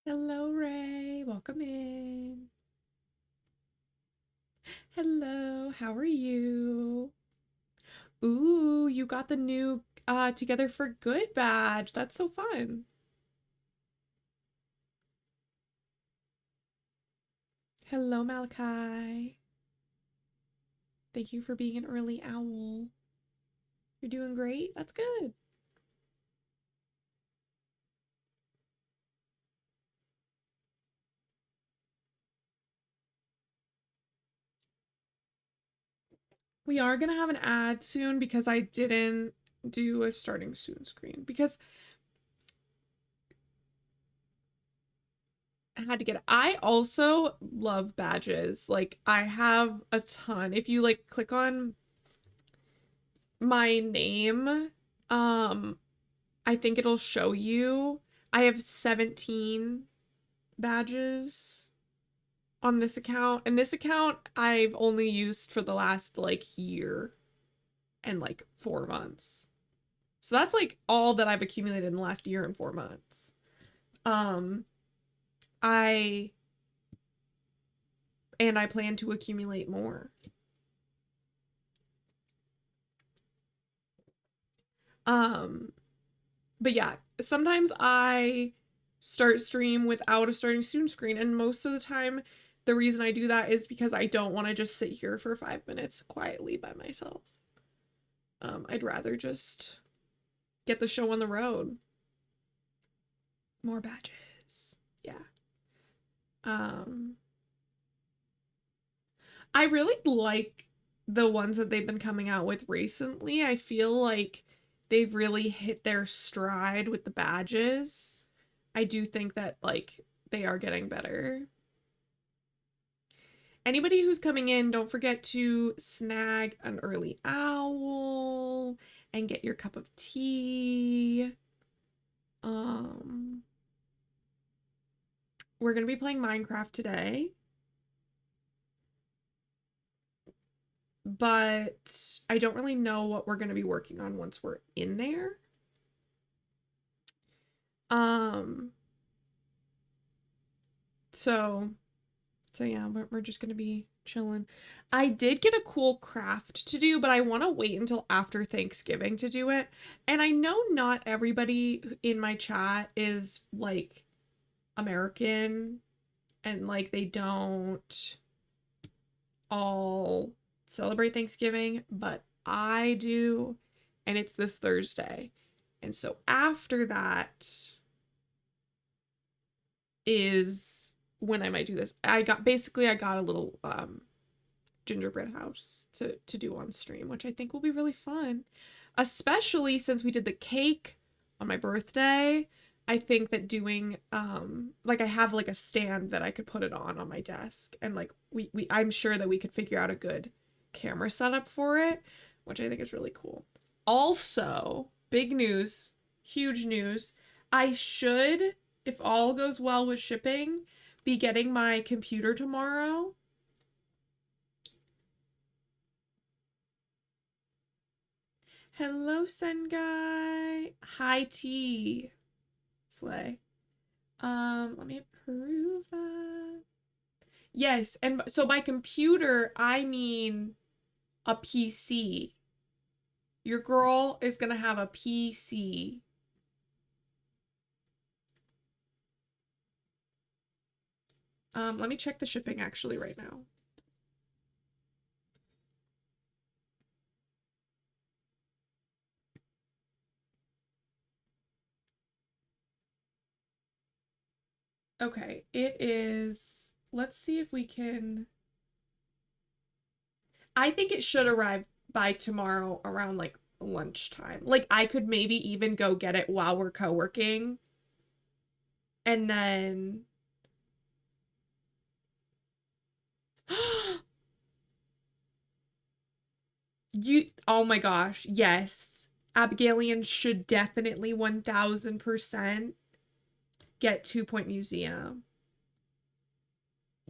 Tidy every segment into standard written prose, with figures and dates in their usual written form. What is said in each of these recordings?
Hello, Ray. Welcome in. Hello, how are you? Ooh, you got the new Together for Good badge. That's so fun. Hello, Malachi. Thank you for being an early owl. You're doing great. That's good. We are gonna have an ad soon because I didn't do a starting soon screen because I had to get it. I also love badges. Like I have a ton. If you like click on my name, um, I think it'll show you. I have 17 badges on this account, and this account I've only used for the last like year and like 4 months. So that's like all that I've accumulated in the last year and 4 months. Um, I and I plan to accumulate more. Um, but yeah, sometimes I start stream without a starting soon screen, and most of the time the reason I do that is because I don't want to just sit here for 5 minutes quietly by myself. I'd rather just get the show on the road. More badges. Yeah. Um I really like the ones that they've been coming out with recently. I feel like they've really hit their stride with the badges. I do think that like they are getting better. Anybody who's coming in, don't forget to snag an early owl and get your cup of tea. Um, we're going to be playing Minecraft today, but I don't really know what we're going to be working on once we're in there. Um, so yeah, we're just gonna be chilling. I did get a cool craft to do, but I want to wait until after Thanksgiving to do it. And I know not everybody in my chat is like American and like they don't all celebrate Thanksgiving, but I do, and it's this Thursday. And so after that is when I might do this. I got a little gingerbread house to do on stream, which I think will be really fun. Especially since we did the cake on my birthday. I think that doing like I have like a stand that I could put it on my desk, and like we I'm sure that we could figure out a good camera setup for it, which I think is really cool. Also, big news, huge news. I should, if all goes well with shipping, be getting my computer tomorrow. Hello, Sengai. Hi, T. Slay. Let me approve that. Yes, and so by computer, I mean a PC. Your girl is gonna have a PC. Let me check the shipping actually right now. Okay, it is. Let's see if we can. I think it should arrive by tomorrow around like lunchtime. Like I could maybe even go get it while we're co-working. And then you oh my gosh, yes. Abigailian should definitely 1000% get 2 Point Museum.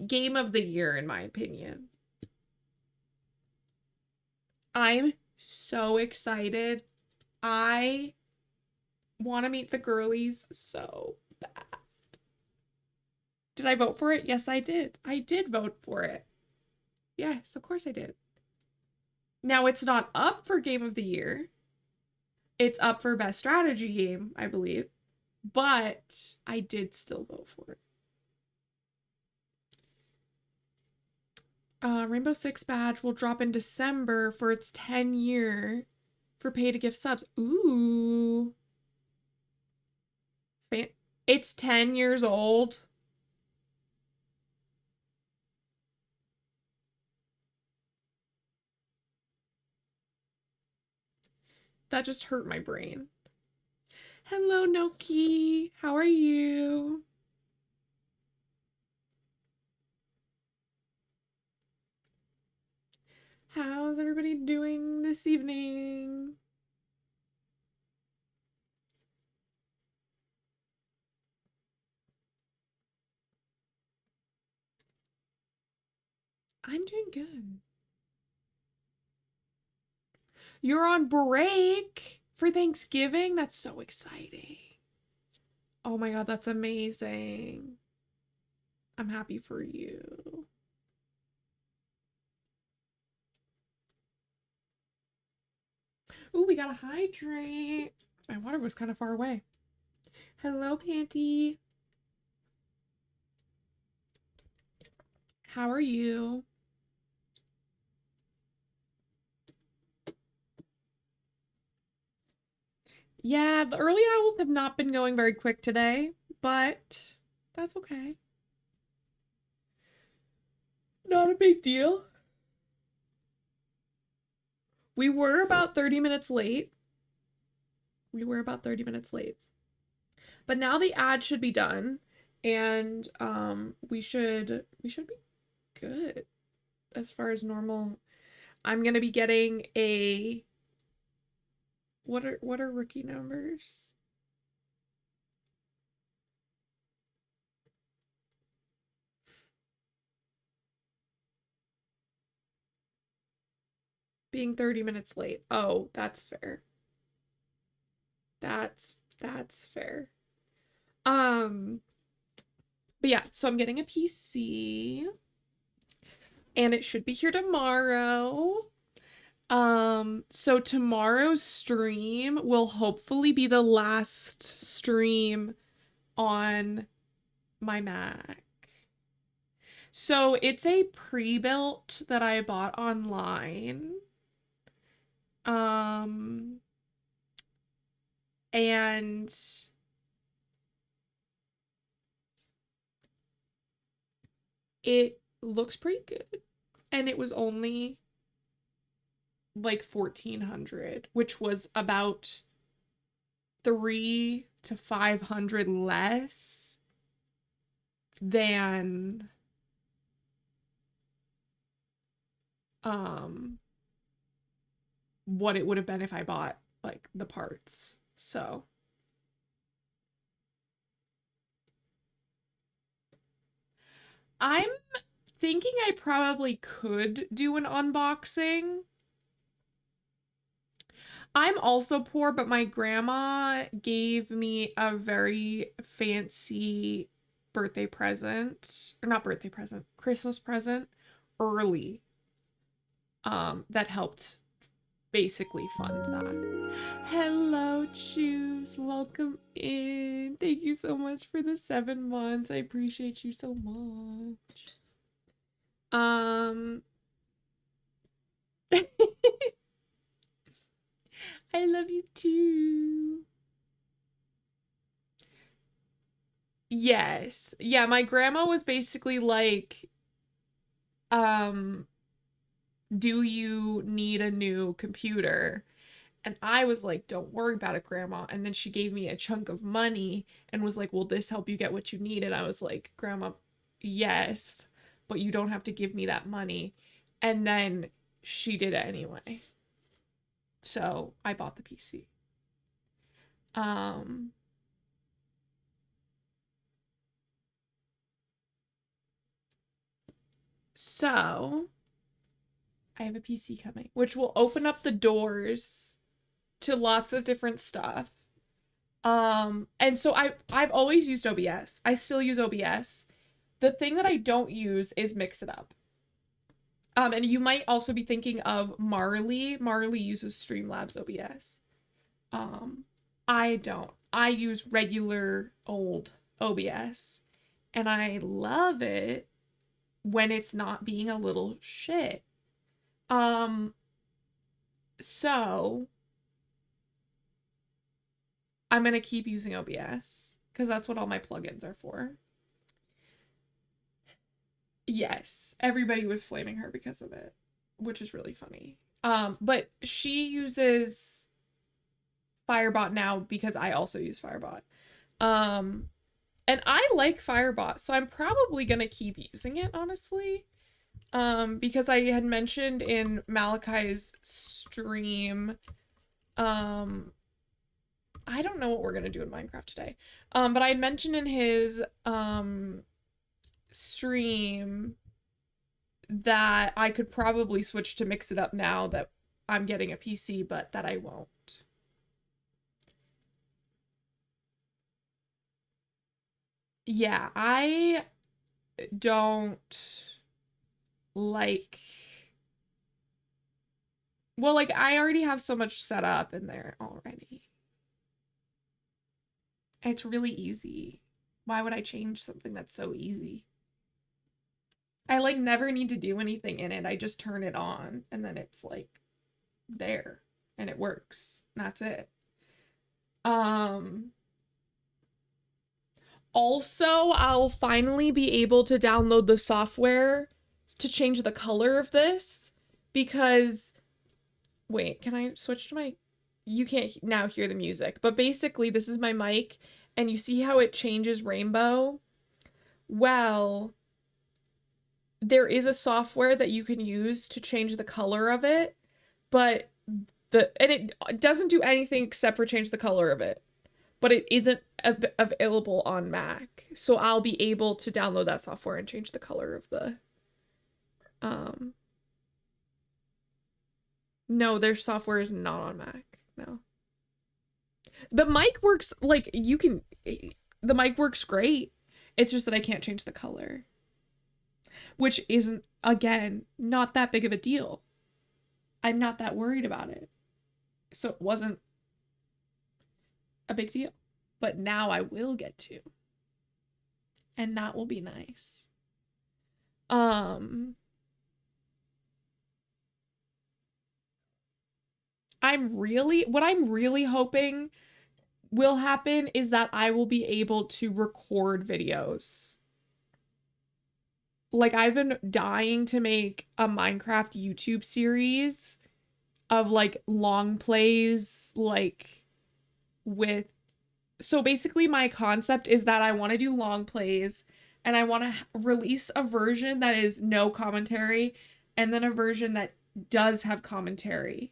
Game of the year in my opinion. I'm so excited. I want to meet the girlies so bad. Did I vote for it? Yes, I did. I did vote for it. Yes, of course I did. Now it's not up for Game of the Year. It's up for Best Strategy Game, I believe. But I did still vote for it. Rainbow Six badge will drop in December for its 10-year for pay to gift subs. Ooh. It's 10 years old. That just hurt my brain. Hello, Noki. How are you? How's everybody doing this evening? I'm doing good. You're on break for Thanksgiving? That's so exciting. Oh my god, that's amazing. I'm happy for you. Ooh, we gotta hydrate. My water was kind of far away. Hello, Panty. How are you? Yeah, the early owls have not been going very quick today, but that's okay. Not a big deal. We were about 30 minutes late. But now the ad should be done, and we should be good as far as normal. I'm gonna be getting a what are rookie numbers? Being 30 minutes late. Oh, that's fair. That's fair. But yeah, so I'm getting a PC and it should be here tomorrow. So tomorrow's stream will hopefully be the last stream on my Mac. So it's a pre-built that I bought online. And it looks pretty good. And it was only like 1,400, which was about 300 to 500 less than what it would have been if I bought like the parts. So I'm thinking I probably could do an unboxing. I'm also poor, but my grandma gave me a very fancy birthday present, or not birthday present, Christmas present early. That helped basically fund that. Hello, Choose. Welcome in. Thank you so much for the 7 months. I appreciate you so much. I love you too. Yes. Yeah, my grandma was basically like, do you need a new computer? And I was like, don't worry about it, Grandma. And then she gave me a chunk of money and was like, will this help you get what you need? And I was like, Grandma, yes, but you don't have to give me that money. And then she did it anyway. So I bought the PC. So I have a PC coming, which will open up the doors to lots of different stuff. And so I've always used OBS. I still use OBS, The thing that I don't use is Mix It Up. And you might also be thinking of Marley. Marley uses Streamlabs OBS. I don't. I use regular old OBS, and I love it when it's not being a little shit. So I'm gonna keep using OBS because that's what all my plugins are for. Yes, everybody was flaming her because of it, which is really funny. But she uses Firebot now because I also use Firebot. And I like Firebot, so I'm probably gonna keep using it, honestly. Because I had mentioned in Malachi's stream, I don't know what we're gonna do in Minecraft today. But I had mentioned in his stream that I could probably switch to Mix It Up now that I'm getting a PC, but that I won't. Yeah, I don't like, well, like I already have so much set up in there already. It's really easy. Why would I change something that's so easy? I like never need to do anything in it. I just turn it on and then it's like there and it works. And that's it. Also, I'll finally be able to download the software to change the color of this because, wait, can I switch to my, you can't now hear the music, but basically this is my mic and you see how it changes rainbow? Well, there is a software that you can use to change the color of it, but and it doesn't do anything except for change the color of it, but it isn't available on Mac. So I'll be able to download that software and change the color of the, no, their software is not on Mac. No. The mic works, like, the mic works great. It's just that I can't change the color. Which isn't, again, not that big of a deal. I'm not that worried about it. So it wasn't a big deal. But now I will get to. And that will be nice. What I'm really hoping will happen is that I will be able to record videos. Like, I've been dying to make a Minecraft YouTube series of, like, long plays, like, with... So basically my concept is that I want to do long plays, and I want to release a version that is no commentary, and then a version that does have commentary.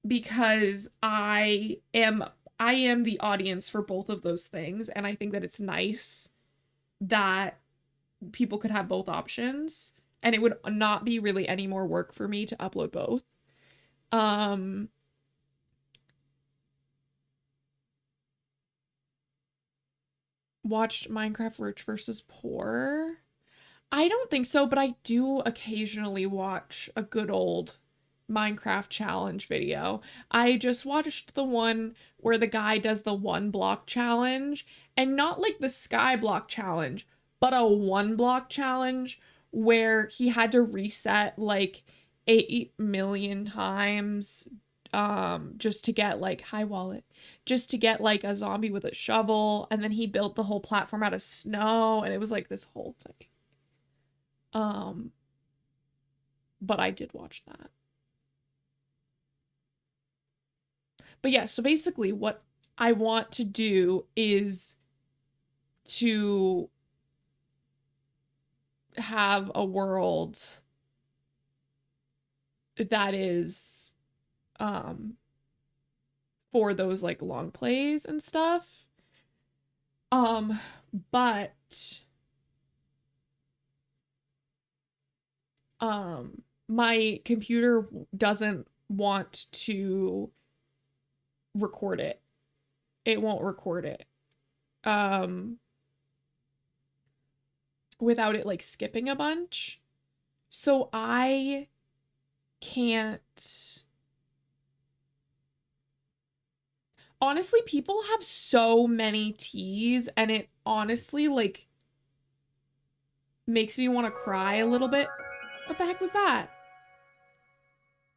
Because I am the audience for both of those things, and I think that it's nice that people could have both options, and it would not be really any more work for me to upload both. Watched Minecraft Rich versus Poor? I don't think so, but I do occasionally watch a good old Minecraft challenge video. I just watched the one where the guy does the 1 block challenge, and not like the sky block challenge, but a 1 block challenge where he had to reset like 8 million times just to get like hi wallet, just to get like a zombie with a shovel, and then he built the whole platform out of snow, and it was like this whole thing. But I did watch that. But yeah, so basically what I want to do is to have a world that is for those like long plays and stuff. But my computer doesn't want to record it. It won't record it. without it like skipping a bunch. So I can't. Honestly, people have so many teas, and it honestly like makes me want to cry a little bit. What the heck was that?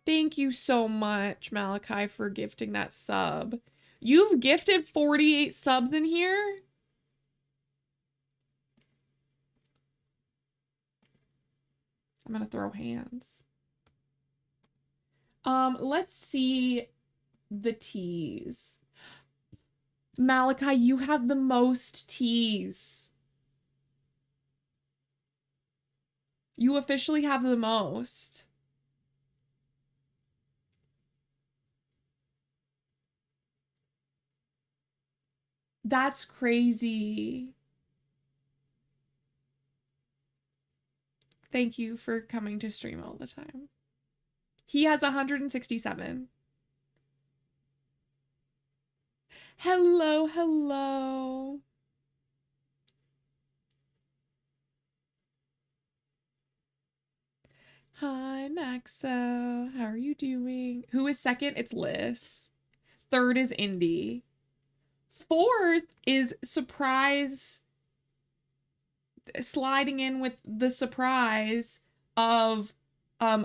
Thank you so much, Malachi, for gifting that sub. You've gifted 48 subs in here? I'm gonna throw hands. Let's see the teas. Malachi, you have the most teas. You officially have the most. That's crazy. Thank you for coming to stream all the time. He has 167. Hello, hello. Hi, Maxo. How are you doing? Who is second? It's Liz. Third is Indy. Fourth is surprise, sliding in with the surprise of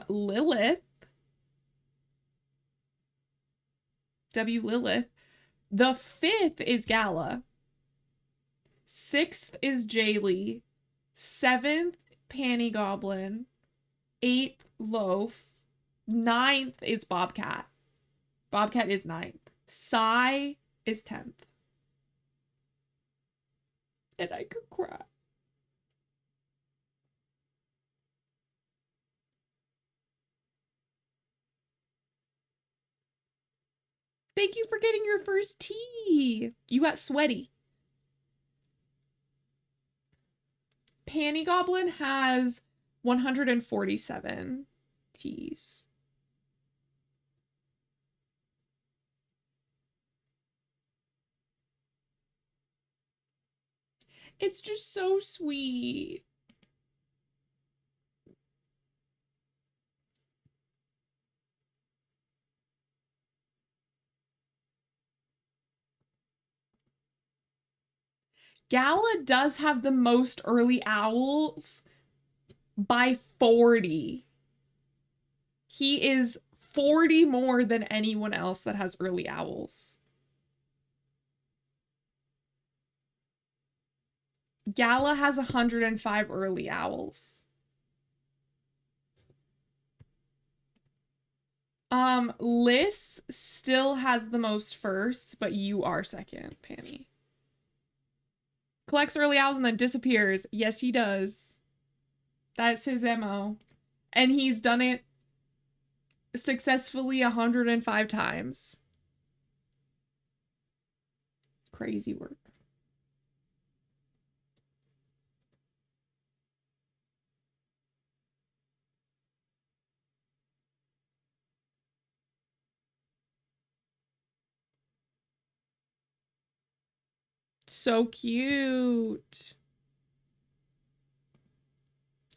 Lilith. W Lilith. The fifth is Gala. Sixth is Jaylee. Seventh, Panty Goblin. Eighth, Loaf. Ninth is Bobcat. Bobcat is ninth. Psy is 10th. And I could cry. Thank you for getting your first tea. You got sweaty. Panty Goblin has 147 teas. It's just so sweet. Gala does have the most early owls by 40. He is 40 more than anyone else that has early owls. Gala has 105 early owls. Liz still has the most firsts, but you are second, Panny. Collects early owls and then disappears. Yes, he does. That's his MO. And he's done it successfully 105 times. Crazy work. So cute.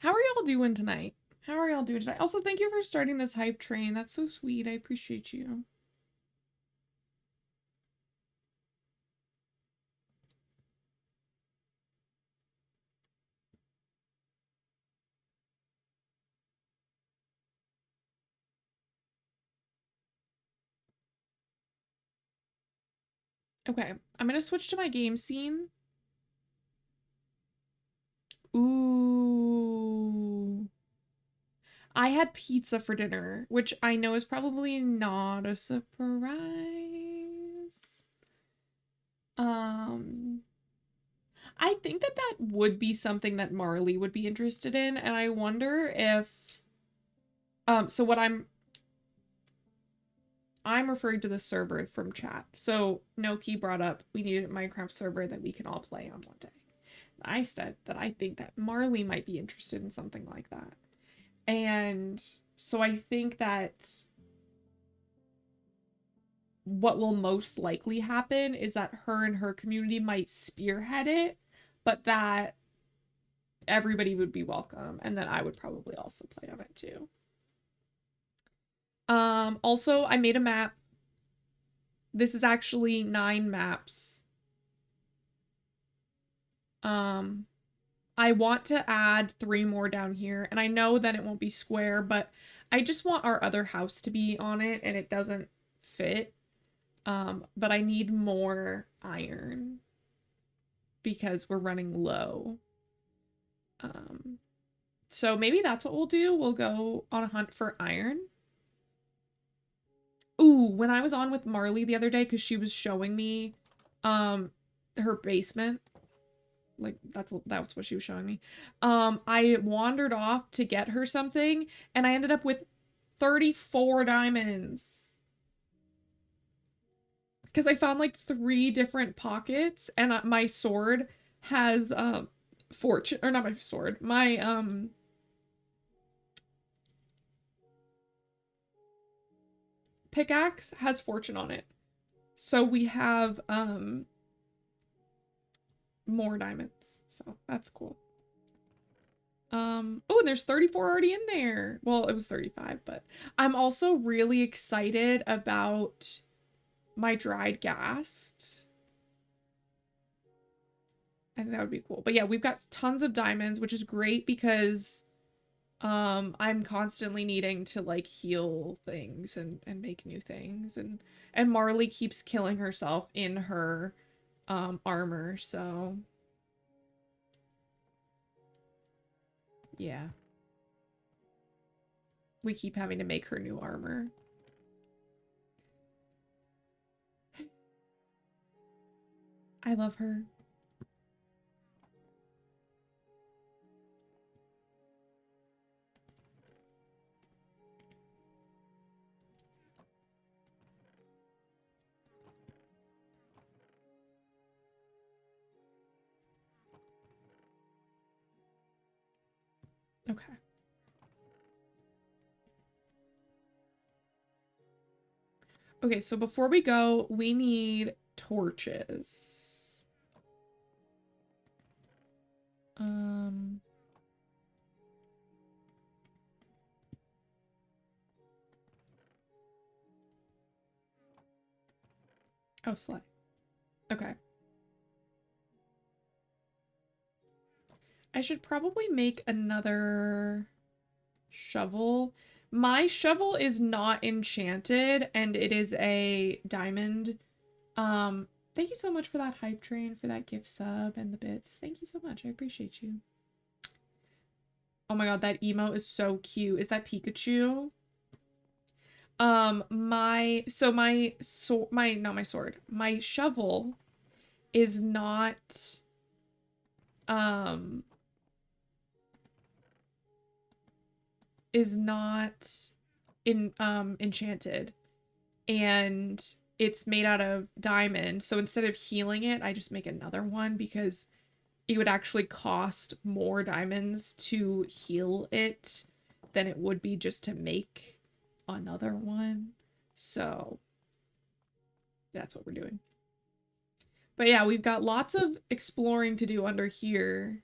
How are y'all doing tonight? How are y'all doing tonight? Also, thank you for starting this hype train. That's so sweet. I appreciate you. Okay, I'm gonna switch to my game scene. Ooh. I had pizza for dinner, which I know is probably not a surprise. I think that that would be something that Marley would be interested in, and I wonder if so what I'm referring to the server from chat. So Noki brought up we needed a Minecraft server that we can all play on one day. I said that I think that Marley might be interested in something like that. And so I think that what will most likely happen is that her and her community might spearhead it, but that everybody would be welcome, and then I would probably also play on it too. Also, I made a map. This is actually 9 maps. I want to add 3 more down here, and I know that it won't be square, but I just want our other house to be on it, and it doesn't fit. But I need more iron because we're running low. So maybe that's what we'll do. We'll go on a hunt for iron. Ooh, when I was on with Marley the other day, because she was showing me her basement, like that's what she was showing me. I wandered off to get her something, and I ended up with 34 diamonds. Because I found like 3 different pockets, and my sword has fortune, or not my sword, my pickaxe has fortune on it. So we have more diamonds. So that's cool. Oh, there's 34 already in there. Well, it was 35, but I'm also really excited about my dried ghast. I think that would be cool. But yeah, we've got tons of diamonds, which is great because I'm constantly needing to like heal things and make new things, and Marley keeps killing herself in her armor, so yeah. We keep having to make her new armor. I love her. Okay. Okay, so before we go, we need torches. Oh, slay. Okay. I should probably make another shovel. My shovel is not enchanted, and it is a diamond. Thank you so much for that hype train, for that gift sub and the bits. Thank you so much. I appreciate you. Oh my god, that emote is so cute. Is that Pikachu? My shovel is not um enchanted, and it's made out of diamond. So instead of healing it, I just make another one because it would actually cost more diamonds to heal it than it would be just to make another one. So that's what we're doing. But yeah, we've got lots of exploring to do under here.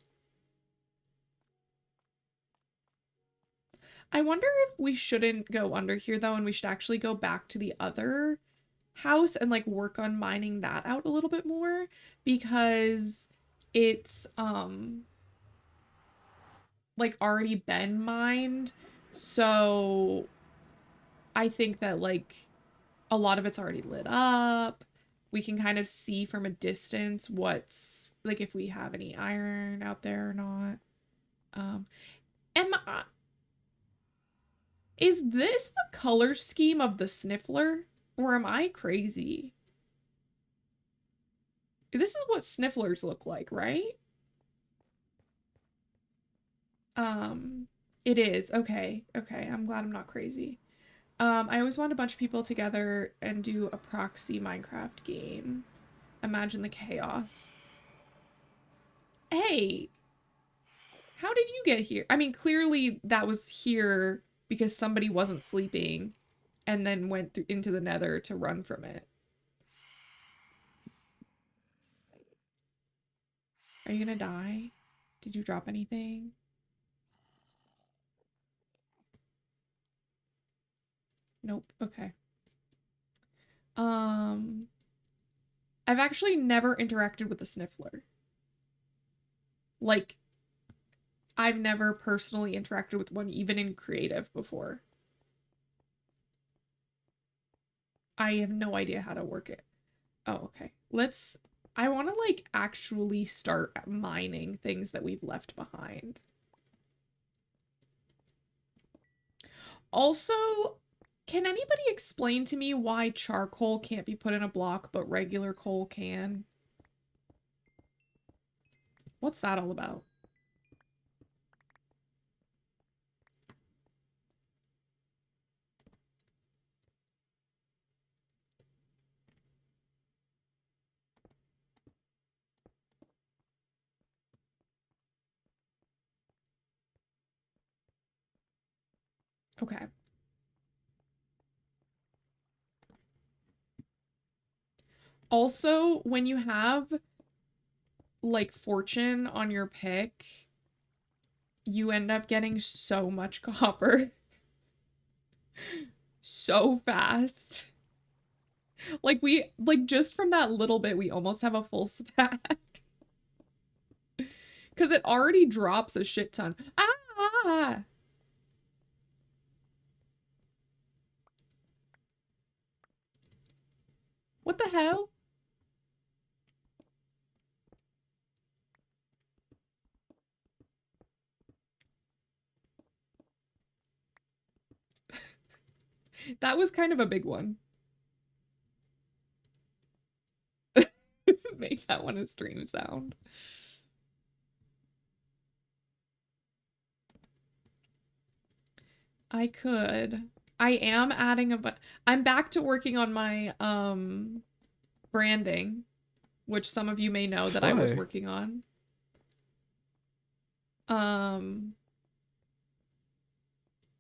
I wonder if we shouldn't go under here though, and we should actually go back to the other house and like work on mining that out a little bit more, because it's like already been mined. So I think that like a lot of it's already lit up. We can kind of see from a distance what's like, if we have any iron out there or not. Is this the color scheme of the Sniffler, or am I crazy? This is what Snifflers look like, right? It is. Okay. Okay. I'm glad I'm not crazy. I always want a bunch of people together and do a proxy Minecraft game. Imagine the chaos. Hey, how did you get here? I mean, clearly that was here because somebody wasn't sleeping and then went into the nether to run from it. Are you gonna die? Did you drop anything? Nope. Okay. I've actually never interacted with a sniffler. Like, I've never personally interacted with one, even in creative, before. I have no idea how to work it. Oh, okay. I want to, like, actually start mining things that we've left behind. Also, can anybody explain to me why charcoal can't be put in a block, but regular coal can? What's that all about? Okay. Also, when you have, like, fortune on your pick, you end up getting so much copper. So fast. Like, just from that little bit, we almost have a full stack. Because it already drops a shit ton. Ah! What the hell? That was kind of a big one. Make that one a stream sound. I could. I am adding I'm back to working on my branding, which some of you may know that I was working on.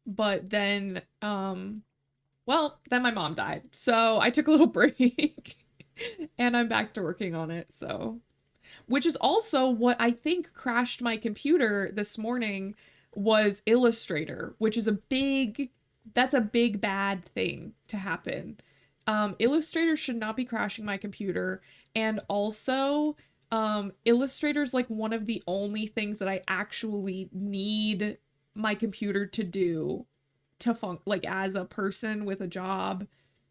But then well, then my mom died. So I took a little break and I'm back to working on it. So, which is also what I think crashed my computer this morning was Illustrator, which is that's a big bad thing to happen. Illustrator should not be crashing my computer. And also, Illustrator's like one of the only things that I actually need my computer to do to like as a person with a job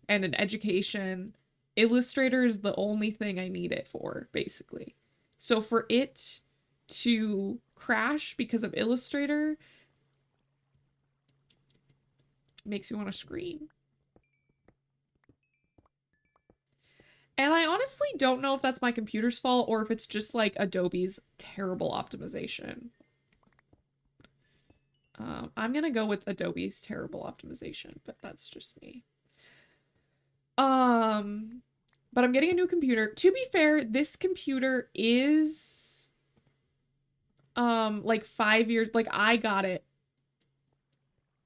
and an education. Illustrator is the only thing I need it for, basically. So for it to crash because of Illustrator makes me want to scream. And I honestly don't know if that's my computer's fault or if it's just like Adobe's terrible optimization. I'm gonna go with Adobe's terrible optimization, but that's just me. But I'm getting a new computer. To be fair, this computer is like 5 years, like I got it.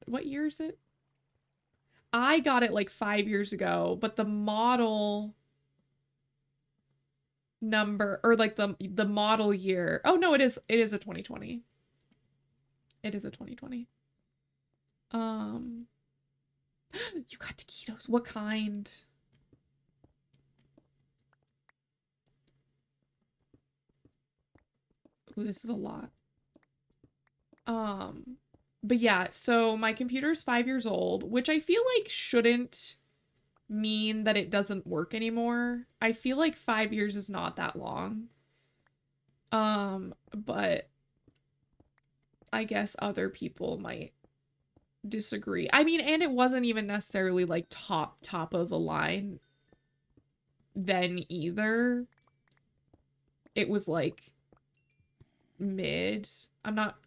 What year is it? I got it like 5 years ago, but the model number or like the model year. Oh no, it is a 2020. It is a 2020. You got taquitos. What kind? Ooh, this is a lot. But yeah, so my computer's 5 years old, which I feel like shouldn't mean that it doesn't work anymore. I feel like 5 years is not that long. But I guess other people might disagree. I mean, and it wasn't even necessarily like top of the line then either. It was like mid. I'm not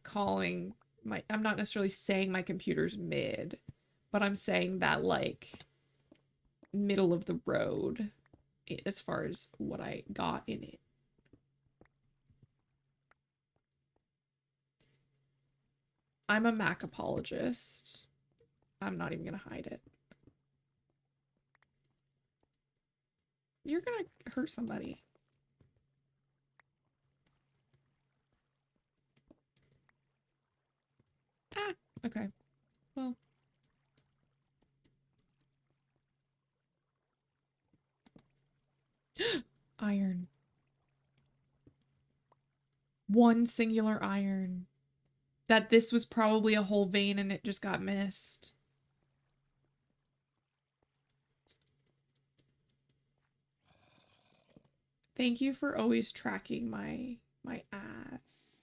necessarily saying my computer's mid, but I'm saying that like middle of the road as far as what I got in it. I'm a Mac apologist. I'm not even gonna hide it. You're gonna hurt somebody. Okay. Well. Iron. One singular iron. That this was probably a whole vein and it just got missed. Thank you for always tracking my ass.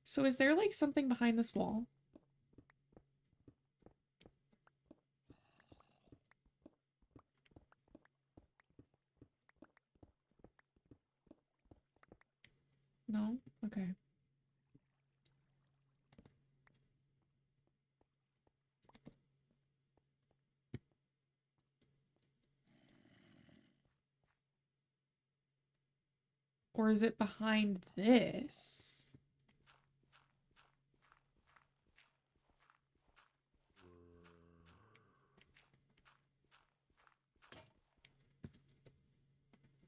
So is there like something behind this wall? No? Okay. Or is it behind this?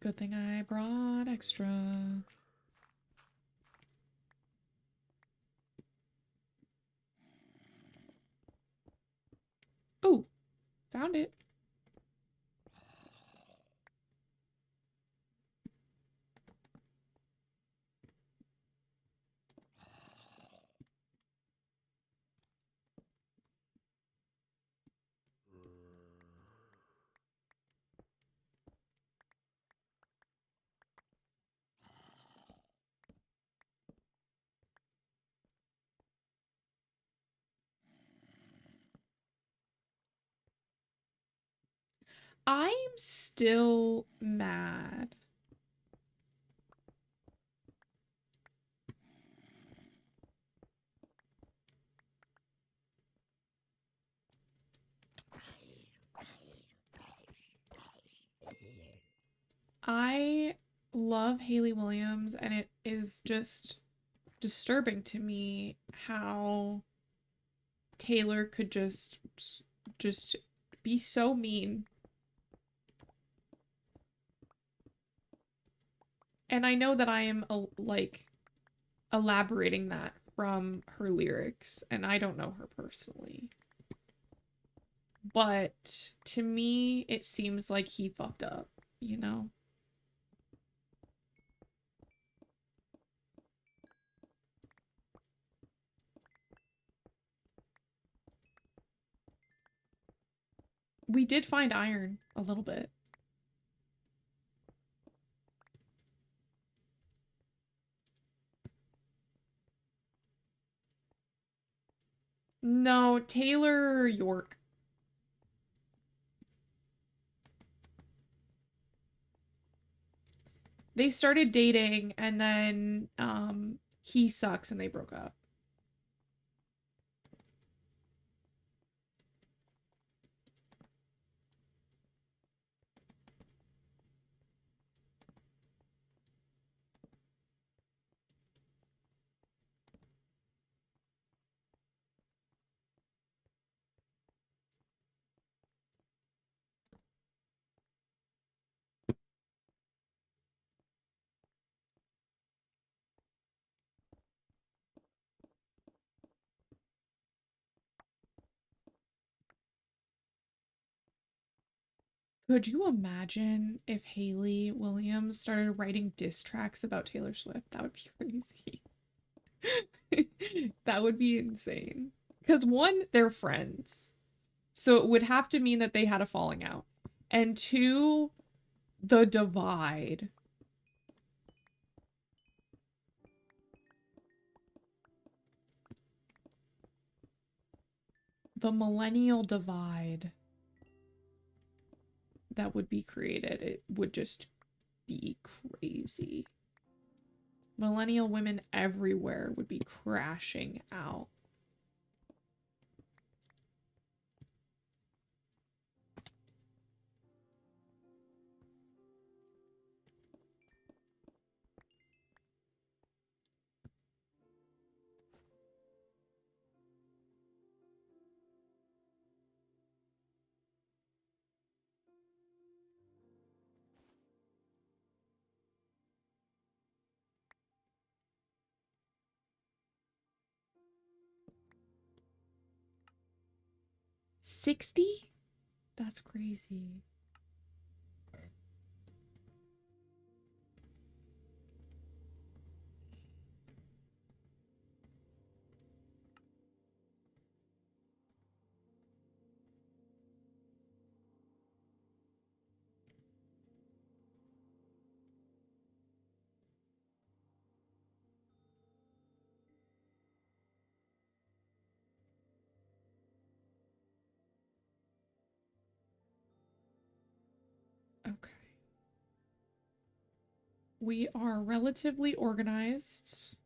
Good thing I brought extra. Oh, found it. I'm still mad. I love Hayley Williams, and it is just disturbing to me how Taylor could just be so mean. And I know that I am like elaborating that from her lyrics, and I don't know her personally. But to me, it seems like he fucked up, you know? We did find iron a little bit. No, Taylor York. They started dating and then he sucks and they broke up. Could you imagine if Hayley Williams started writing diss tracks about Taylor Swift? That would be crazy. That would be insane. Because one, they're friends. So it would have to mean that they had a falling out. And two, the divide. The millennial divide that would be created. It would just be crazy. Millennial women everywhere would be crashing out. 60? That's crazy. Okay. We are relatively organized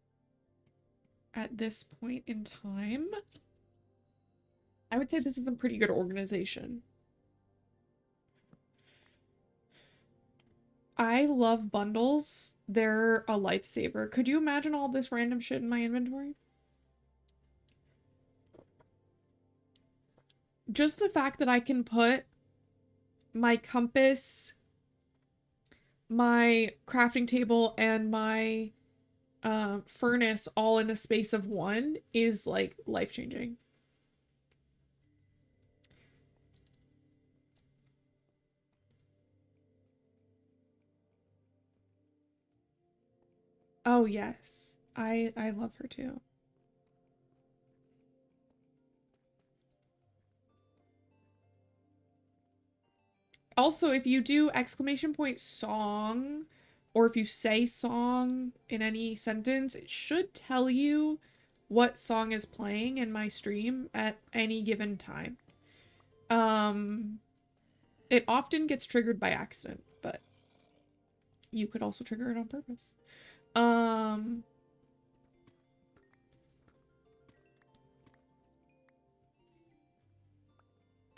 at this point in time. I would say this is a pretty good organization. I love bundles. They're a lifesaver. Could you imagine all this random shit in my inventory? Just the fact that I can put my compass, my crafting table, and my furnace all in a space of one is like life-changing. Oh yes. I love her too. Also, if you do exclamation point song, or if you say song in any sentence, it should tell you what song is playing in my stream at any given time. Um, it often gets triggered by accident, but you could also trigger it on purpose.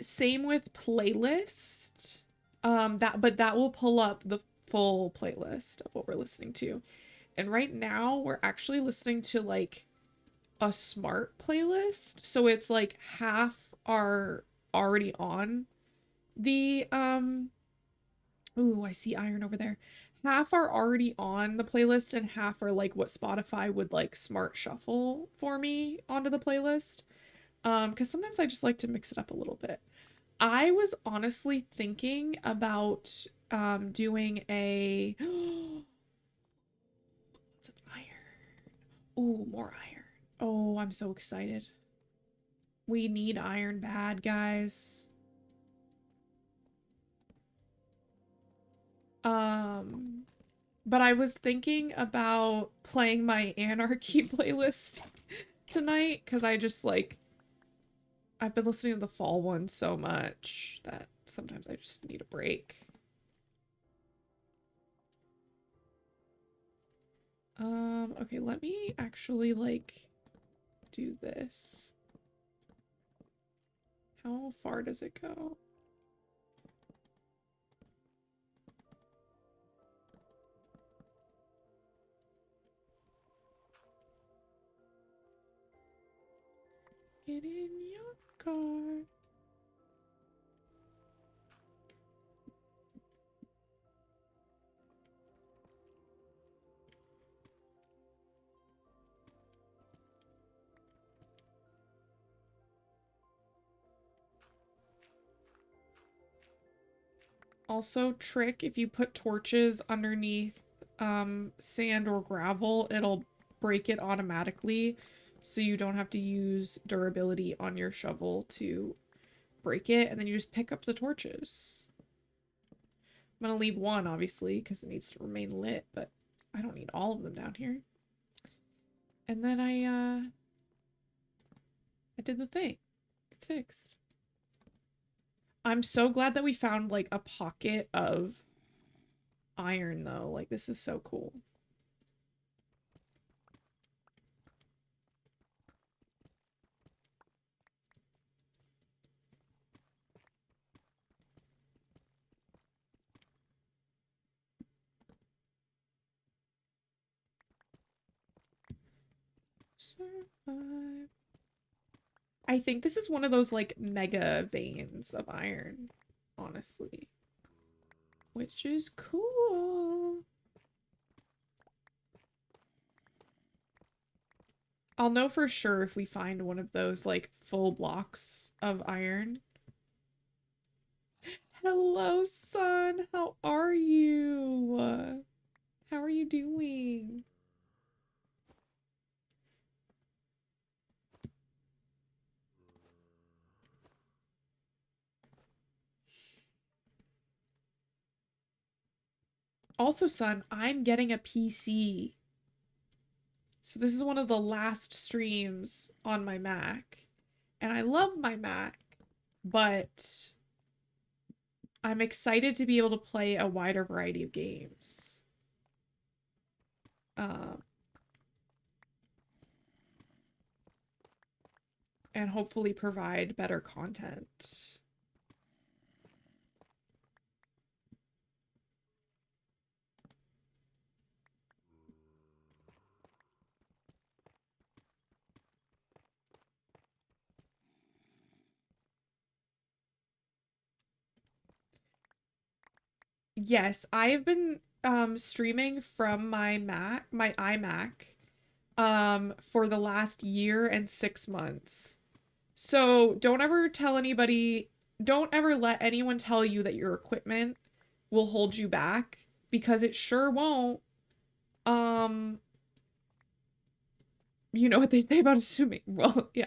Same with playlist. But that will pull up the full playlist of what we're listening to. And right now we're actually listening to like a smart playlist. So it's like half are already on the ooh, I see iron over there. Half are already on the playlist and half are like what Spotify would like smart shuffle for me onto the playlist. Because sometimes I just like to mix it up a little bit. I was honestly thinking about doing a lots of iron. Ooh, more iron. Oh, I'm so excited. We need iron bad, guys. But I was thinking about playing my Anarchy playlist tonight because I just like I've been listening to the fall one so much that sometimes I just need a break. Okay, let me actually like do this. How far does it go? Get in your car. Also, trick, if you put torches underneath sand or gravel, it'll break it automatically, so you don't have to use durability on your shovel to break it, and then you just pick up the torches. I'm gonna leave one, obviously, because it needs to remain lit, but I don't need all of them down here. And then I did the thing. It's fixed. I'm so glad that we found, like, a pocket of iron, though. Like, this is so cool. Survive. I think this is one of those, like, mega veins of iron, honestly. Which is cool. I'll know for sure if we find one of those, like, full blocks of iron. Hello, son. How are you? How are you doing? Also, son, I'm getting a PC. So this is one of the last streams on my Mac. And I love my Mac, but I'm excited to be able to play a wider variety of games. Um, and hopefully provide better content. Yes, I have been streaming from my Mac, my iMac, for the last year and 6 months. So don't ever tell anybody, don't ever let anyone tell you that your equipment will hold you back because it sure won't. Um, you know what they say about assuming. Well, yeah.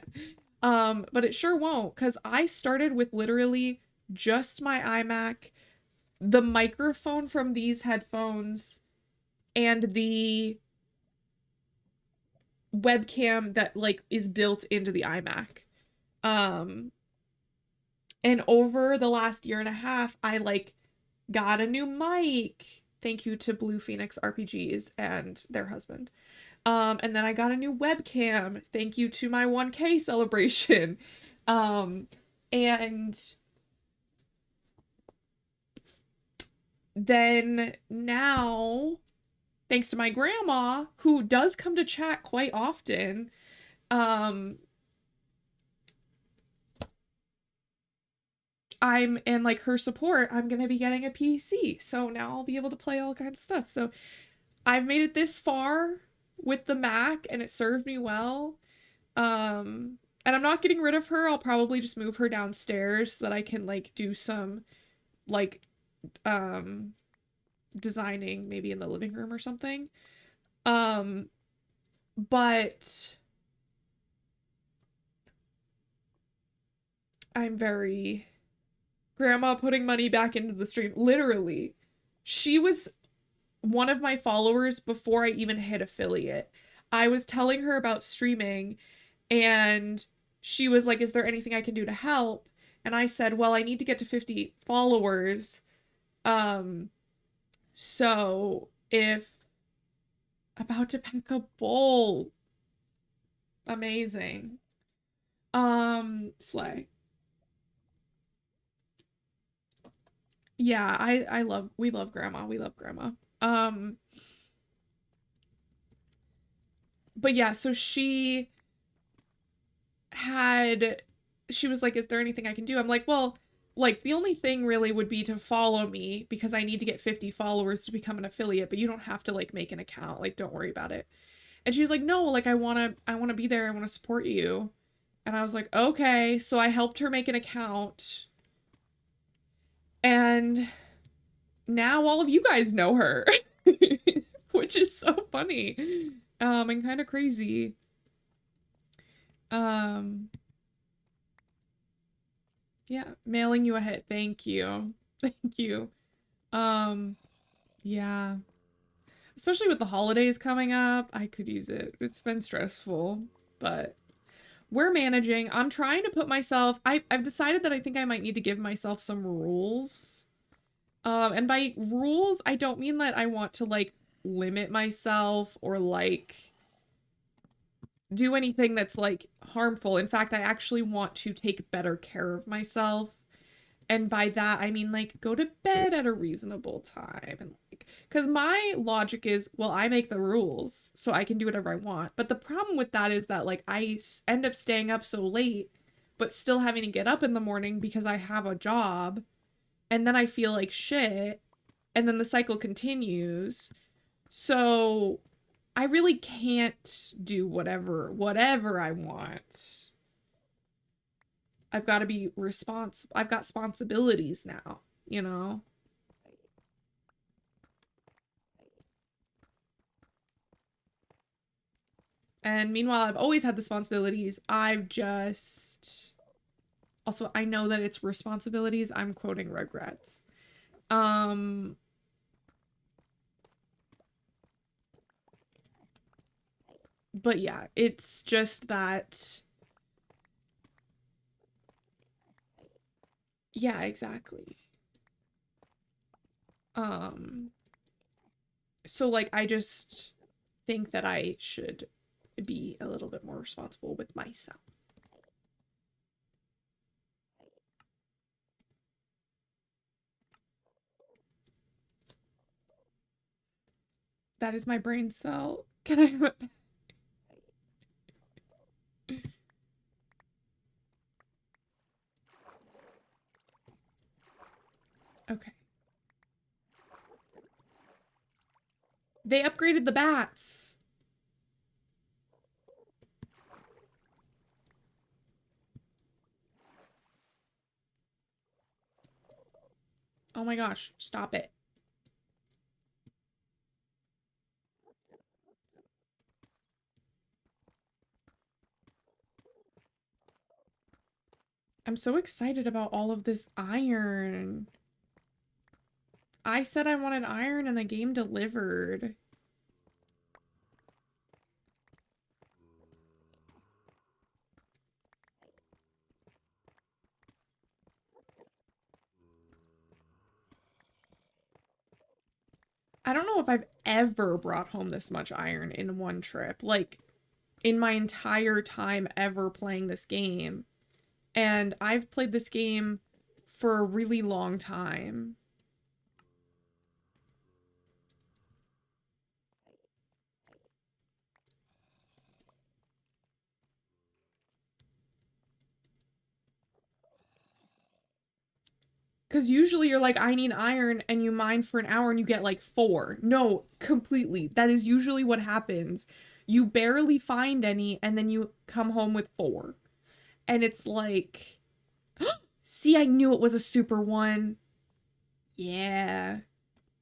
But it sure won't because I started with literally just my iMac, the microphone from these headphones, and the webcam that like is built into the iMac. Um, and over the last year and a half, I like got a new mic. Thank you to Blue Phoenix RPGs and their husband. And then I got a new webcam. Thank you to my 1K celebration. Um, and then now, thanks to my grandma, who does come to chat quite often, um, I'm and like her support, I'm gonna be getting a PC. So now I'll be able to play all kinds of stuff. So I've made it this far with the Mac and it served me well. And I'm not getting rid of her. I'll probably just move her downstairs so that I can like do some like um designing maybe in the living room or something. Um but I'm very grandma putting money back into the stream. Literally. She was one of my followers before I even hit affiliate. I was telling her about streaming and she was like, "Is there anything I can do to help?" And I said, "Well, I need to get to 50 followers. Um, so if about to pack a bowl, amazing. Slay. Yeah, I love we love grandma. We love grandma. Um, but yeah, so had she was like, "Is there anything I can do?" I'm like, "Well, like the only thing really would be to follow me because I need to get 50 followers to become an affiliate, but you don't have to like make an account. Like don't worry about it." And she was like, "No, like I want to be there. I want to support you." And I was like, "Okay." So I helped her make an account. And now all of you guys know her, which is so funny. And kind of crazy. Um yeah, mailing you a hit. Thank you. Thank you. Um yeah. Especially with the holidays coming up, I could use it. It's been stressful, but we're managing. I'm trying to put myself I've decided that I think I might need to give myself some rules. And by rules, I don't mean that I want to like limit myself or like do anything that's like harmful. In fact, I actually want to take better care of myself. And by that, I mean like go to bed at a reasonable time and like cuz my logic is, well, I make the rules, so I can do whatever I want. But the problem with that is that like I end up staying up so late but still having to get up in the morning because I have a job and then I feel like shit and then the cycle continues. So I really can't do whatever I want. I've got to be responsible. I've got responsibilities now. you know? And meanwhile, I've always had the responsibilities. I've just... Also, I know that it's responsibilities. I'm quoting Rugrats. But yeah, it's just that... Yeah, exactly. So like, I just think that I should be a little bit more responsible with myself. That is my brain cell. Can I have it back? Okay. They upgraded the bats. Oh my gosh, stop it. I'm so excited about all of this iron. I said I wanted iron and the game delivered. I don't know if I've ever brought home this much iron in one trip. Like, in my entire time ever playing this game. And I've played this game for a really long time. Because usually you're like, I need iron, and you mine for an hour and you get like 4. No, completely. That is usually what happens. You barely find any, and then you come home with 4. And it's like, see, I knew it was a super one. Yeah.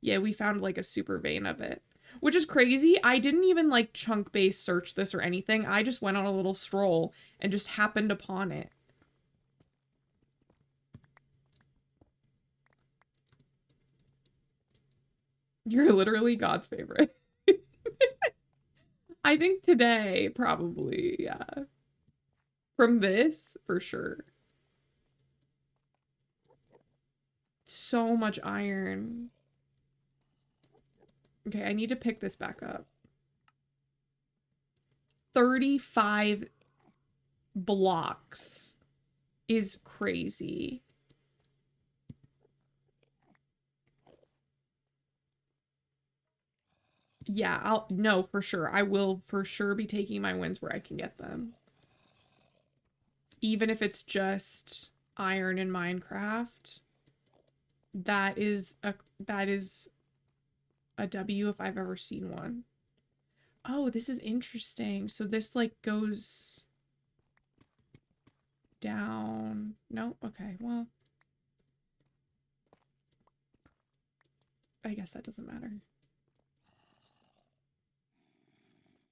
Yeah, we found like a super vein of it. Which is crazy. I didn't even like chunk base search this or anything. I just went on a little stroll and just happened upon it. You're literally God's favorite. I think today, probably, yeah. From this, for sure. So much iron. Okay, I need to pick this back up. 35 blocks is crazy. Yeah, no, for sure. I will for sure be taking my wins where I can get them. Even if it's just iron in Minecraft. That is a W if I've ever seen one. Oh, this is interesting. So this like goes down. No, okay, well. I guess that doesn't matter.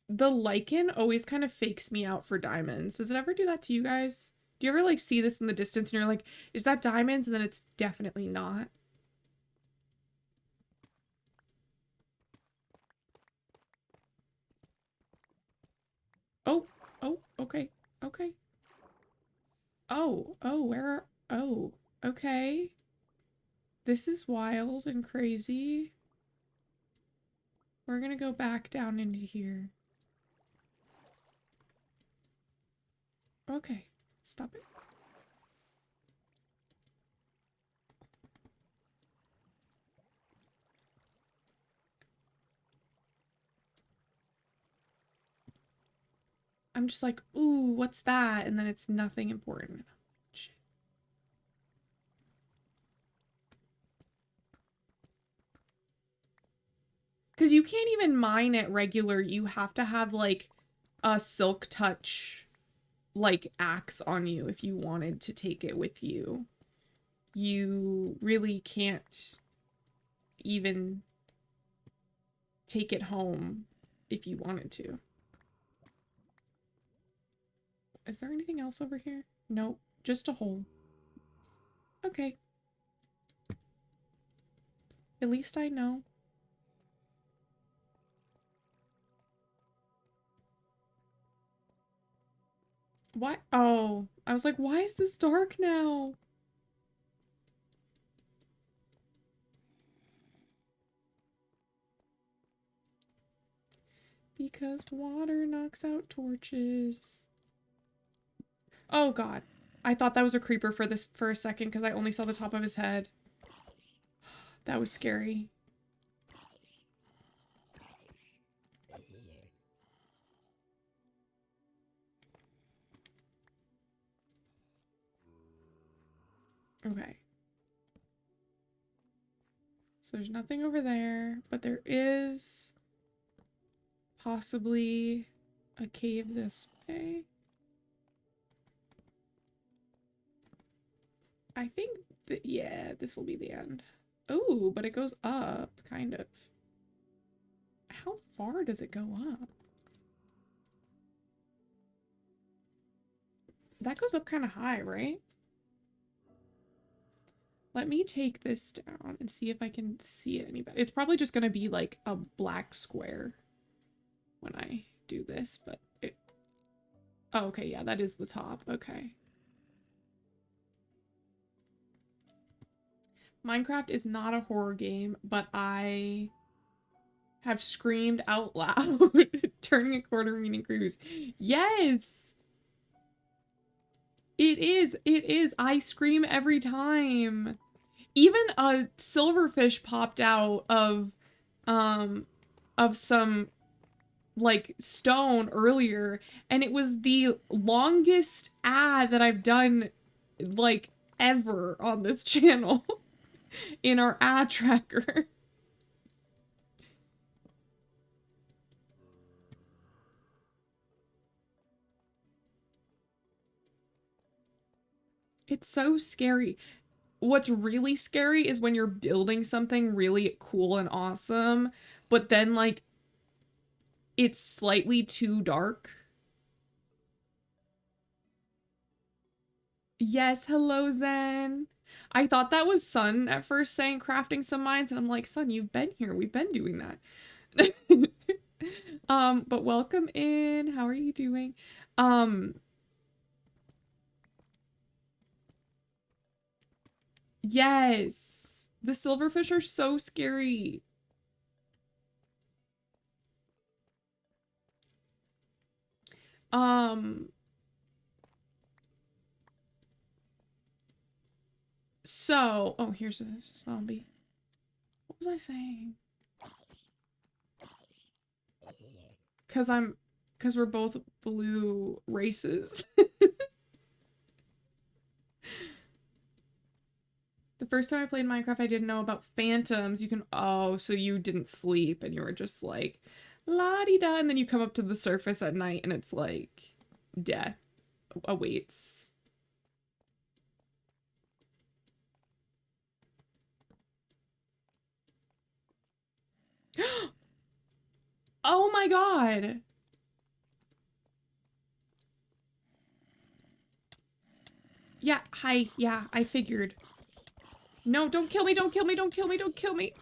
The lichen always kind of fakes me out for diamonds. Does it ever do that to you guys? Do you ever like see this in the distance and you're like, is that diamonds? And then it's definitely not. Oh, oh, okay, okay. Oh, where are, oh, okay. This is wild and crazy. We're gonna go back down into here. Okay, stop it. I'm just like, ooh, what's that? And then it's nothing important. Because you can't even mine it regular. You have to have like a silk touch like axe on you if you wanted to take it with you. you really can't even take it home if you wanted to. Is there anything else over here? Nope, just a hole. Okay. At least I know. Why? Oh, I was like, why is this dark now? Because water knocks out torches. Oh god. I thought that was a creeper for a second because I only saw the top of his head. That was scary. Okay. So there's nothing over there, but there is possibly a cave this way. I think that, yeah, this will be the end. Oh, but it goes up, kind of. How far does it go up? That goes up kind of high, right? Let me take this down and see if I can see it any better. It's probably just gonna be like a black square when I do this, but it... Oh, okay, yeah, that is the top. Okay. Minecraft is not a horror game, but I have screamed out loud turning a corner meaning cruise. Yes! It is. It is. I scream every time. Even a silverfish popped out of some like stone earlier, and it was the longest ad that I've done like ever on this channel in our ad tracker. It's so scary. What's really scary is when you're building something really cool and awesome, but then like it's slightly too dark. Yes, hello Zen. I thought that was Sun at first saying crafting some mines, and I'm like, Sun, you've been here. We've been doing that. But welcome in. How are you doing? Yes. The silverfish are so scary. So, oh, here's a zombie. What was I saying? Because we're both blue races. The first time I played Minecraft, I didn't know about phantoms. You can, oh, so you didn't sleep and you were just like, la-di-da, and then you come up to the surface at night and it's like, death awaits. Oh my god! Yeah, hi, yeah, I figured. No, don't kill me, don't kill me, don't kill me, don't kill me!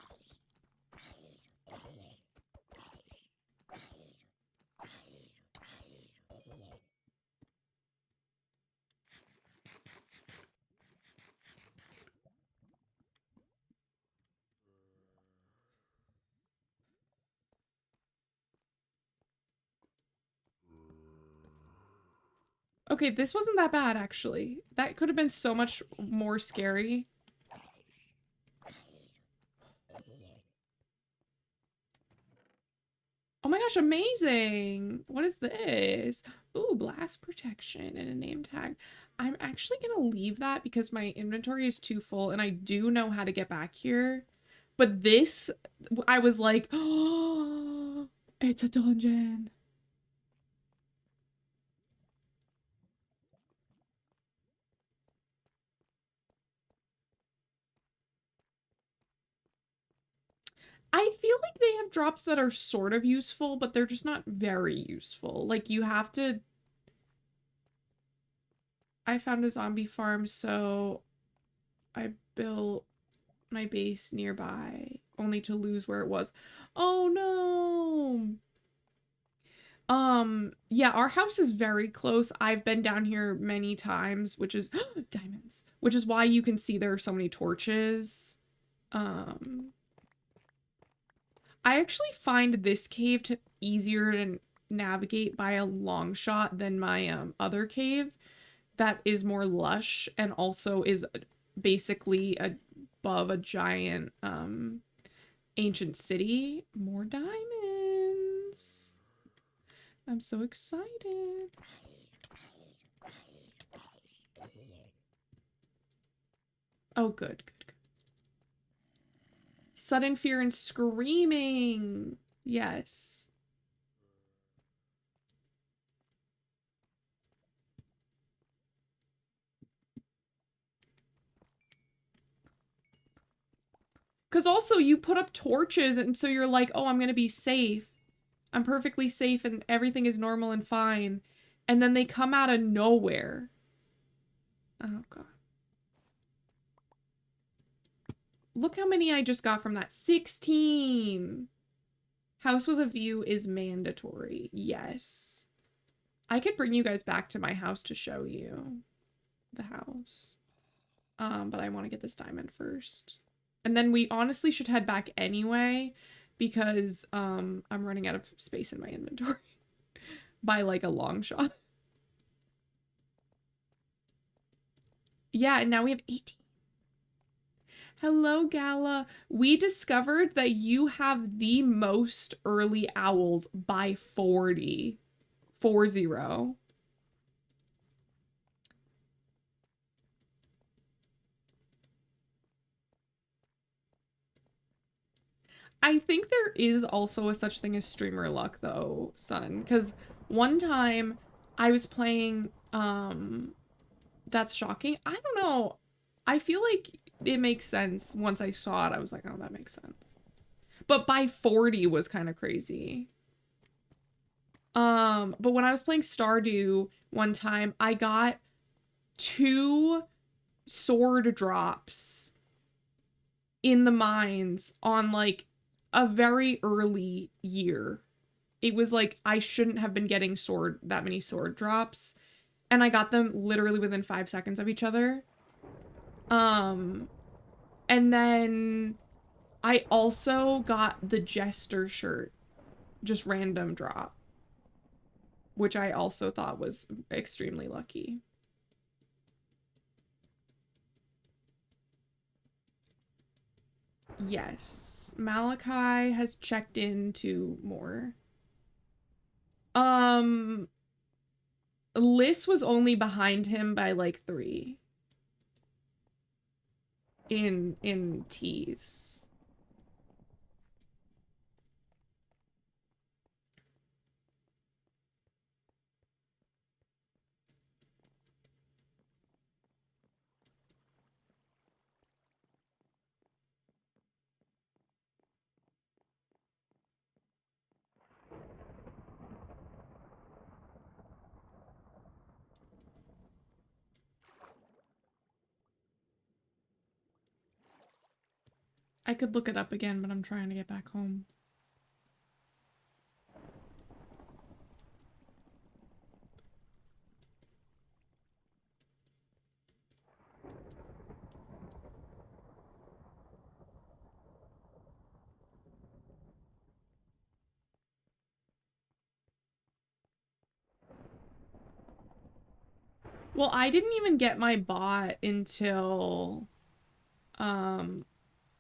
Okay, this wasn't that bad, actually. That could have been so much more scary. Oh my gosh, amazing! What is this? Ooh, blast protection and a name tag. I'm actually gonna leave that because my inventory is too full and I do know how to get back here. But this, I was like, oh, it's a dungeon. I feel like they have drops that are sort of useful, but they're just not very useful. Like, you have to... I found a zombie farm, so I built my base nearby, only to lose where it was. Oh no! Yeah, our house is very close. I've been down here many times, which is diamonds, which is why you can see there are so many torches. I actually find this cave easier to navigate by a long shot than my other cave that is more lush and also is basically above a giant ancient city. More diamonds. I'm so excited. Oh, good, good, good. Sudden fear and screaming. Yes. Because also you put up torches and so you're like, oh, I'm going to be safe. I'm perfectly safe and everything is normal and fine. And then they come out of nowhere. Oh, God. Look how many I just got from that. 16. House with a view is mandatory. Yes. I could bring you guys back to my house to show you the house. But I want to get this diamond first. And then we honestly should head back anyway because I'm running out of space in my inventory by like a long shot. Yeah, and now we have 18. Hello, Gala. We discovered that you have the most early owls by 40. 40. I think there is also a such thing as streamer luck though, son, because one time I was playing that's shocking. I don't know. I feel like it makes sense. Once I saw it, I was like, oh, that makes sense. But by 40 was kind of crazy. But when I was playing Stardew one time, I got 2 sword drops in the mines on like a very early year. It was like I shouldn't have been getting that many sword drops, and I got them literally within 5 seconds of each other. And then I also got the Jester shirt, just random drop, which I also thought was extremely lucky. Yes, Malachi has checked into more. Liz was only behind him by like 3 in T's. I could look it up again, but I'm trying to get back home. Well, I didn't even get my bot until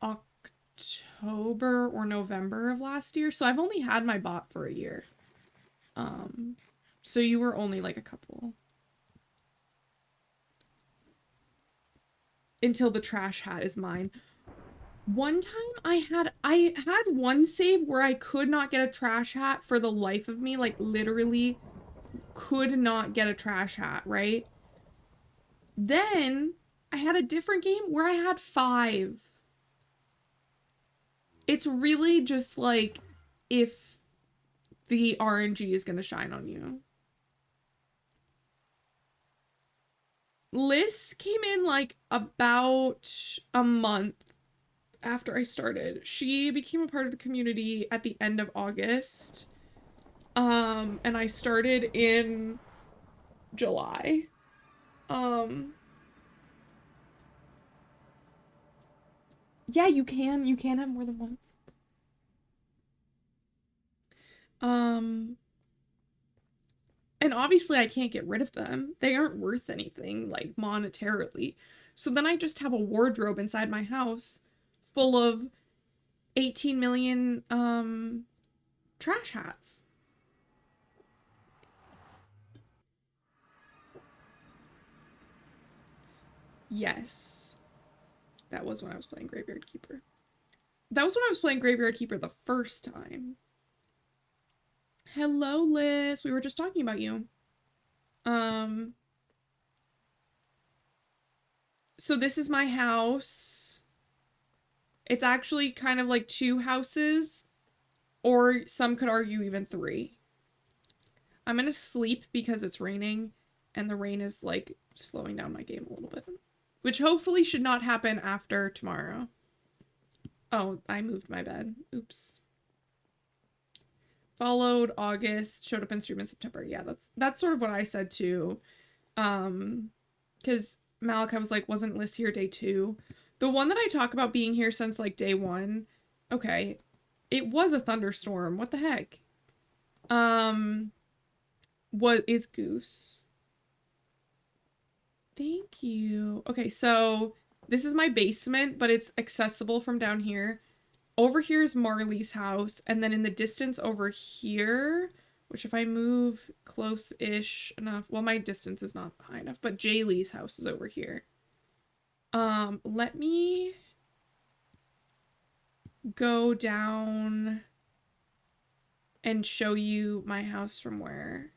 October or November of last year, so I've only had my bot for a year. So you were only like a couple. Until the trash hat is mine. One time I had one save where I could not get a trash hat for the life of me, like literally could not get a trash hat, right? Then I had a different game where I had 5. It's really just like if the RNG is gonna shine on you. Liz came in like about a month after I started. She became a part of the community at the end of August. And I started in July. Um, yeah, you can have more than one. Um, and obviously I can't get rid of them. They aren't worth anything, like monetarily. So then I just have a wardrobe inside my house full of 18 million trash hats. Yes. That was when I was playing Graveyard Keeper. That was when I was playing Graveyard Keeper the first time. Hello, Liz. We were just talking about you. Um, so this is my house. It's actually kind of like two houses, or some could argue even three. I'm gonna sleep because it's raining, and the rain is like slowing down my game a little bit, which hopefully should not happen after tomorrow. Oh, I moved my bed. Oops. Followed August, showed up in stream in September. Yeah, that's sort of what I said too. Because Malachi was like, wasn't Liz here day 2? The one that I talk about being here since like day 1. Okay, it was a thunderstorm. What the heck? What is Goose? Thank you. Okay, so this is my basement, but it's accessible from down here. Over here is Marley's house, and then in the distance over here, which if I move close-ish enough, well, my distance is not high enough, but Jaylee's house is over here. Let me go down and show you my house from where.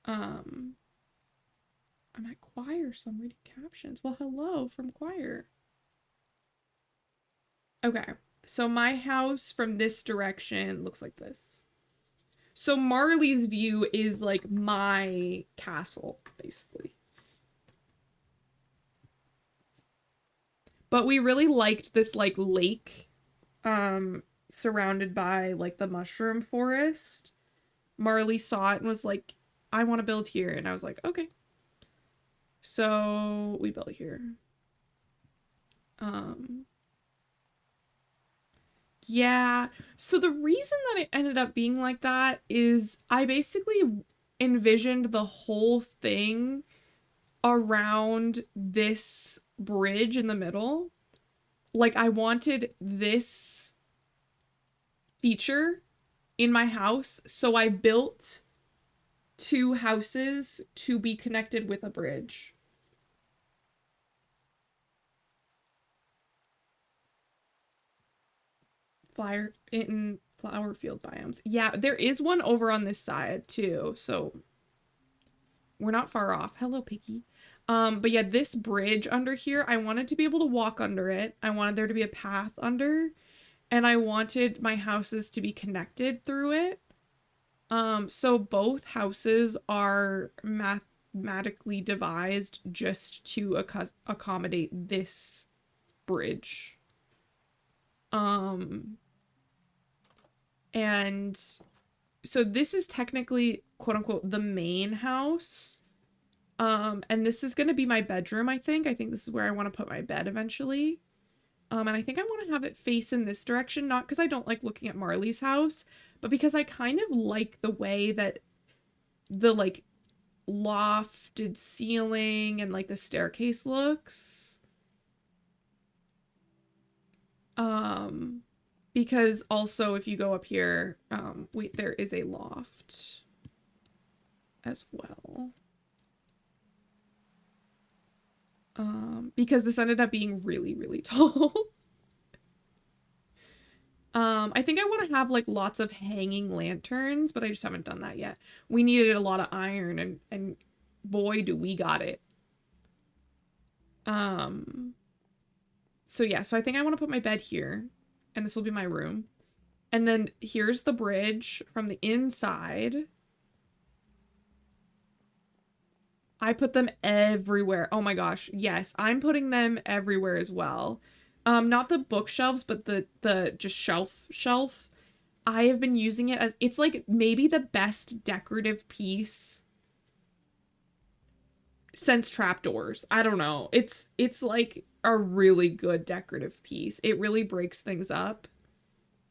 I'm at choir, so I'm reading captions. Well, hello from choir. Okay, so my house from this direction looks like this. So Marley's view is like my castle, basically. But we really liked this like lake surrounded by like the mushroom forest. Marley saw it and was like, I want to build here. And I was like, okay. So we built here. Yeah. So the reason that it ended up being like that is I basically envisioned the whole thing around this bridge in the middle. Like I wanted this feature in my house, so I built 2 houses to be connected with a bridge. Flyer in flower field biomes. Yeah, there is one over on this side too, so we're not far off. Hello, Piggy. But yeah, this bridge under here, I wanted to be able to walk under it. I wanted there to be a path under, and I wanted my houses to be connected through it. So both houses are mathematically devised just to accommodate this bridge. And so this is technically quote unquote the main house. And this is going to be my bedroom, I think. I think this is where I want to put my bed eventually. And I think I want to have it face in this direction, not because I don't like looking at Marley's house, but because I kind of like the way that the like lofted ceiling and like the staircase looks. Because also if you go up here, there is a loft as well. Because this ended up being really, really tall. I think I want to have like lots of hanging lanterns, but I just haven't done that yet. We needed a lot of iron and boy do we got it. So yeah, so I think I want to put my bed here, and this will be my room. And then here's the bridge from the inside. I put them everywhere. Oh my gosh. Yes, I'm putting them everywhere as well. Not the bookshelves, but the just shelf. I have been using it as, it's like maybe the best decorative piece since trapdoors. I don't know. It's like a really good decorative piece. It really breaks things up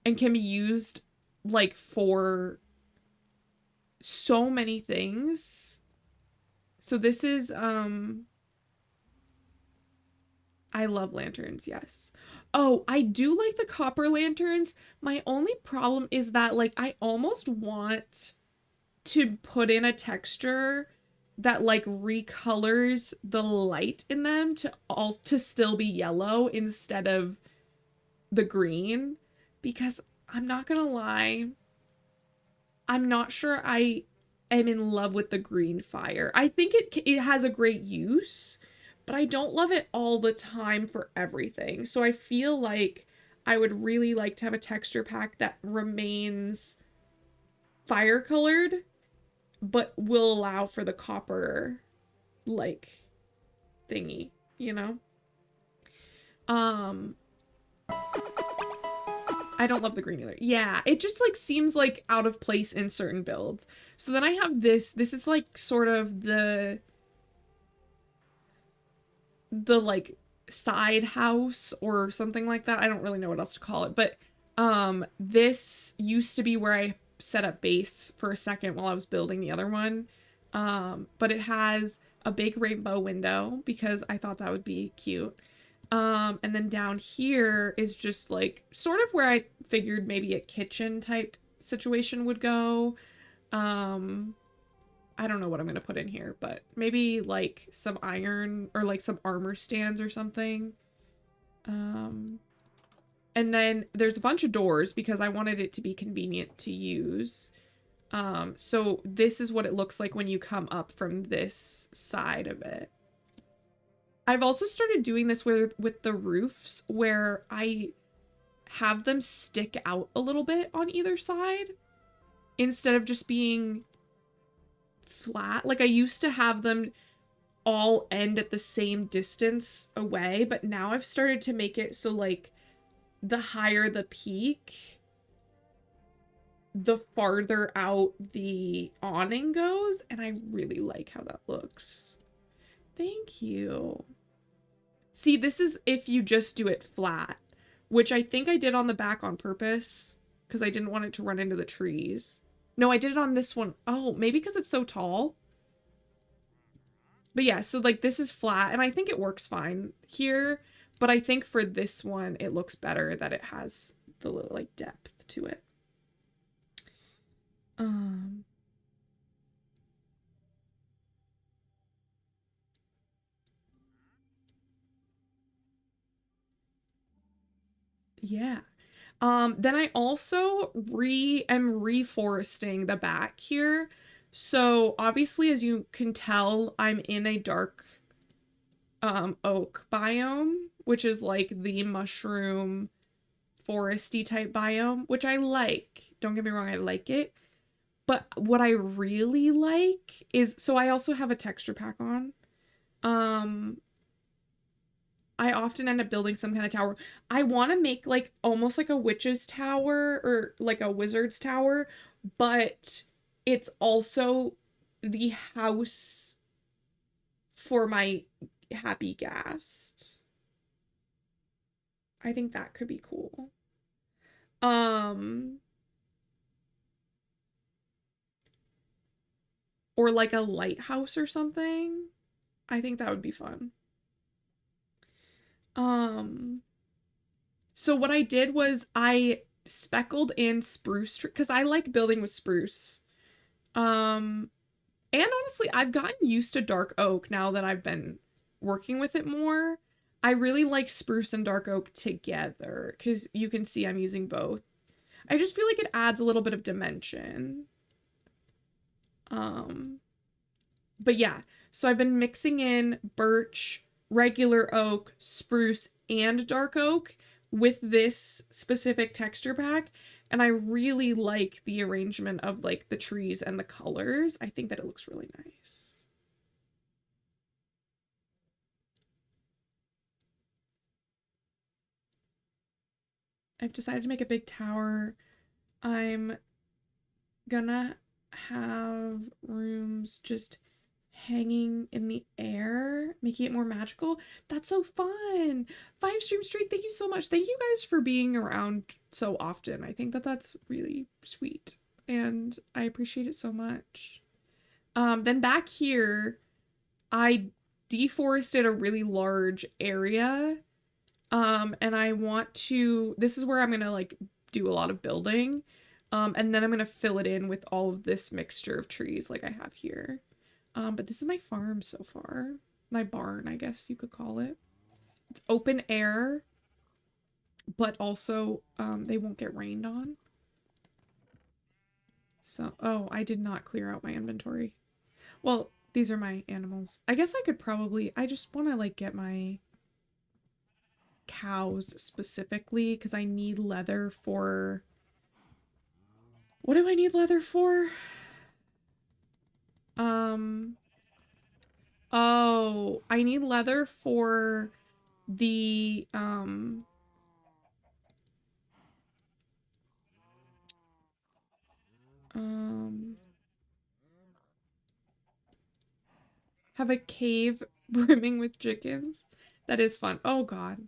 and can be used like for so many things. So this is I love lanterns, yes. Oh, I do like the copper lanterns. My only problem is that like I almost want to put in a texture that like recolors the light in them to still be yellow instead of the green, because I'm not gonna lie, I'm not sure I am in love with the green fire. I think it has a great use, but I don't love it all the time for everything. So I feel like I would really like to have a texture pack that remains fire colored but will allow for the copper like thingy, you know? Um I don't love the green either. Yeah, it just like seems like out of place in certain builds. So then I have this. This is like sort of the like side house or something like that. I don't really know what else to call it, but this used to be where I set up base for a second while I was building the other one. But it has a big rainbow window because I thought that would be cute. And then down here is just like sort of where I figured maybe a kitchen type situation would go. I don't know what I'm gonna put in here, but maybe like some iron or like some armor stands or something. And then there's a bunch of doors because I wanted it to be convenient to use. So this is what it looks like when you come up from this side of it. I've also started doing this with the roofs where I have them stick out a little bit on either side instead of just being flat. Like I used to have them all end at the same distance away, but now I've started to make it so like the higher the peak, the farther out the awning goes, and I really like how that looks. Thank you. See, this is if you just do it flat, which I think I did on the back on purpose because I didn't want it to run into the trees. No, I did it on this one. Oh, maybe because it's so tall. But yeah, so like this is flat and I think it works fine here, but I think for this one it looks better that it has the little like depth to it. Yeah. Then I also am reforesting the back here. So obviously, as you can tell, I'm in a dark oak biome, which is like the mushroom foresty type biome, which I like. Don't get me wrong, I like it. But what I really like is, so I also have a texture pack on. I often end up building some kind of tower. I want to make like almost like a witch's tower or like a wizard's tower, but it's also the house for my happy ghast. I think that could be cool. Or like a lighthouse or something. I think that would be fun. So what I did was I speckled in spruce tree because I like building with spruce. And honestly, I've gotten used to dark oak now that I've been working with it more. I really like spruce and dark oak together because you can see I'm using both. I just feel like it adds a little bit of dimension. But yeah, so I've been mixing in birch, regular oak, spruce, and dark oak with this specific texture pack. And I really like the arrangement of like the trees and the colors. I think that it looks really nice. I've decided to make a big tower. I'm gonna have rooms just hanging in the air, making it more magical. That's so fun. 5 stream streak, thank you so much. Thank you guys for being around so often. I think that that's really sweet and I appreciate it so much. Then back here, I deforested a really large area. And I want to, this is where I'm gonna like do a lot of building. And then I'm gonna fill it in with all of this mixture of trees like I have here. But this is my farm so far. My barn, I guess you could call it. It's open air, but also they won't get rained on. So, oh, I did not clear out my inventory. Well, these are my animals. I guess I could probably, I just want to like get my cows specifically because I need leather for, what do I need leather for? Oh, I need leather for the, have a cave brimming with chickens. That is fun. Oh God.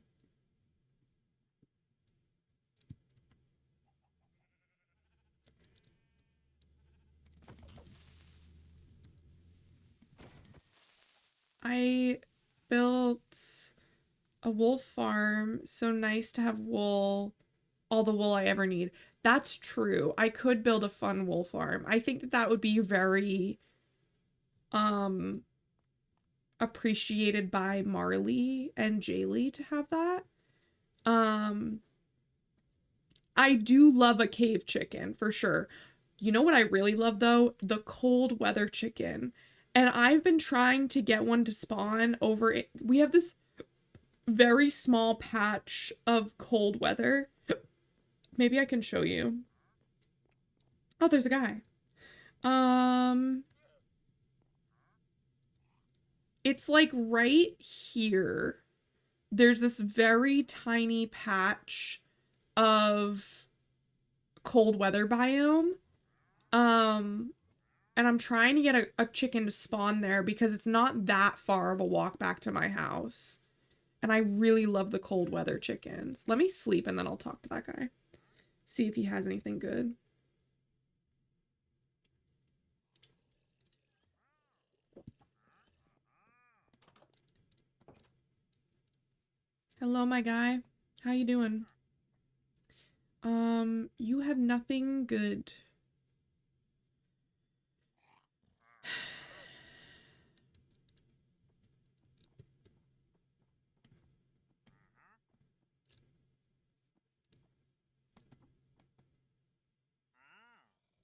I built a wool farm. So nice to have wool, all the wool I ever need. That's true. I could build a fun wool farm. I think that that would be very appreciated by Marley and Jaylee to have that. I do love a cave chicken for sure. You know what I really love though? The cold weather chicken. And I've been trying to get one to spawn over it. We have this very small patch of cold weather. Maybe I can show you. Oh, there's a guy. It's like right here. There's this very tiny patch of cold weather biome. And I'm trying to get a chicken to spawn there because it's not that far of a walk back to my house. And I really love the cold weather chickens. Let me sleep and then I'll talk to that guy. See if he has anything good. Hello, my guy. How you doing? You have nothing good.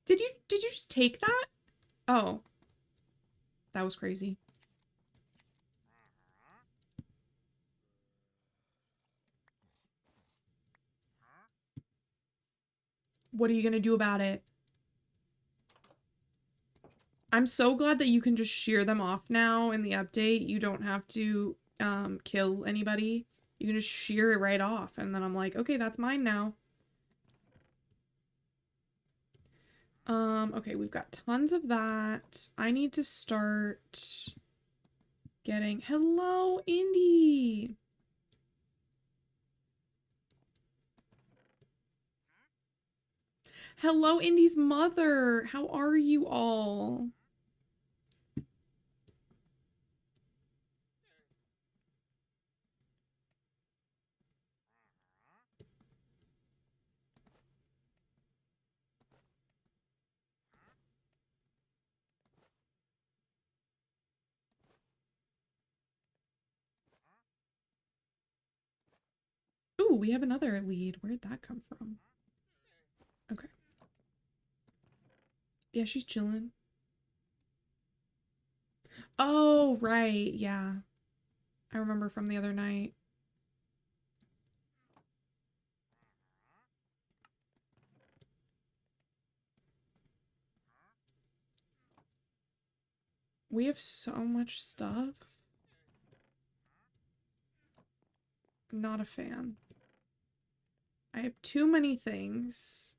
Did you just take that? Oh. That was crazy. What are you gonna do about it? I'm so glad that you can just shear them off now in the update. You don't have to kill anybody. You can just shear it right off. And then I'm like, okay, that's mine now. Okay, we've got tons of that. I need to start getting... Hello, Indy! Hello, Indy's mother! How are you all? Ooh, we have another lead. Where'd that come from? Okay. Yeah, she's chilling. Oh, right. Yeah. I remember from the other night. We have so much stuff. Not a fan. I have too many things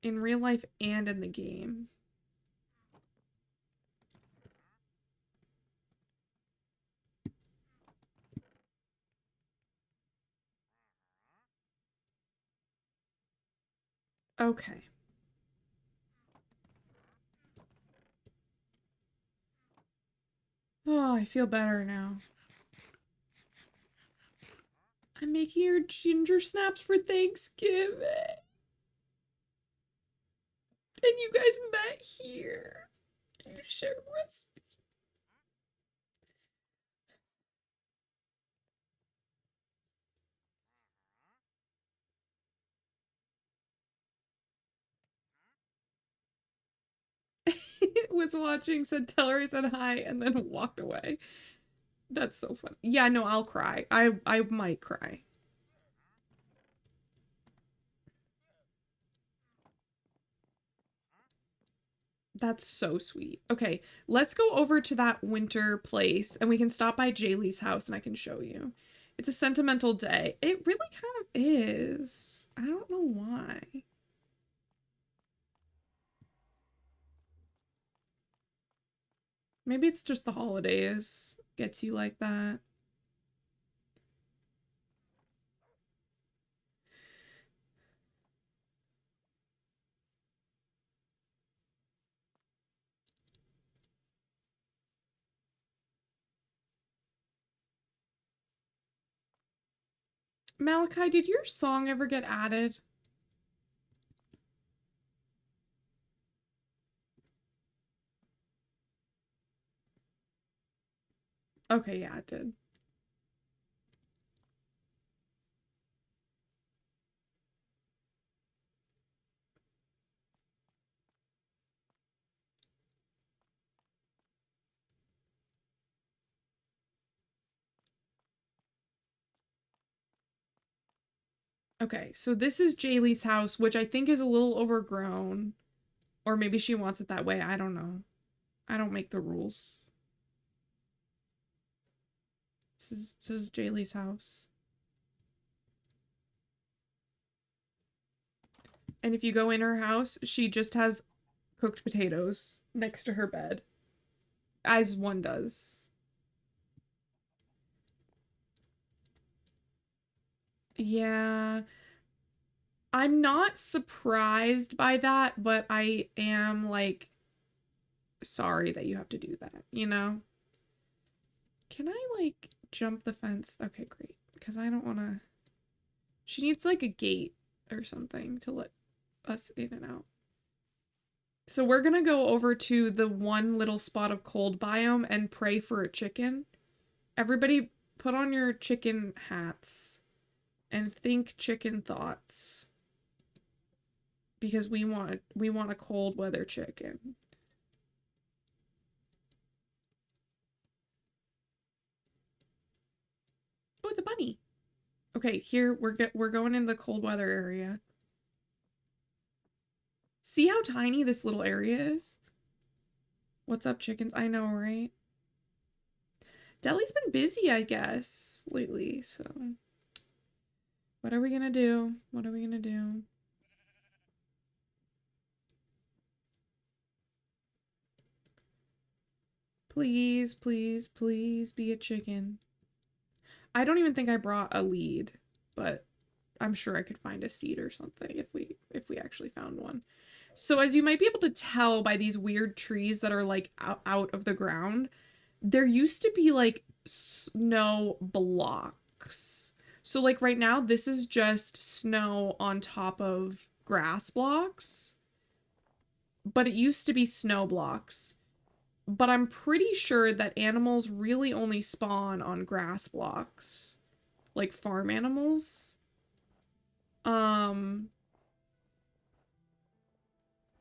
in real life and in the game. Okay. Oh, I feel better now. I'm making your ginger snaps for Thanksgiving. And you guys met here. You shared recipes. Was watching, said tell her I said hi, and then walked away. That's so funny. Yeah, no, I'll cry. I might cry. That's so sweet. Okay, let's go over to that winter place and we can stop by Jaylee's house and I can show you. It's a sentimental day. It really kind of is. I don't know why. Maybe it's just the holidays gets you like that. Malachi, did your song ever get added? Okay, yeah, it did. Okay, so this is Jaylee's house, which I think is a little overgrown. Or maybe she wants it that way. I don't know. I don't make the rules. This is Jaylee's house. And if you go in her house, she just has cooked potatoes next to her bed, as one does. Yeah. I'm not surprised by that, but I am like sorry that you have to do that, you know? Can I like jump the fence? Okay, great. Because I don't want to. She needs like a gate or something to let us in and out. So we're gonna go over to the one little spot of cold biome and pray for a chicken. Everybody put on your chicken hats and think chicken thoughts. Because we want a cold weather chicken. Oh, it's a bunny. Okay, here we're going in the cold weather area. See how tiny this little area is? What's up, chickens? I know, right? Deli's been busy, I guess, lately, so what are we gonna do? What are we gonna do? Please, please, please be a chicken. I don't even think I brought a lead, but I'm sure I could find a seed or something if we actually found one. So as you might be able to tell by these weird trees that are like out of the ground, there used to be like snow blocks. So like right now this is just snow on top of grass blocks, but it used to be snow blocks. But I'm pretty sure that animals really only spawn on grass blocks, like farm animals. Um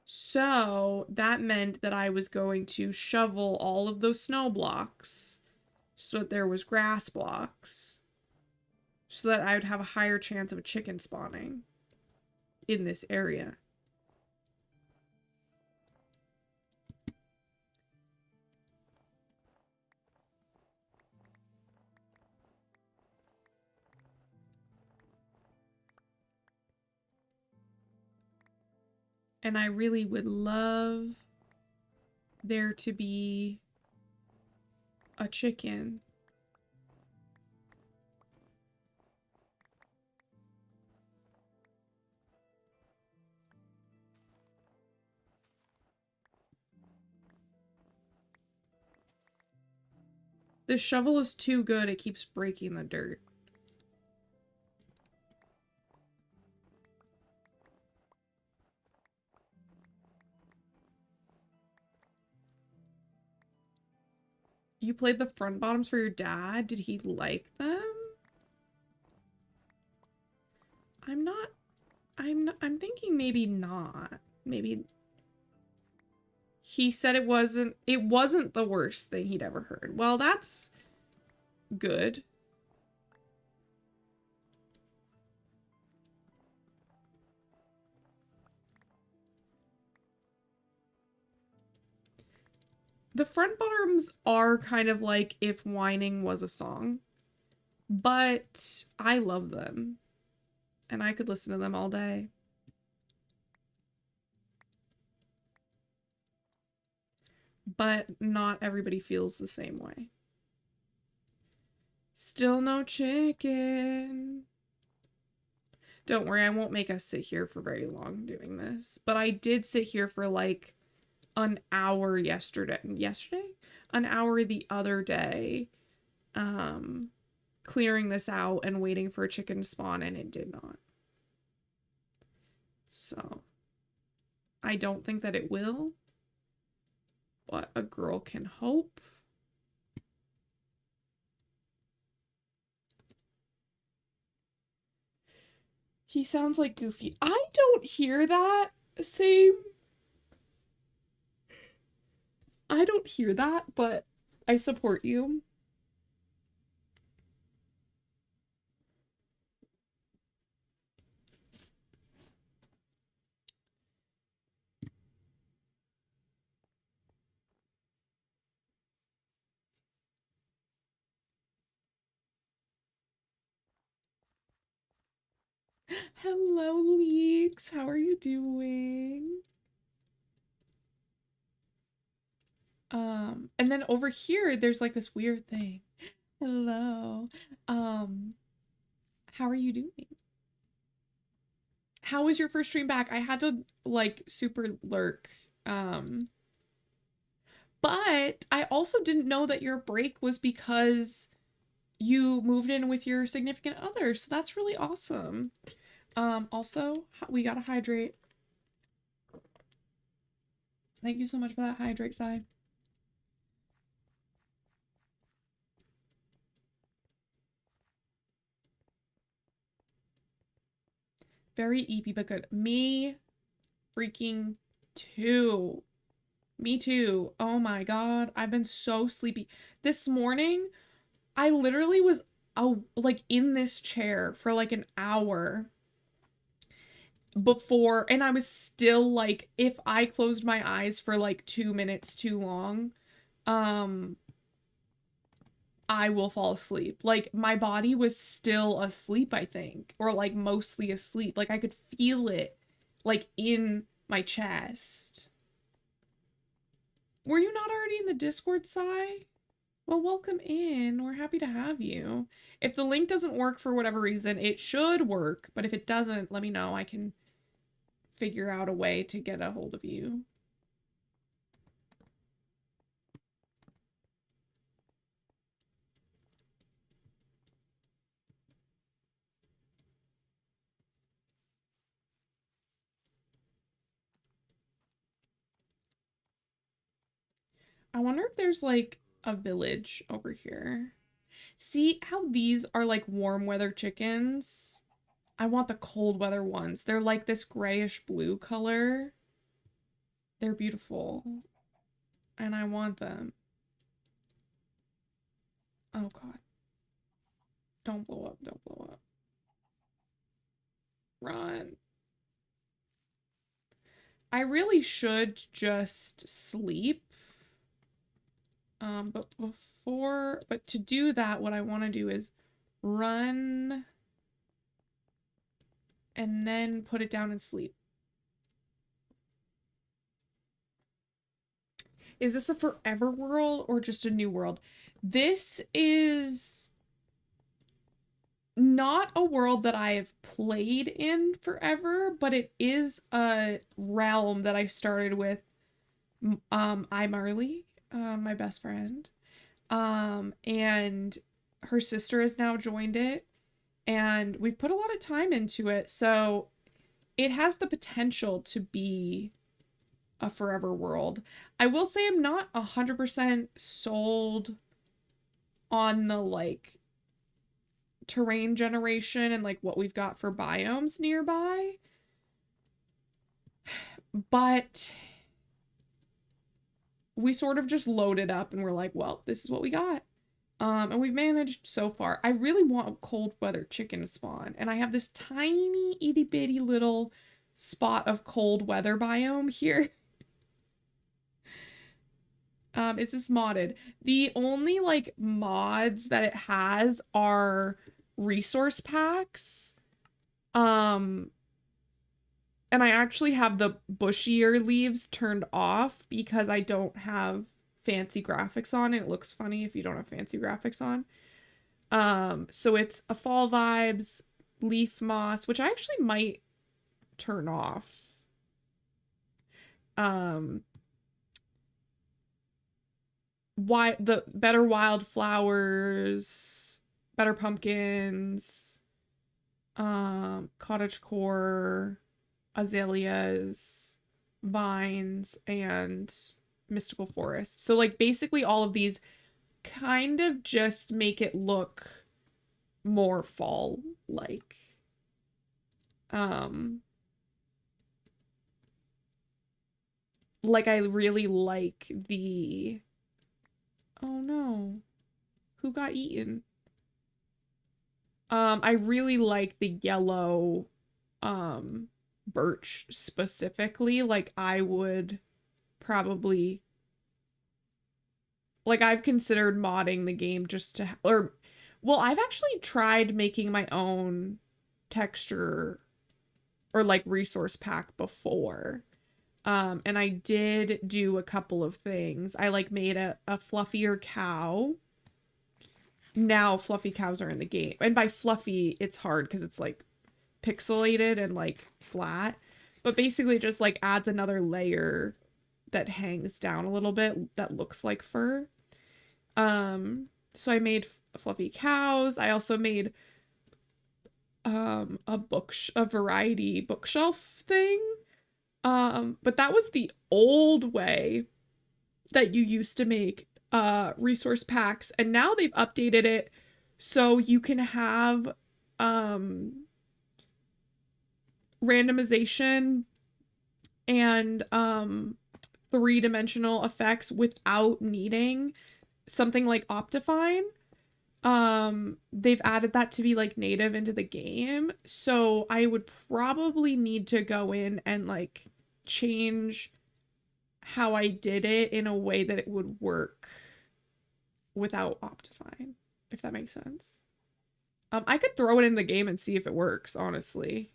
So that meant that I was going to shovel all of those snow blocks so that there was grass blocks so that I would have a higher chance of a chicken spawning in this area. And I really would love there to be a chicken. This shovel is too good, it keeps breaking the dirt. You played the front bottoms for your dad? Did he like them? I'm thinking maybe not. Maybe he said it wasn't the worst thing he'd ever heard. Well, that's good. The front bottoms are kind of like if whining was a song, but I love them and I could listen to them all day. But not everybody feels the same way. Still no chicken. Don't worry, I won't make us sit here for very long doing this. But I did sit here for like an hour yesterday? An hour the other day, clearing this out and waiting for a chicken to spawn, and it did not. So, I don't think that it will, but a girl can hope. He sounds like Goofy. I don't hear that same. I don't hear that, but I support you. Hello, Leeks. How are you doing? And then over here, there's like this weird thing. Hello. How are you doing? How was your first stream back? I had to like super lurk. But I also didn't know that your break was because you moved in with your significant other. So that's really awesome. Also, we gotta hydrate. Thank you so much for that hydrate, Sai. Very eepy, but good. Me freaking too. Me too. Oh my god, I've been so sleepy. This morning, I literally was like in this chair for like an hour before, and I was still like, if I closed my eyes for like 2 minutes too long, I will fall asleep. Like my body was still asleep, I think, or like mostly asleep. Like I could feel it like in my chest. Were you not already in the Discord, Sai? Well, welcome in. We're happy to have you. If the link doesn't work for whatever reason, it should work, but if it doesn't, let me know. I can figure out a way to get a hold of you. I wonder if there's like a village over here. See how these are like warm weather chickens? I want the cold weather ones. They're like this grayish blue color. They're beautiful. And I want them. Oh god. Don't blow up, don't blow up. Run. I really should just sleep. But to do that, what I want to do is run and then put it down and sleep. Is this a forever world or just a new world? This is not a world that I have played in forever, but it is a realm that I started with Marley, my best friend. And her sister has now joined it, and we've put a lot of time into it. So it has the potential to be a forever world. I will say I'm not 100% sold on the like terrain generation and like what we've got for biomes nearby. But we sort of just loaded up and we're like, well, this is what we got. And we've managed so far. I really want cold weather chicken to spawn. And I have this tiny itty bitty little spot of cold weather biome here. Is this modded? The only like mods that it has are resource packs. And I actually have the bushier leaves turned off because I don't have fancy graphics on. It looks funny if you don't have fancy graphics on. So it's a fall vibes, leaf moss, which I actually might turn off. Why the better wildflowers, better pumpkins, cottagecore, azaleas, vines, and mystical forest. So like basically all of these kind of just make it look more fall like. Like I really like the, oh no, who got eaten? I really like the yellow birch specifically. Like I would probably, like I've considered modding the game just to, or well, I've actually tried making my own texture or like resource pack before. And I did do a couple of things. I like made a fluffier cow. Now fluffy cows are in the game. And by fluffy, it's hard because it's like pixelated and like flat. But basically just like adds another layer that hangs down a little bit that looks like fur. So I made fluffy cows. I also made a variety bookshelf thing. But that was the old way that you used to make resource packs, and now they've updated it so you can have randomization and three-dimensional effects without needing something like Optifine. They've added that to be like native into the game, so I would probably need to go in and like change how I did it in a way that it would work without Optifine, if that makes sense. I could throw it in the game and see if it works, honestly.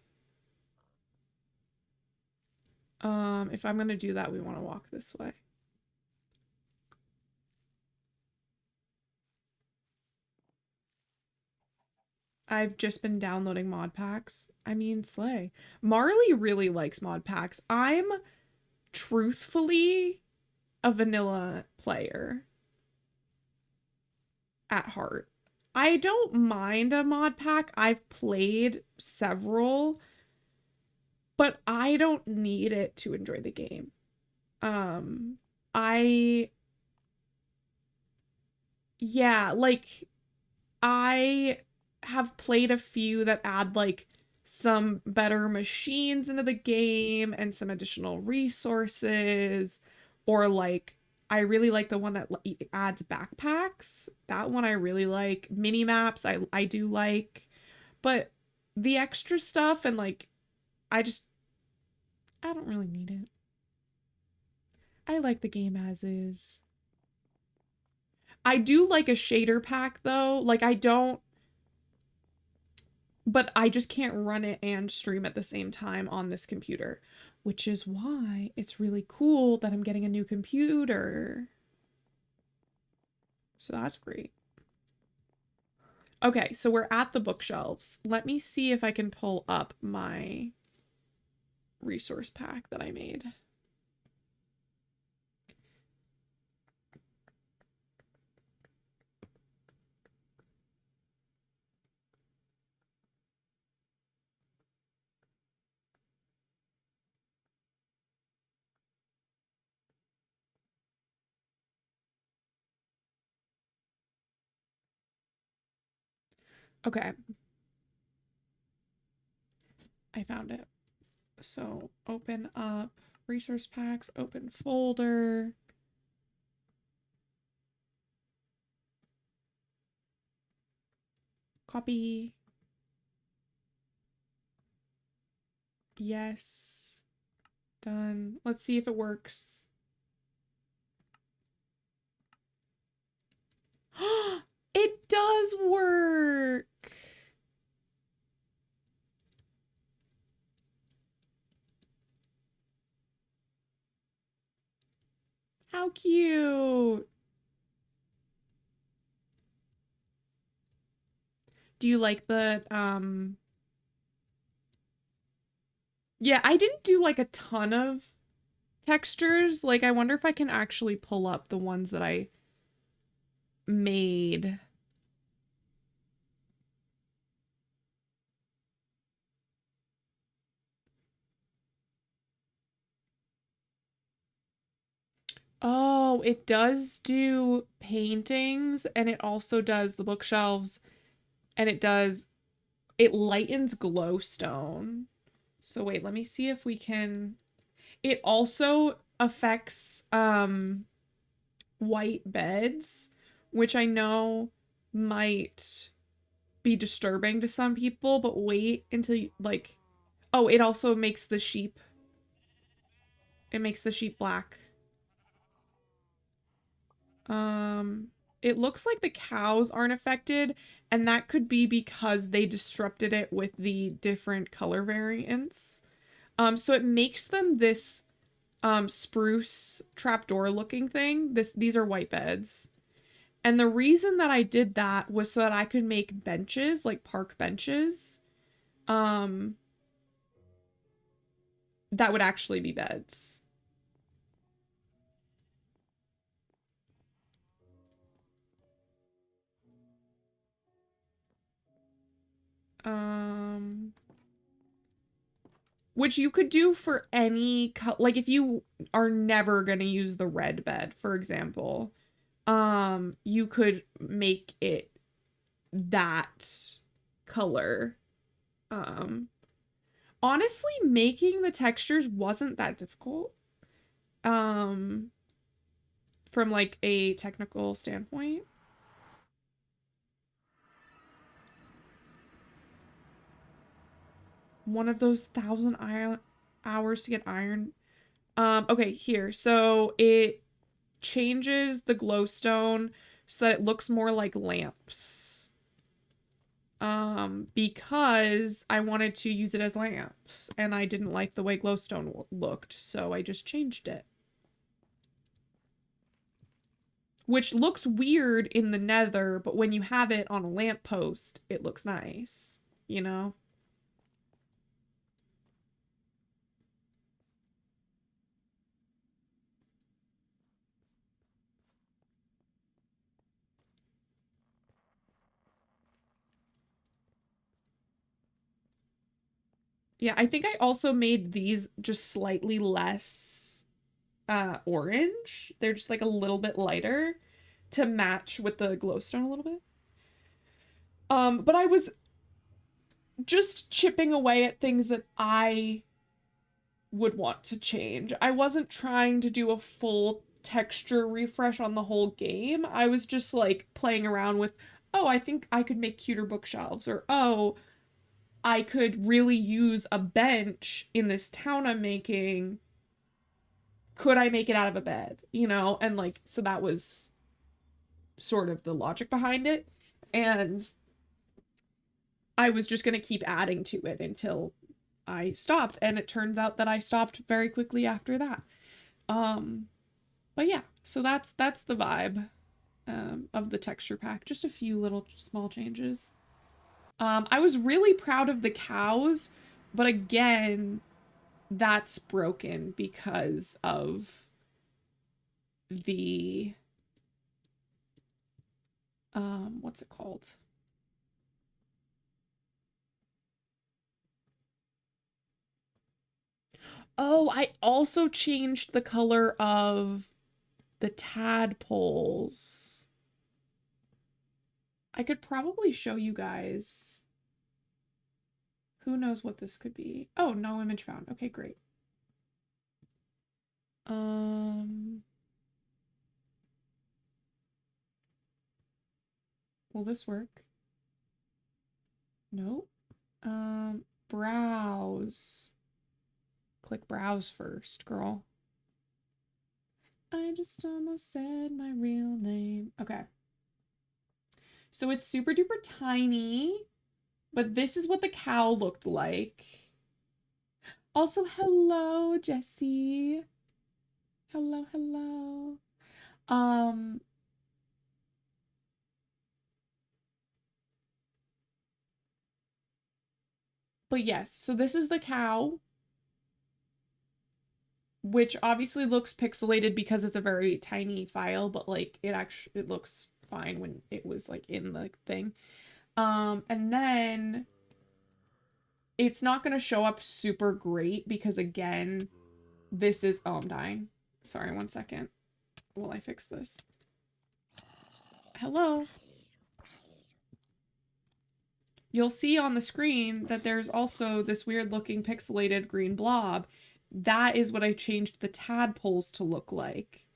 If I'm gonna do that, we want to walk this way. I've just been downloading mod packs. I mean, slay. Marley really likes mod packs. I'm truthfully a vanilla player at heart. I don't mind a mod pack. I've played several, but I don't need it to enjoy the game. Yeah, like I have played a few that add like some better machines into the game and some additional resources, or like I really like the one that adds backpacks. That one I really like. Mini maps I do like, but the extra stuff and like I don't really need it. I like the game as is. I do like a shader pack though. Like I don't, but I just can't run it and stream at the same time on this computer, which is why it's really cool that I'm getting a new computer. So that's great. Okay, so we're at the bookshelves. Let me see if I can pull up my resource pack that I made. Okay. I found it. So open up resource packs, open folder. Copy. Yes. Done. Let's see if it works. It does work. How cute. Do you like the yeah, I didn't do like a ton of textures. Like I wonder if I can actually pull up the ones that I made. Oh, it does do paintings and it also does the bookshelves and it lightens glowstone. So wait, let me see if we can. It also affects white beds, which I know might be disturbing to some people, but wait until you, like, oh, it also makes the sheep, it makes the sheep black. Um, it looks like the cows aren't affected, and that could be because they disrupted it with the different color variants. So it makes them this spruce trapdoor looking thing. These are white beds. And the reason that I did that was so that I could make benches, like park benches, um, that would actually be beds. Um, which you could do for any like if you are never going to use the red bed, for example, you could make it that color. Um, Honestly, making the textures wasn't that difficult. Um, from like a technical standpoint. One of those 1,000 hours to get iron. Okay, here. So it changes the glowstone so that it looks more like lamps. Because I wanted to use it as lamps and I didn't like the way glowstone looked, so I just changed it. Which looks weird in the nether, but when you have it on a lamppost, it looks nice, you know? Yeah, I think I also made these just slightly less orange. They're just like a little bit lighter to match with the glowstone a little bit. But I was just chipping away at things that I would want to change. I wasn't trying to do a full texture refresh on the whole game. I was just like playing around with, oh, I think I could make cuter bookshelves, or oh, I could really use a bench in this town I'm making. Could I make it out of a bed? You know, and like, so that was sort of the logic behind it. And I was just going to keep adding to it until I stopped, and it turns out that I stopped very quickly after that. But yeah, so that's the vibe of the texture pack. Just a few little small changes. I was really proud of the cows, but again, that's broken because of the what's it called? Oh, I also changed the color of the tadpoles. I could probably show you guys. Who knows what this could be? Oh, no image found. Okay, great. Will this work? Nope. Browse. Click browse first, girl. I just almost said my real name. Okay. So it's super duper tiny, but this is what the cow looked like. Also, hello, Jessie. Hello, hello. Um, but yes, so this is the cow, which obviously looks pixelated because it's a very tiny file, but like it looks fine when it was like in the thing. And then it's not going to show up super great because again, this is oh, I'm dying. Sorry, one second. While I fix this. Hello. You'll see on the screen that there's also this weird looking pixelated green blob. That is what I changed the tadpoles to look like,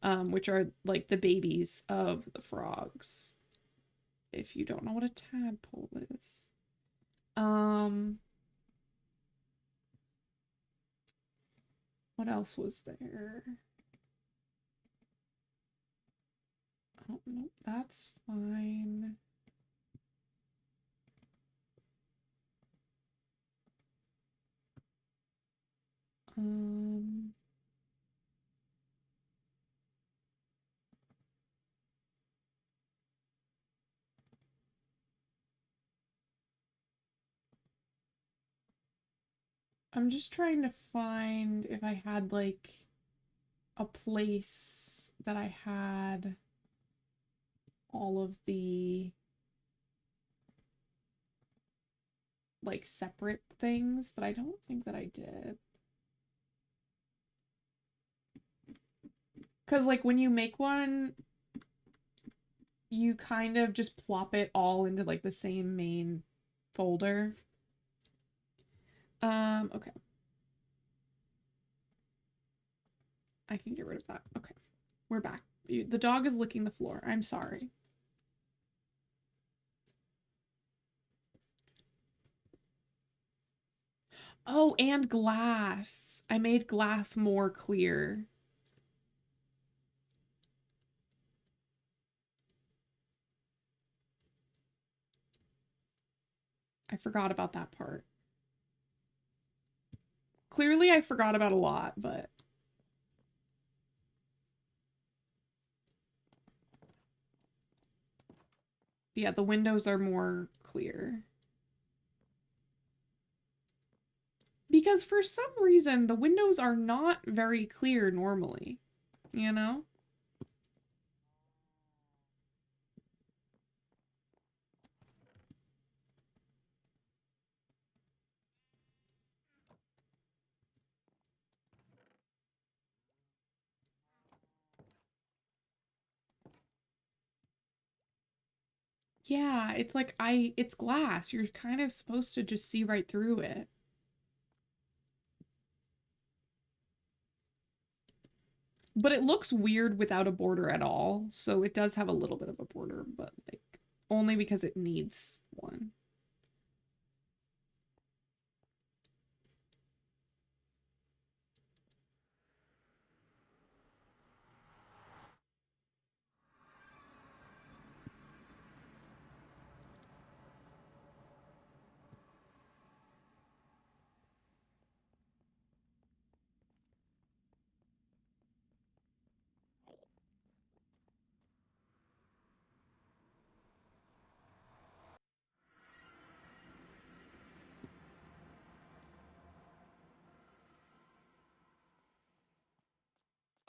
which are like the babies of the frogs. If you don't know what a tadpole is. What else was there? Oh, no, that's fine. Um, I'm just trying to find if I had like a place that I had all of the like separate things, but I don't think that I did. Because like when you make one, you kind of just plop it all into like the same main folder. Okay. I can get rid of that. Okay. We're back. The dog is licking the floor. I'm sorry. Oh, and glass. I made glass more clear. I forgot about that part. Clearly, I forgot about a lot, but yeah, the windows are more clear. Because for some reason, the windows are not very clear normally, you know? Yeah, it's like it's glass. You're kind of supposed to just see right through it. But it looks weird without a border at all. So it does have a little bit of a border, but like only because it needs one.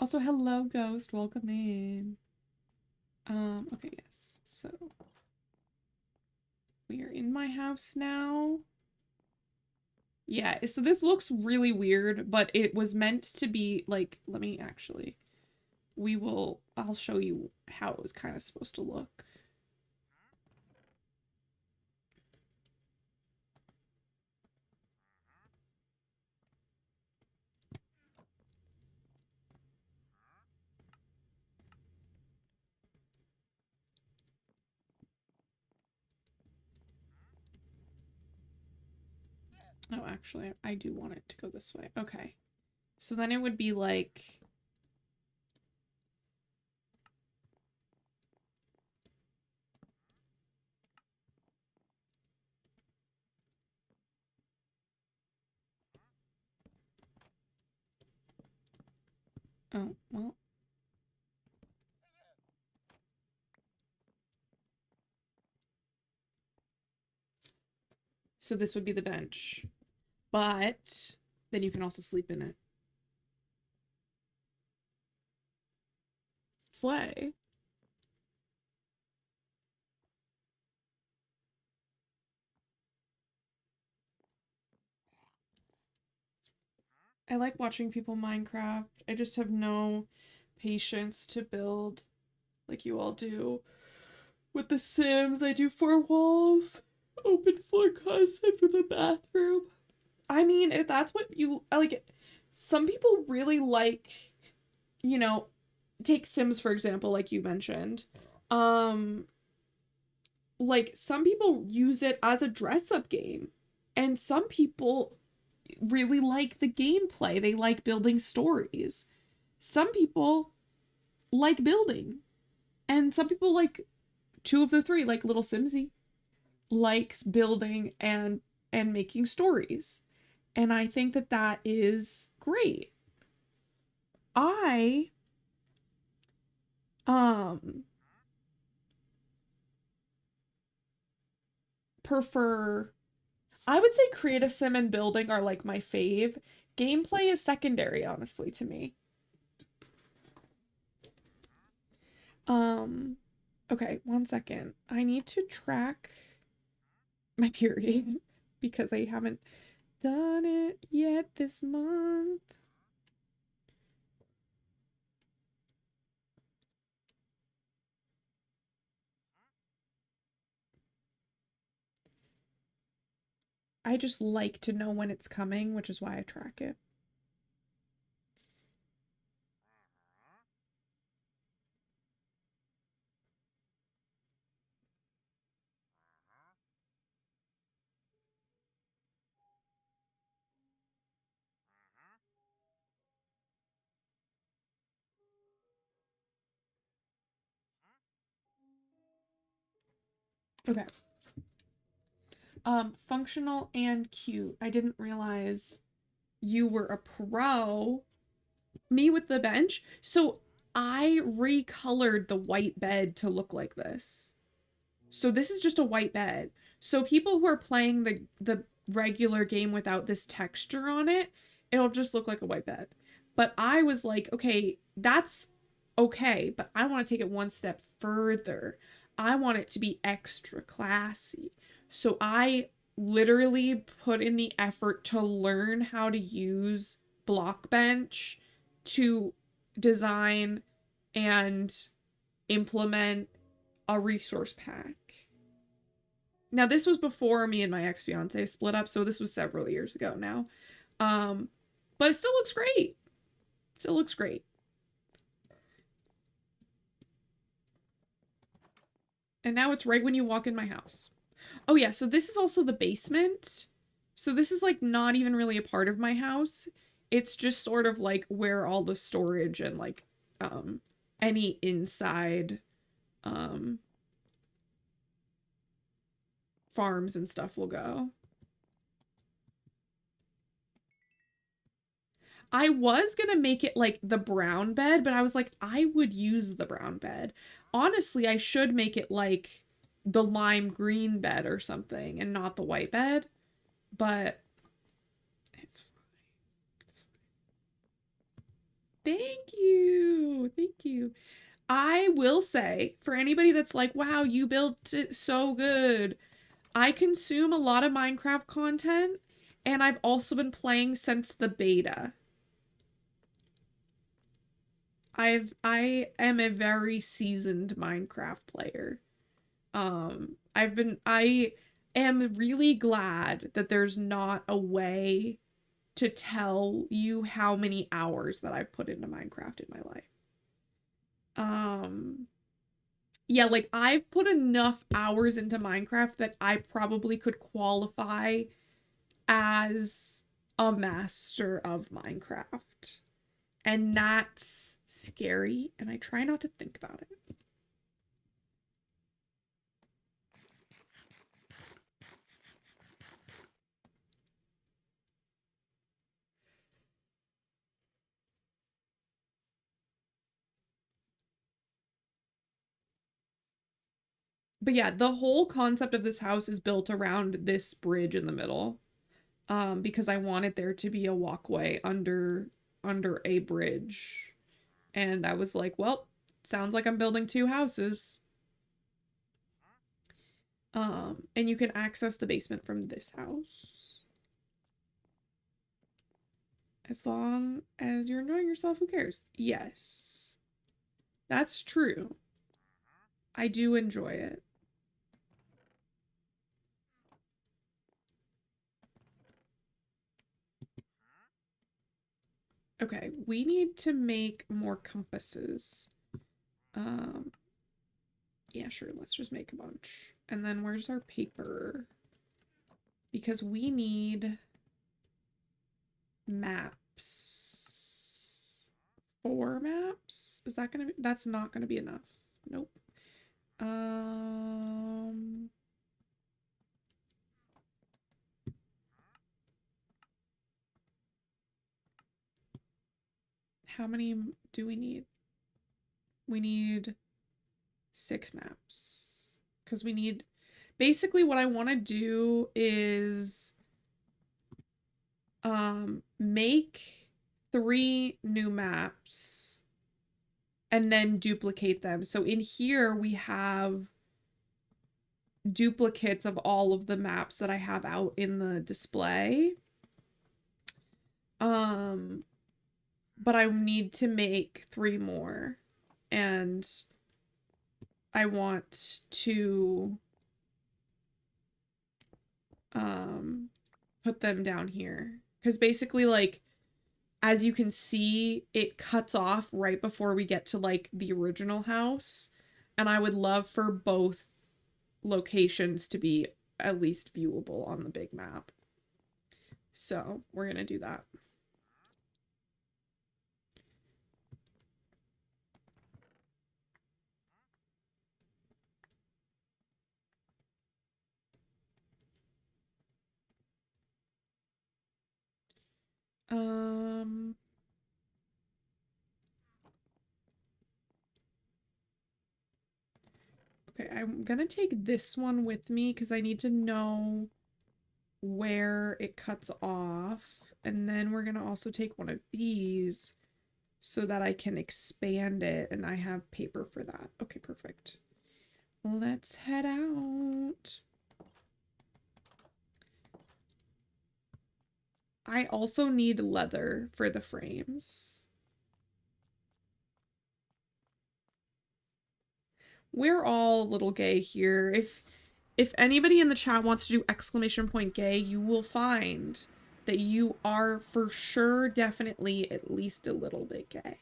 Also, hello, Ghost. Welcome in. Okay, yes. So we are in my house now. Yeah, so this looks really weird, but it was meant to be like, let me actually, I'll show you how it was kind of supposed to look. Oh, actually, I do want it to go this way. Okay. So then it would be like, oh, well. So this would be the bench. But then you can also sleep in it. Slay. I like watching people Minecraft. I just have no patience to build like you all do. With The Sims, I do 4 walls, open floor concept with a bathroom. I mean, if that's what you like, some people really like, you know, take Sims for example, like you mentioned. Um, like some people use it as a dress-up game, and some people really like the gameplay. They like building stories. Some people like building, and some people like two of the three, like little Simsy likes building and making stories. And I think that that is great. I um prefer, I would say creative sim and building are like my fave. Gameplay is secondary honestly to me. Um okay, 1 second. I need to track my period because I haven't done it yet this month. I just like to know when it's coming, which is why I track it. Okay. Functional and cute. I didn't realize you were a pro. Me with the bench. So I recolored the white bed to look like this. So this is just a white bed. So people who are playing the regular game without this texture on it, it'll just look like a white bed. But I was like, okay, that's okay, but I want to take it one step further. I want it to be extra classy. So I literally put in the effort to learn how to use Blockbench to design and implement a resource pack. Now this was before me and my ex-fiance split up, so this was several years ago now. But it still looks great. Still looks great. And now it's right when you walk in my house. Oh yeah, so this is also the basement. So this is like not even really a part of my house. It's just sort of like where all the storage and like any inside um farms and stuff will go. I was gonna make it like the brown bed, but I was like, I would use the brown bed. Honestly, I should make it like the lime green bed or something and not the white bed, but it's fine. It's fine. Thank you. Thank you. I will say, for anybody that's like, wow, you built it so good, I consume a lot of Minecraft content, and I've also been playing since the beta. I am a very seasoned Minecraft player. I am really glad that there's not a way to tell you how many hours that I've put into Minecraft in my life. Um, yeah, like I've put enough hours into Minecraft that I probably could qualify as a master of Minecraft. And that's scary, and I try not to think about it. But yeah, the whole concept of this house is built around this bridge in the middle. Because I wanted there to be a walkway under a bridge. And I was like, well, sounds like I'm building two houses. And you can access the basement from this house. As long as you're enjoying yourself, who cares? Yes. That's true. I do enjoy it. Okay, we need to make more compasses. Um, yeah, sure, let's just make a bunch. And then where's our paper? Because we need maps. 4 maps? Is that gonna be, that's not gonna be enough. Nope. Um, how many do we need? We need 6 maps. Because we need, basically what I want to do is make 3 new maps and then duplicate them. So in here we have duplicates of all of the maps that I have out in the display. But I need to make 3 more, and I want to put them down here because basically, like, as you can see, it cuts off right before we get to like the original house, and I would love for both locations to be at least viewable on the big map. So we're gonna do that. Um, okay, I'm gonna take this one with me because I need to know where it cuts off. And then we're gonna also take one of these so that I can expand it, and I have paper for that. Okay, perfect. Let's head out. I also need leather for the frames. We're all a little gay here. If anybody in the chat wants to do exclamation point gay, you will find that you are for sure definitely at least a little bit gay.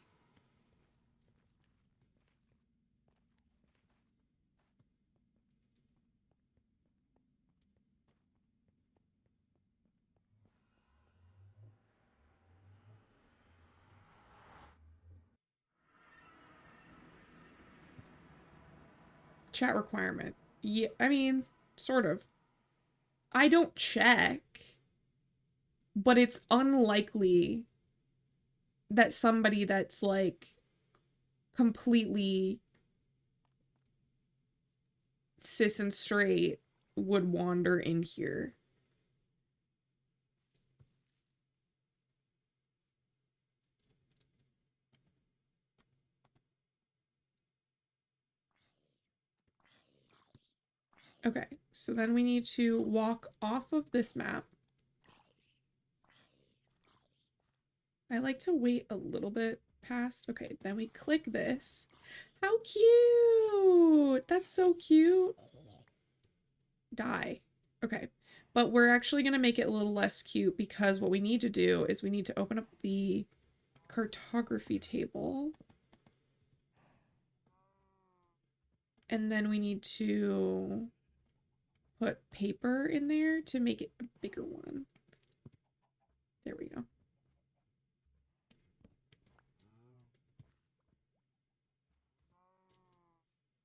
Chat requirement. Yeah, I mean, sort of. I don't check, but it's unlikely that somebody that's like completely cis and straight would wander in here. Okay, so then we need to walk off of this map. I like to wait a little bit past. Okay, then we click this. How cute! That's so cute. Die. Okay, but we're actually going to make it a little less cute because what we need to do is we need to open up the cartography table. And then we need to put paper in there to make it a bigger one. There we go.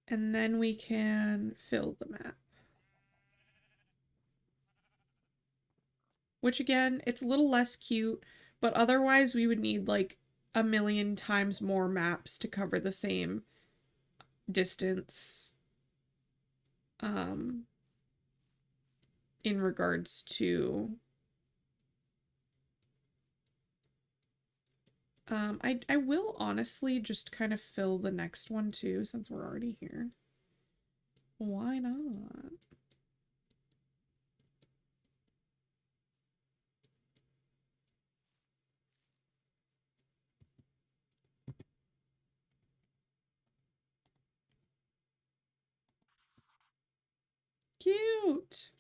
And then we can fill the map. Which again, it's a little less cute, but otherwise we would need like a million times more maps to cover the same distance. In regards to I will honestly just kind of fill the next one too, since we're already here. Why not? Cute.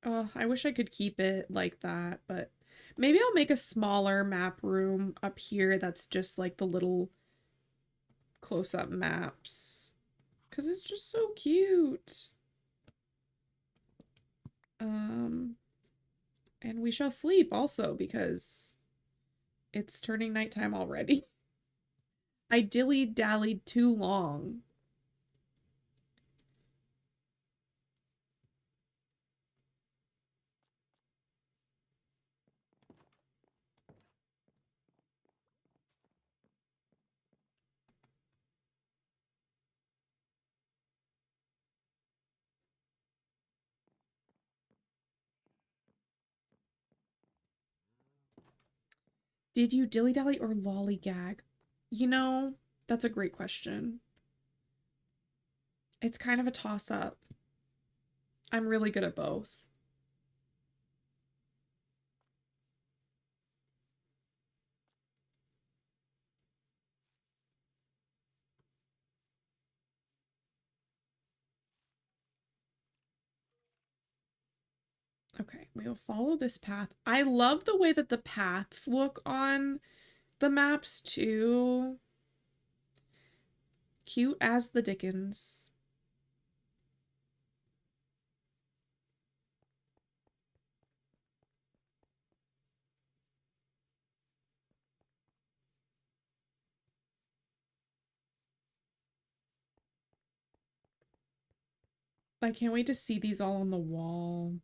Oh, I wish I could keep it like that, but maybe I'll make a smaller map room up here that's just like the little close-up maps. Because it's just so cute. And we shall sleep also because it's turning nighttime already. I dilly-dallied too long. Did you dilly-dally or lollygag? You know, that's a great question. It's kind of a toss-up. I'm really good at both. Okay, we'll follow this path. I love the way that the paths look on the maps too. Cute as the dickens. I can't wait to see these all on the wall.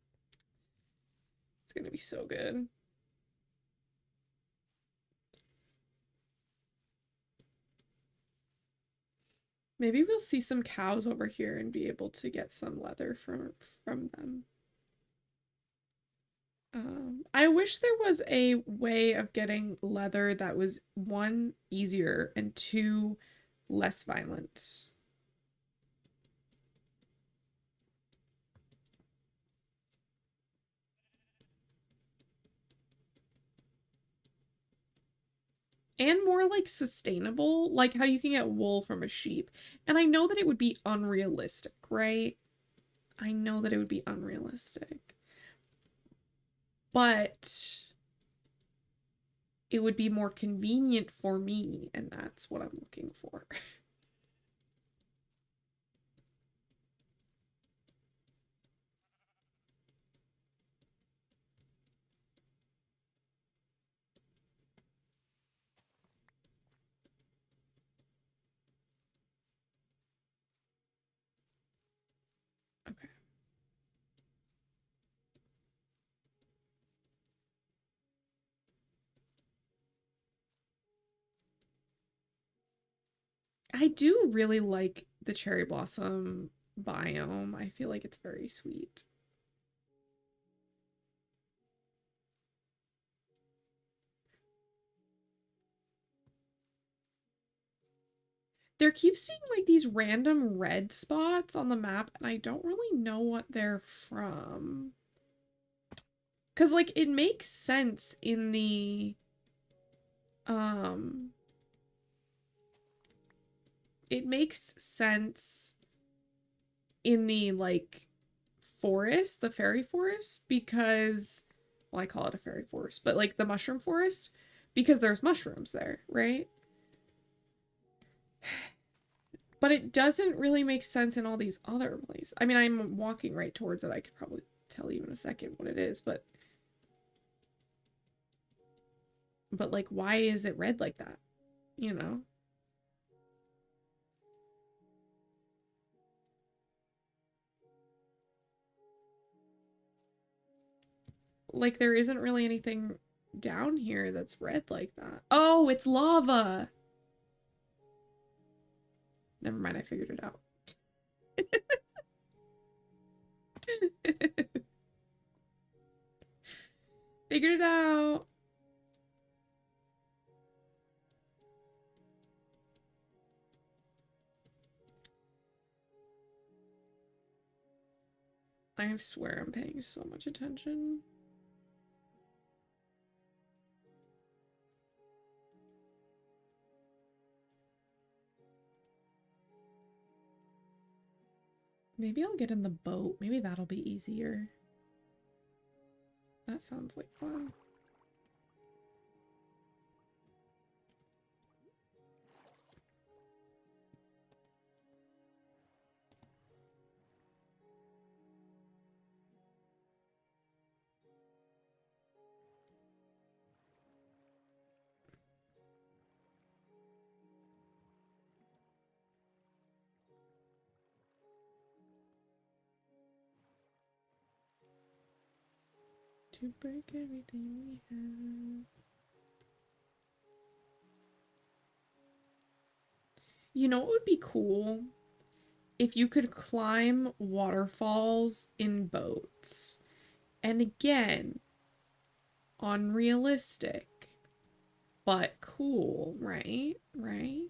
It's gonna be so good. Maybe we'll see some cows over here and be able to get some leather from them. I wish there was a way of getting leather that was one, easier, and two, less violent. And more like sustainable, like how you can get wool from a sheep. And I know that it would be unrealistic, right? I know that it would be unrealistic. But it would be more convenient for me, and that's what I'm looking for. Okay. I do really like the cherry blossom biome. I feel like it's very sweet. There keeps being like these random red spots on the map, and I don't really know what they're from. Cause like it makes sense in the um it makes sense in the like forest, the fairy forest, because well, I call it a fairy forest, but like the mushroom forest, because there's mushrooms there, right? But it doesn't really make sense in all these other places. I mean, I'm walking right towards it. I could probably tell you in a second what it is, but like why is it red like that? You know? Like there isn't really anything down here that's red like that. Oh, it's lava. Never mind, I figured it out. Figured it out. I swear I'm paying so much attention. Maybe I'll get in the boat. Maybe that'll be easier. That sounds like fun. To break everything we have. You know what would be cool? If you could climb waterfalls in boats. And again, unrealistic, but cool, right? Right?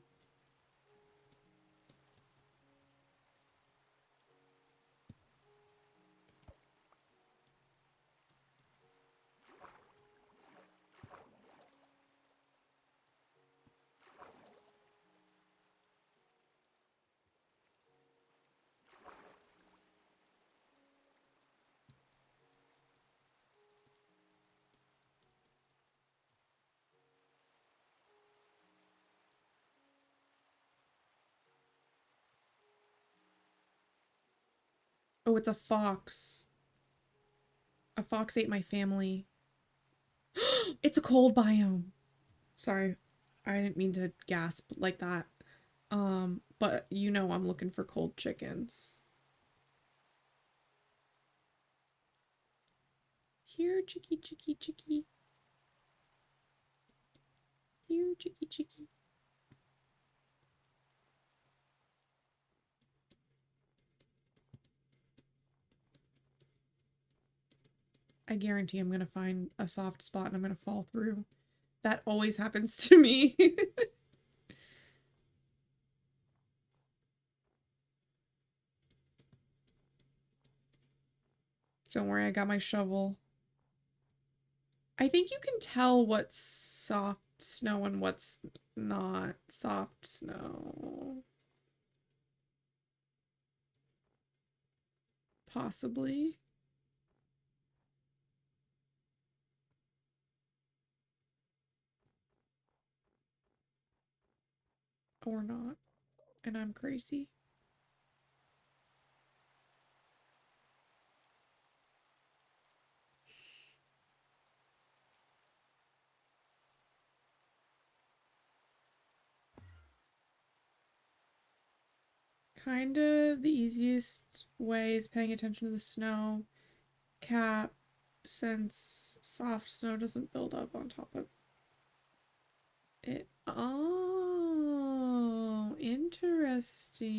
Oh, it's a fox. A fox ate my family. It's a cold biome. Sorry, I didn't mean to gasp like that. But you know I'm looking for cold chickens. Here, chicky, chicky, chicky. Here, chicky, chicky. I guarantee I'm gonna find a soft spot and I'm gonna fall through. That always happens to me. Don't worry, I got my shovel. I think you can tell what's soft snow and what's not soft snow. Possibly. Or not. And I'm crazy. Kinda the easiest way is paying attention to the snow cap, since soft snow doesn't build up on top of it. Oh, interesting.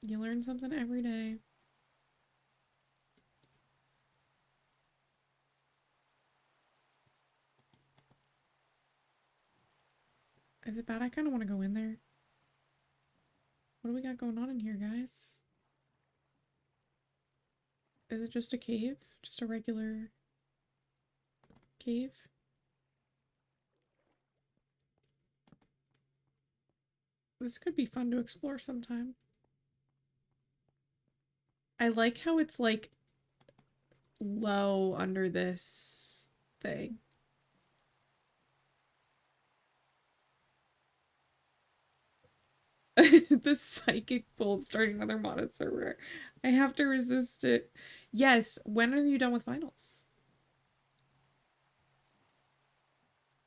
You learn something every day. Is it bad? I kind of want to go in there. What do we got going on in here, guys? Is it just a cave? Just a regular cave? This could be fun to explore sometime. I like how it's like low under this thing. The psychic bulb starting another modded server. I have to resist it. Yes, when are you done with finals?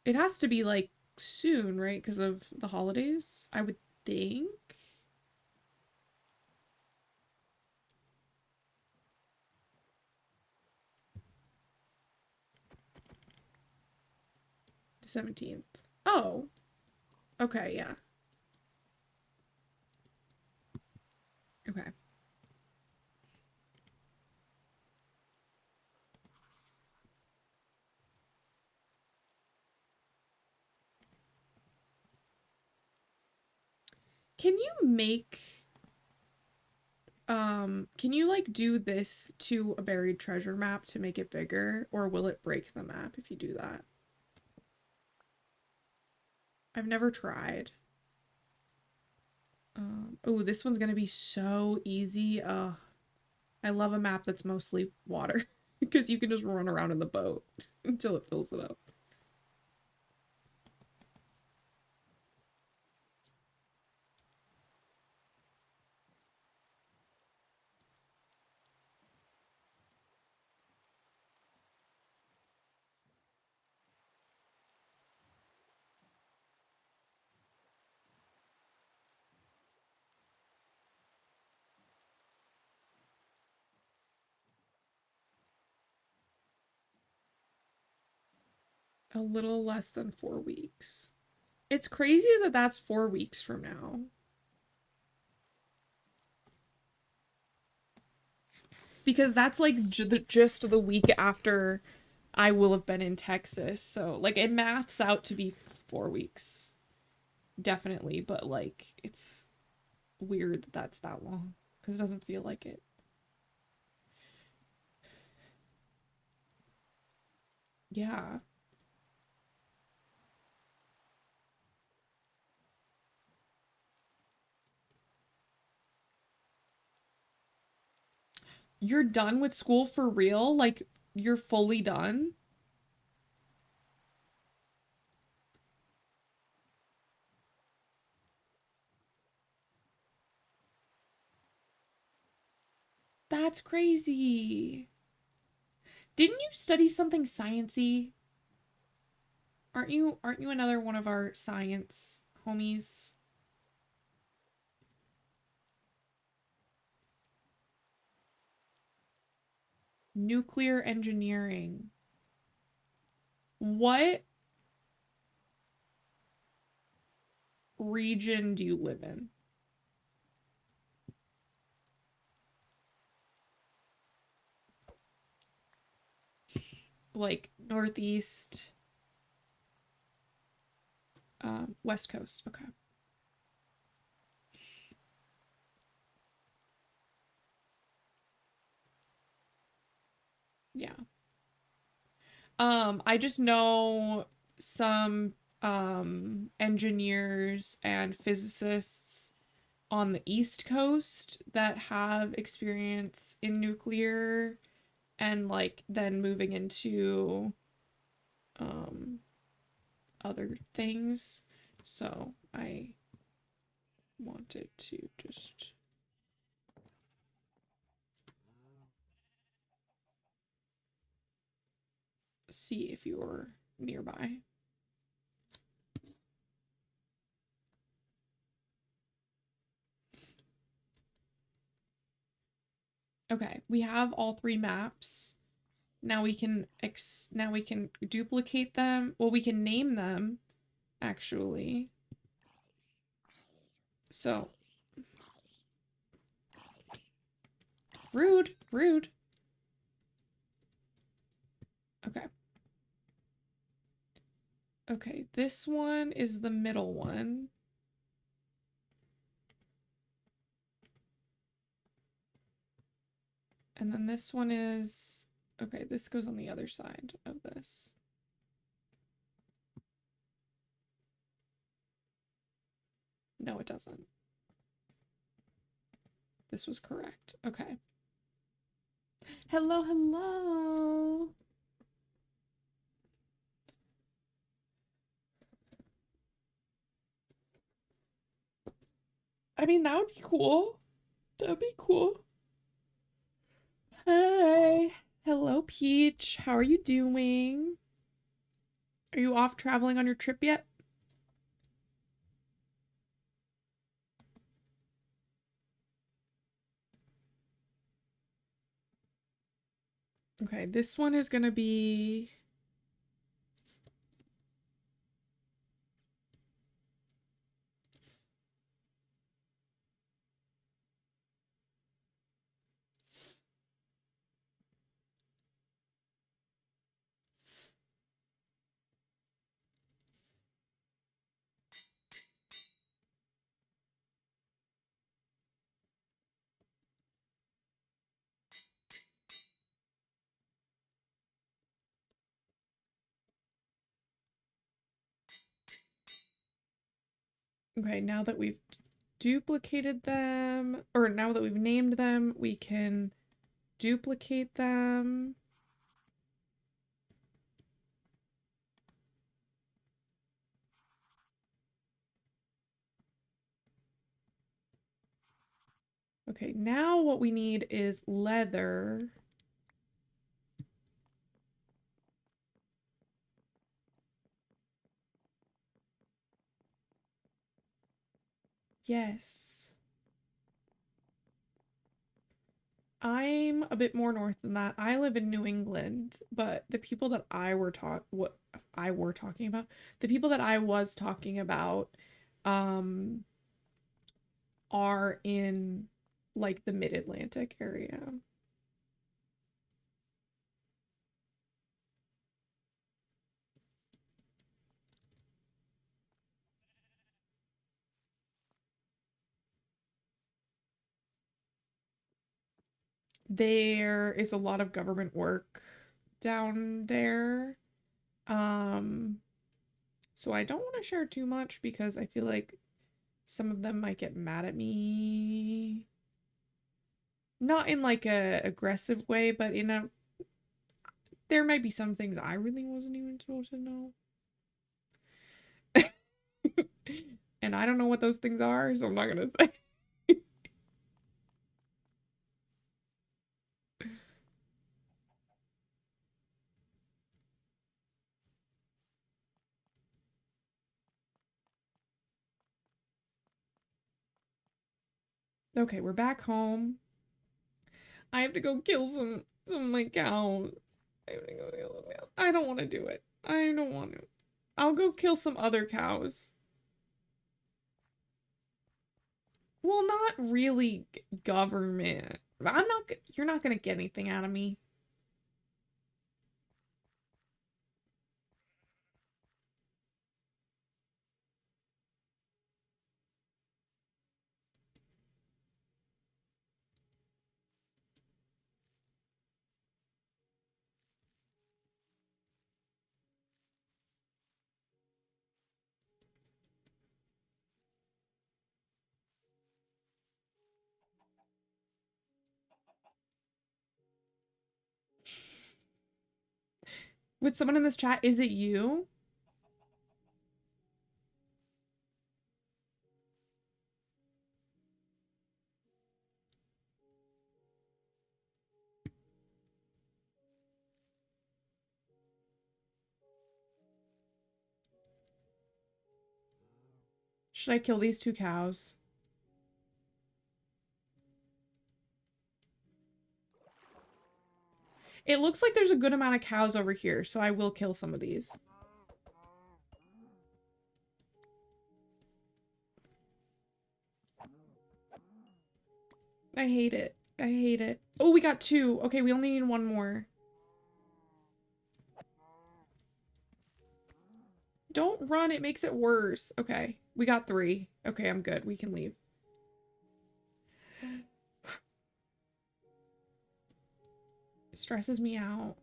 It has to be like soon, right? Because of the holidays, I would think. The 17th. Oh. Okay, yeah. Okay. Can you make can you like do this to a buried treasure map to make it bigger, or will it break the map if you do that? I've never tried. Oh, this one's gonna be so easy. I love a map that's mostly water because you can just run around in the boat until it fills it up. A little less than 4 weeks. It's crazy that that's 4 weeks from now. Because that's like just the week after I will have been in Texas. So, like, it maths out to be 4 weeks. Definitely. But, like, it's weird that that's that long. Because it doesn't feel like it. Yeah. You're done with school for real? Like, you're fully done? That's crazy. Didn't you study something sciency? Aren't you another one of our science homies? Nuclear engineering. What region do you live in? Like northeast, west coast. Okay. Yeah. I just know some engineers and physicists on the East Coast that have experience in nuclear and like then moving into um other things. So I wanted to just see if you're nearby. Okay, we have all three maps. Now we can duplicate them. Well, we can name them actually. So rude, rude. Okay. Okay, this one is the middle one. And then this one is... Okay, this goes on the other side of this. No, it doesn't. This was correct. Okay. Hello, hello! I mean, that would be cool. That'd be cool. Hey. Hello, Peach. How are you doing? Are you off traveling on your trip yet? Okay, this one is gonna be... Okay, now that we've duplicated them, or now that we've named them, we can duplicate them. Okay, now what we need is leather. Yes. I'm a bit more north than that. I live in New England, but the people that I were talking about, the people that I was talking about, um, are in like the mid-Atlantic area. There is a lot of government work down there. Um, so I don't want to share too much because I feel like some of them might get mad at me. Not in like a aggressive way, but in a there might be some things I really wasn't even supposed to know. And I don't know what those things are, so I'm not gonna say. Okay, we're back home. I have to go kill some of my cows. I have to go kill them. I don't want to do it. I don't want to. I'll go kill some other cows. Well, not really government. I'm not. You're not gonna get anything out of me. With someone in this chat, is it you? Should I kill these two cows? It looks like there's a good amount of cows over here, so I will kill some of these. I hate it. I hate it. Oh, we got two. Okay, we only need one more. Don't run, it makes it worse. Okay, we got 3. Okay, I'm good. We can leave. It stresses me out.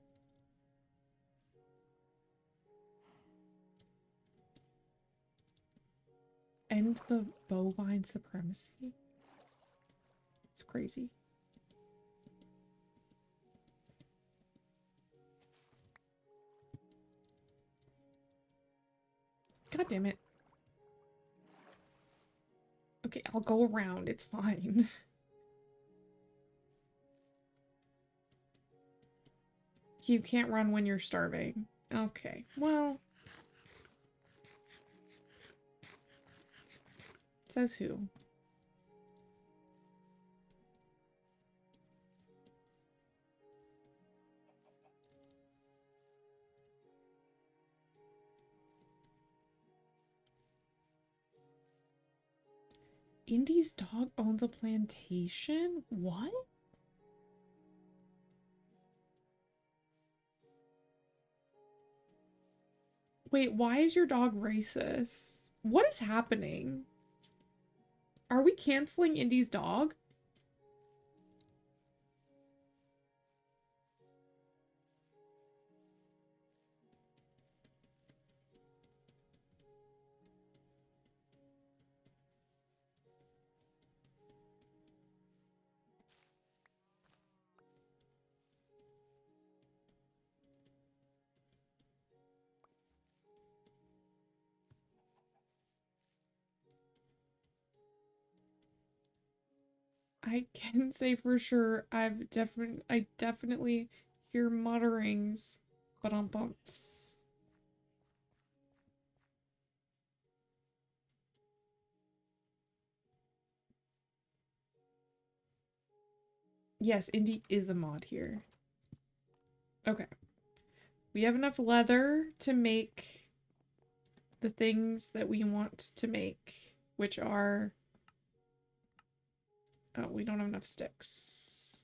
End the bovine supremacy. It's crazy. God damn it. Okay, I'll go around. It's fine. You can't run when you're starving. Okay, well. Says who? Indy's dog owns a plantation? What? Wait, why is your dog racist? What is happening? Are we canceling Indy's dog? I can say for sure I definitely hear mutterings, but on bumps. Yes, Indy is a mod here. Okay. We have enough leather to make the things that we want to make, which are... Oh, we don't have enough sticks.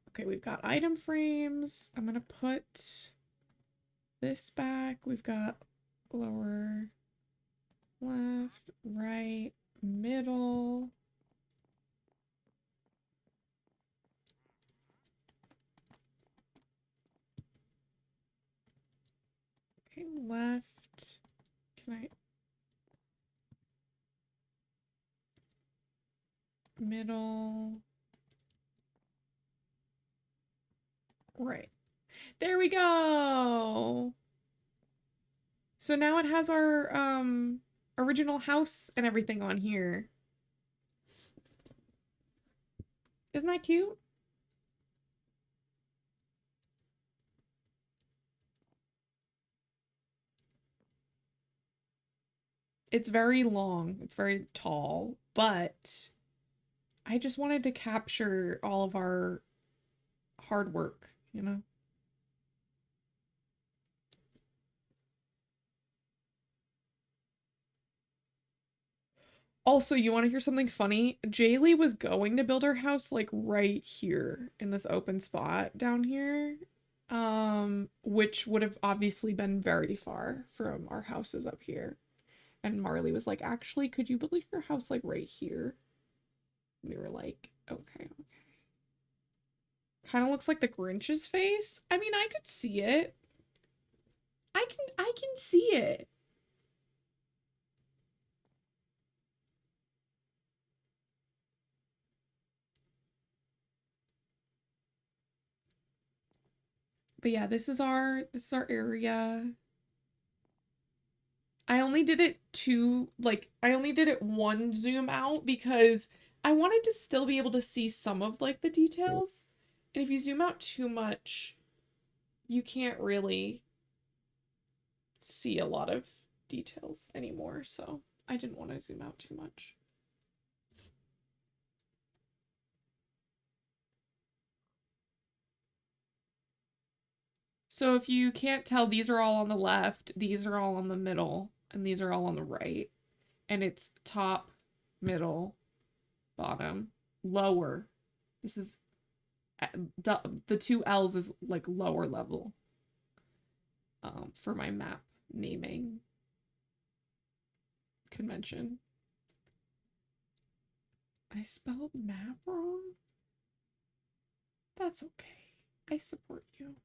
Okay, we've got item frames. I'm gonna put this back. We've got lower left, right, middle. Okay, left. Can I... Middle. Right. There we go! So now it has our, original house and everything on here. Isn't that cute? It's very long. It's very tall, but I just wanted to capture all of our hard work, you know? Also, you want to hear something funny? Jaylee was going to build her house like right here in this open spot down here. Which would have obviously been very far from our houses up here. And Marley was like, actually, could you build your house like right here? And we were like, okay, okay. Kind of looks like the Grinch's face. I mean, I could see it. I can see it. But yeah, this is our area. I only did it I only did it one zoom out because I wanted to still be able to see some of like the details. And if you zoom out too much, you can't really see a lot of details anymore. So I didn't want to zoom out too much. So if you can't tell, these are all on the left, these are all on the middle, and these are all on the right. And it's top, middle, bottom. lower. This is the two L's is like lower level for my map naming convention. I spelled map wrong? That's okay. I support you.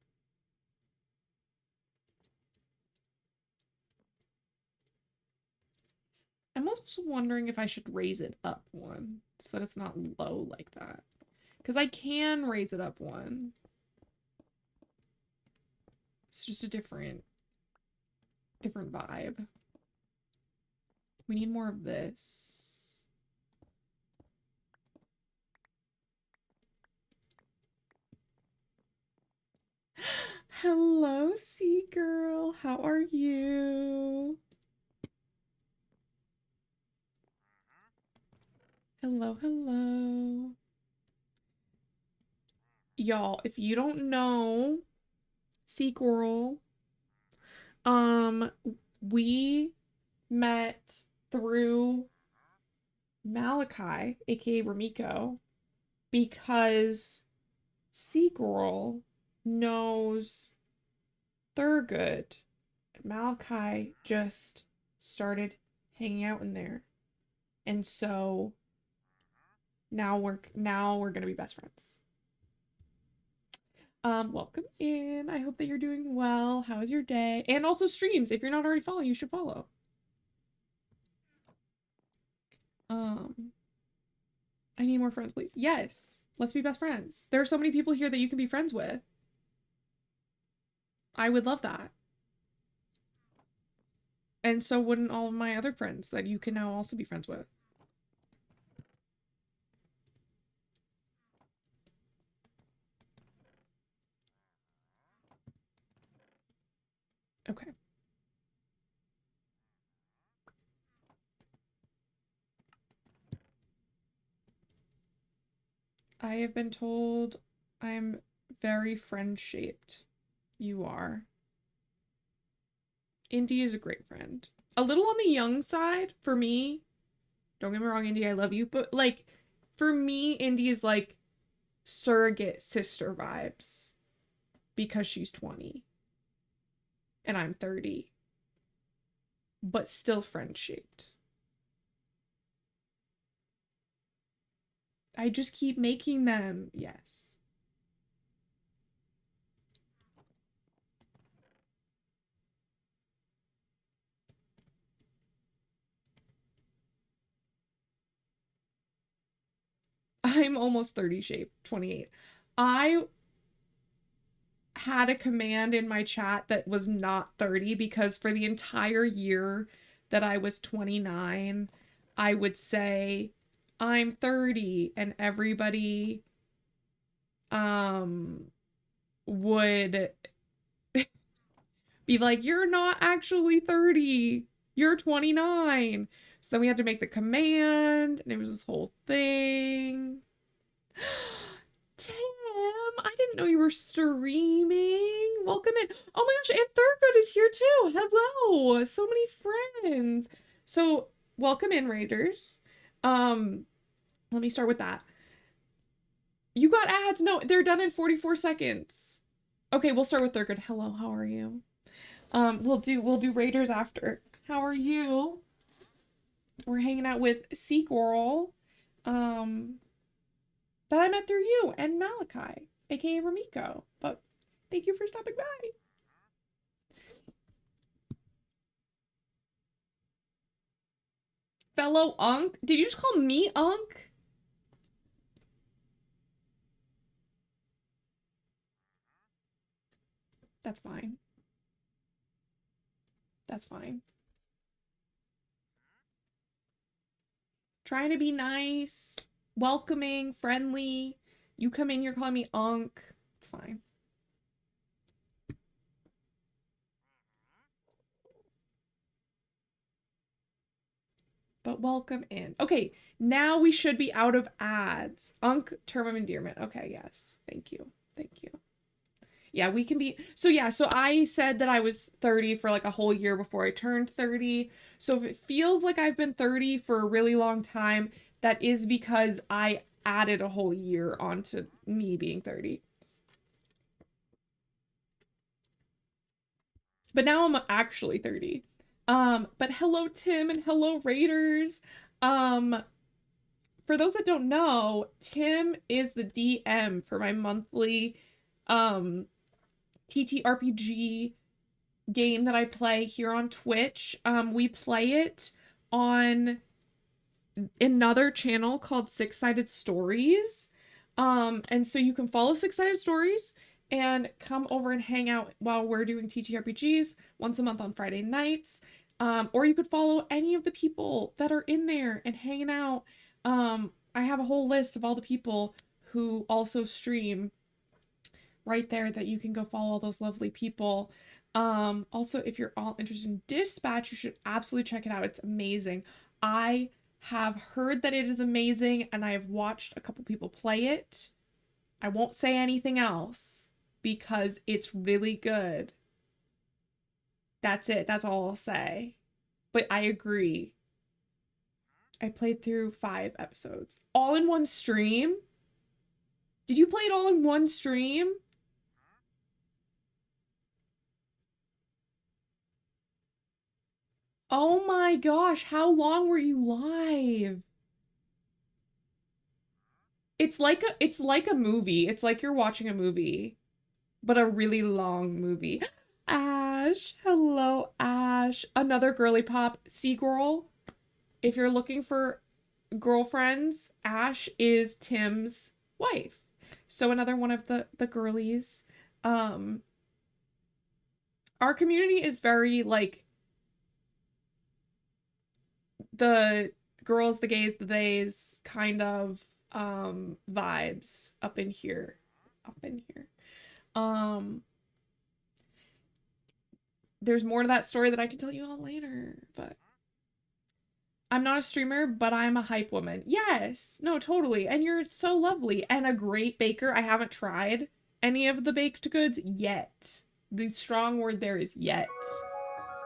I'm also wondering if I should raise it up one so that it's not low like that. Because I can raise it up one. It's just a different vibe. We need more of this. Hello, Sea Girl. How are you? Hello, hello. Y'all, if you don't know Sea Girl, we met through Malachi, aka Ramiko, because Sea Girl knows Thurgood. Malachi just started hanging out in there. And so now we're gonna be best friends. Welcome in. I hope that you're doing well. How is your day? And also streams. If you're not already following, you should follow. I need more friends, please. Yes. Let's be best friends. There are so many people here that you can be friends with. I would love that. And so wouldn't all of my other friends that you can now also be friends with. Okay. I have been told I'm very friend-shaped. You are. Indy is a great friend. A little on the young side for me. Don't get me wrong, Indy, I love you. But, like, for me, Indy is, like, surrogate sister vibes. Because she's 20. And I'm 30. But still friend-shaped. I just keep making them. Yes. I'm almost 30 shaped, 28. I had a command in my chat that was not 30 because for the entire year that I was 29, I would say, I'm 30, and everybody would be like, you're not actually 30, you're 29. So then we had to make the command, and it was this whole thing. Tim, I didn't know you were streaming. Welcome in. Oh my gosh, and Thurgood is here too. Hello. So many friends. So welcome in, Raiders. Let me start with that. You got ads. No, they're done in 44 seconds. Okay, we'll start with Thurgood. Hello, how are you? We'll do Raiders after. How are you? We're hanging out with Sea Girl. That I met through you and Malachi, aka Ramiko. But thank you for stopping by. Fellow Unk? Did you just call me Unk? That's fine. That's fine. Trying to be nice, welcoming, friendly. You come in, you're calling me Unk. It's fine. But welcome in. Okay, now we should be out of ads. Unk, term of endearment. Okay, yes. Thank you. Thank you. Yeah, we can be. So yeah, so I said that I was 30 for like a whole year before I turned 30. So if it feels like I've been 30 for a really long time, that is because I added a whole year onto me being 30. But now I'm actually 30. But hello, Tim, and hello, Raiders. Um, for those that don't know, Tim is the DM for my monthly TTRPG game that I play here on Twitch. We play it on another channel called Six Sided Stories. And so you can follow Six Sided Stories and come over and hang out while we're doing TTRPGs once a month on Friday nights. Or you could follow any of the people that are in there and hanging out. I have a whole list of all the people who also stream right there that you can go follow all those lovely people. Also, if you're all interested in Dispatch, you should absolutely check it out. It's amazing. I have heard that it is amazing, and I have watched a couple people play it. I won't say anything else because it's really good. That's it. That's all I'll say. But I agree. I played through 5 episodes. All in one stream? Did you play it all in one stream? Oh my gosh, how long were you live? It's like a movie. It's like you're watching a movie, but a really long movie. Ash, hello Ash. Another girly pop. Seagirl. If you're looking for girlfriends, Ash is Tim's wife. So another one of the girlies. Um our community is very like the girls, the gays, the theys kind of vibes up in here. Up in here. Um there's more to that story that I can tell you all later, but I'm not a streamer, but I'm a hype woman. Yes, no, totally. And you're so lovely and a great baker. I haven't tried any of the baked goods yet. The strong word there is yet.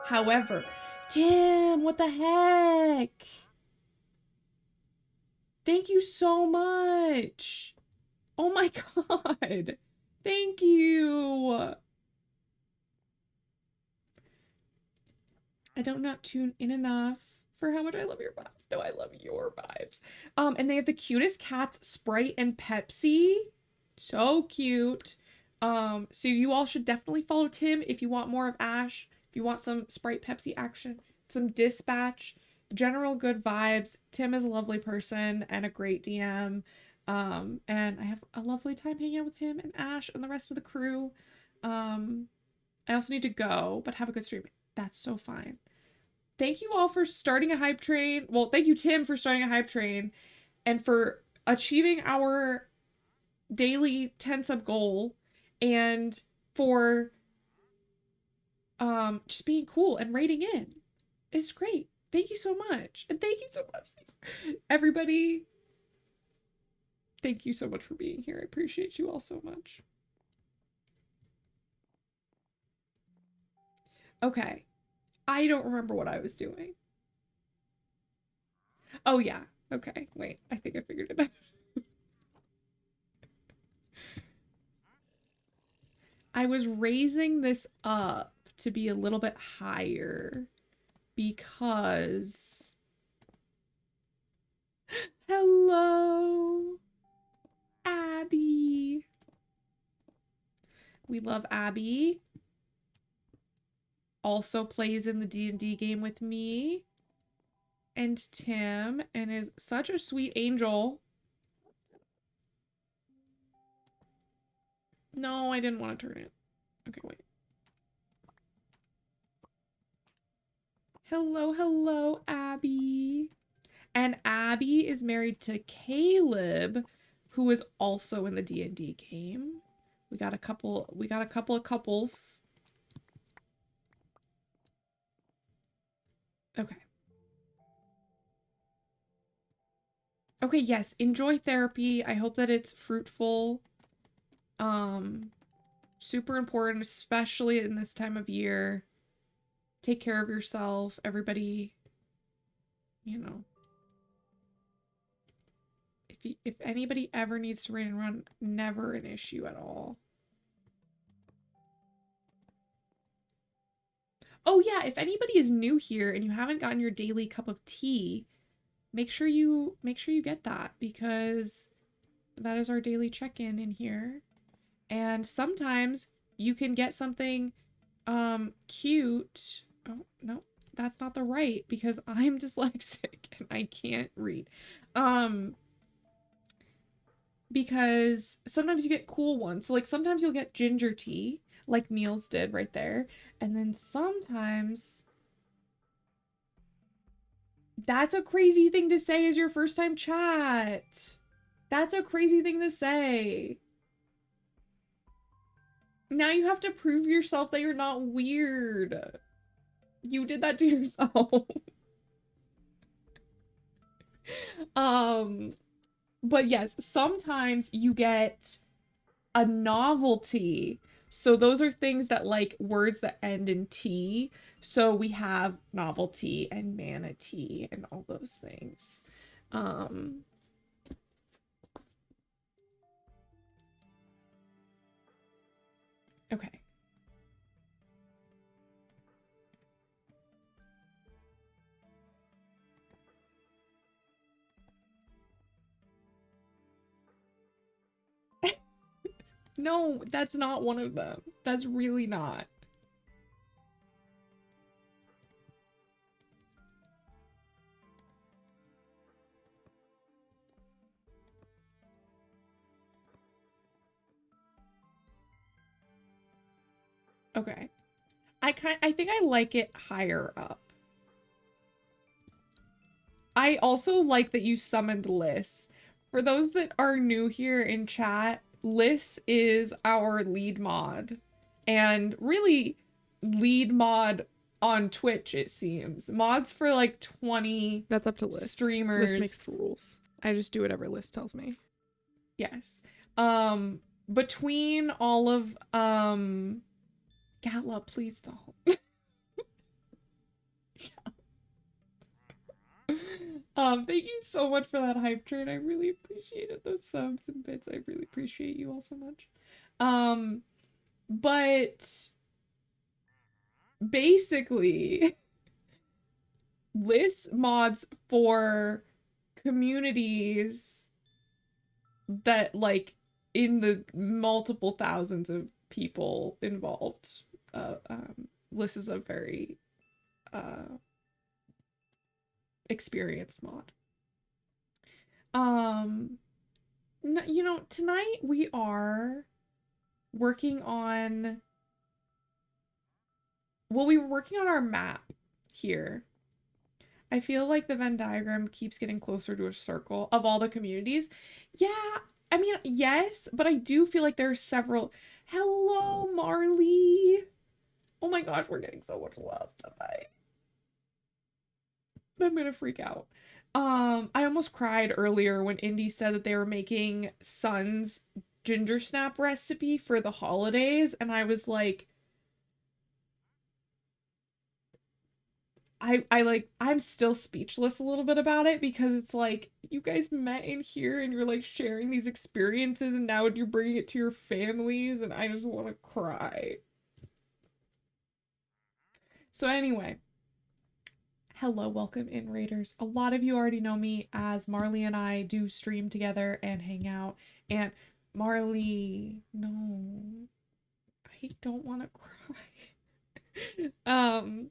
However, Tim, what the heck? Thank you so much. Oh my God. Thank you. I don't not tune in enough for how much I love your vibes. No, I love your vibes. And they have the cutest cats, Sprite and Pepsi. So cute. So you all should definitely follow Tim if you want more of Ash, if you want some Sprite Pepsi action, some Dispatch, general good vibes. Tim is a lovely person and a great DM. And I have a lovely time hanging out with him and Ash and the rest of the crew. I also need to go, but have a good stream. That's so fine. Thank you all for starting a hype train. Well, thank you, Tim, for starting a hype train and for achieving our daily 10 sub goal and for just being cool and rating in. It's great. Thank you so much. And thank you so much, everybody. Thank you so much for being here. I appreciate you all so much. Okay. I don't remember what I was doing. Oh, yeah. Okay. Wait. I think I figured it out. I was raising this up to be a little bit higher because... Hello, Abby. We love Abby. Also plays in the D&D game with me and Tim and is such a sweet angel. No, I didn't want to turn it. Okay, wait. Hello, hello, Abby. And Abby is married to Caleb, who is also in the D&D game. We got a couple of couples. Okay. Okay, yes, enjoy therapy. I hope that it's fruitful. Super important, especially in this time of year. Take care of yourself, everybody. You know. if anybody ever needs to raid and run, never an issue at all. Oh yeah, if anybody is new here and you haven't gotten your daily cup of tea, make sure you get that, because that is our daily check-in in here. And sometimes you can get something cute. Oh, no, that's not the right, because I'm dyslexic and I can't read. Because sometimes you get cool ones. So like sometimes you'll get ginger tea, like Niels did right there. And then sometimes that's a crazy thing to say as your first time chat. That's a crazy thing to say. Now you have to prove yourself that you're not weird. You did that to yourself. But yes, sometimes you get a novelty. So those are things that like words that end in T. So we have novelty and manatee and all those things. Okay. No, that's not one of them. That's really not. Okay. I think I like it higher up. I also like that you summoned Liss. For those that are new here in chat, Liss is our lead mod. And really, lead mod on Twitch, it seems. Mods for like 20 That's up to Liss. Streamers. Liss makes the rules. I just do whatever Liss tells me. Yes. Between all of Gala, please don't. Thank you so much for that hype train. I really appreciated those subs and bits. I really appreciate you all so much. But basically, Liss mods for communities that like in the multiple thousands of people involved. Liss is a very experienced mod. You know, tonight we are working on, well, we were working on our map here. I feel like the Venn diagram keeps getting closer to a circle of all the communities. Yeah, I mean, yes, but I do feel like there are several. Hello, Marley. Oh my gosh, we're getting so much love tonight. I'm gonna freak out. I almost cried earlier when Indy said that they were making Sun's ginger snap recipe for the holidays, and I was like, I'm still speechless a little bit about it, because it's like, you guys met in here and you're like sharing these experiences, and now you're bringing it to your families, and I just want to cry. So anyway, hello, welcome in, Raiders. A lot of you already know me as Marley and I do stream together and hang out. And Marley, no, I don't want to cry.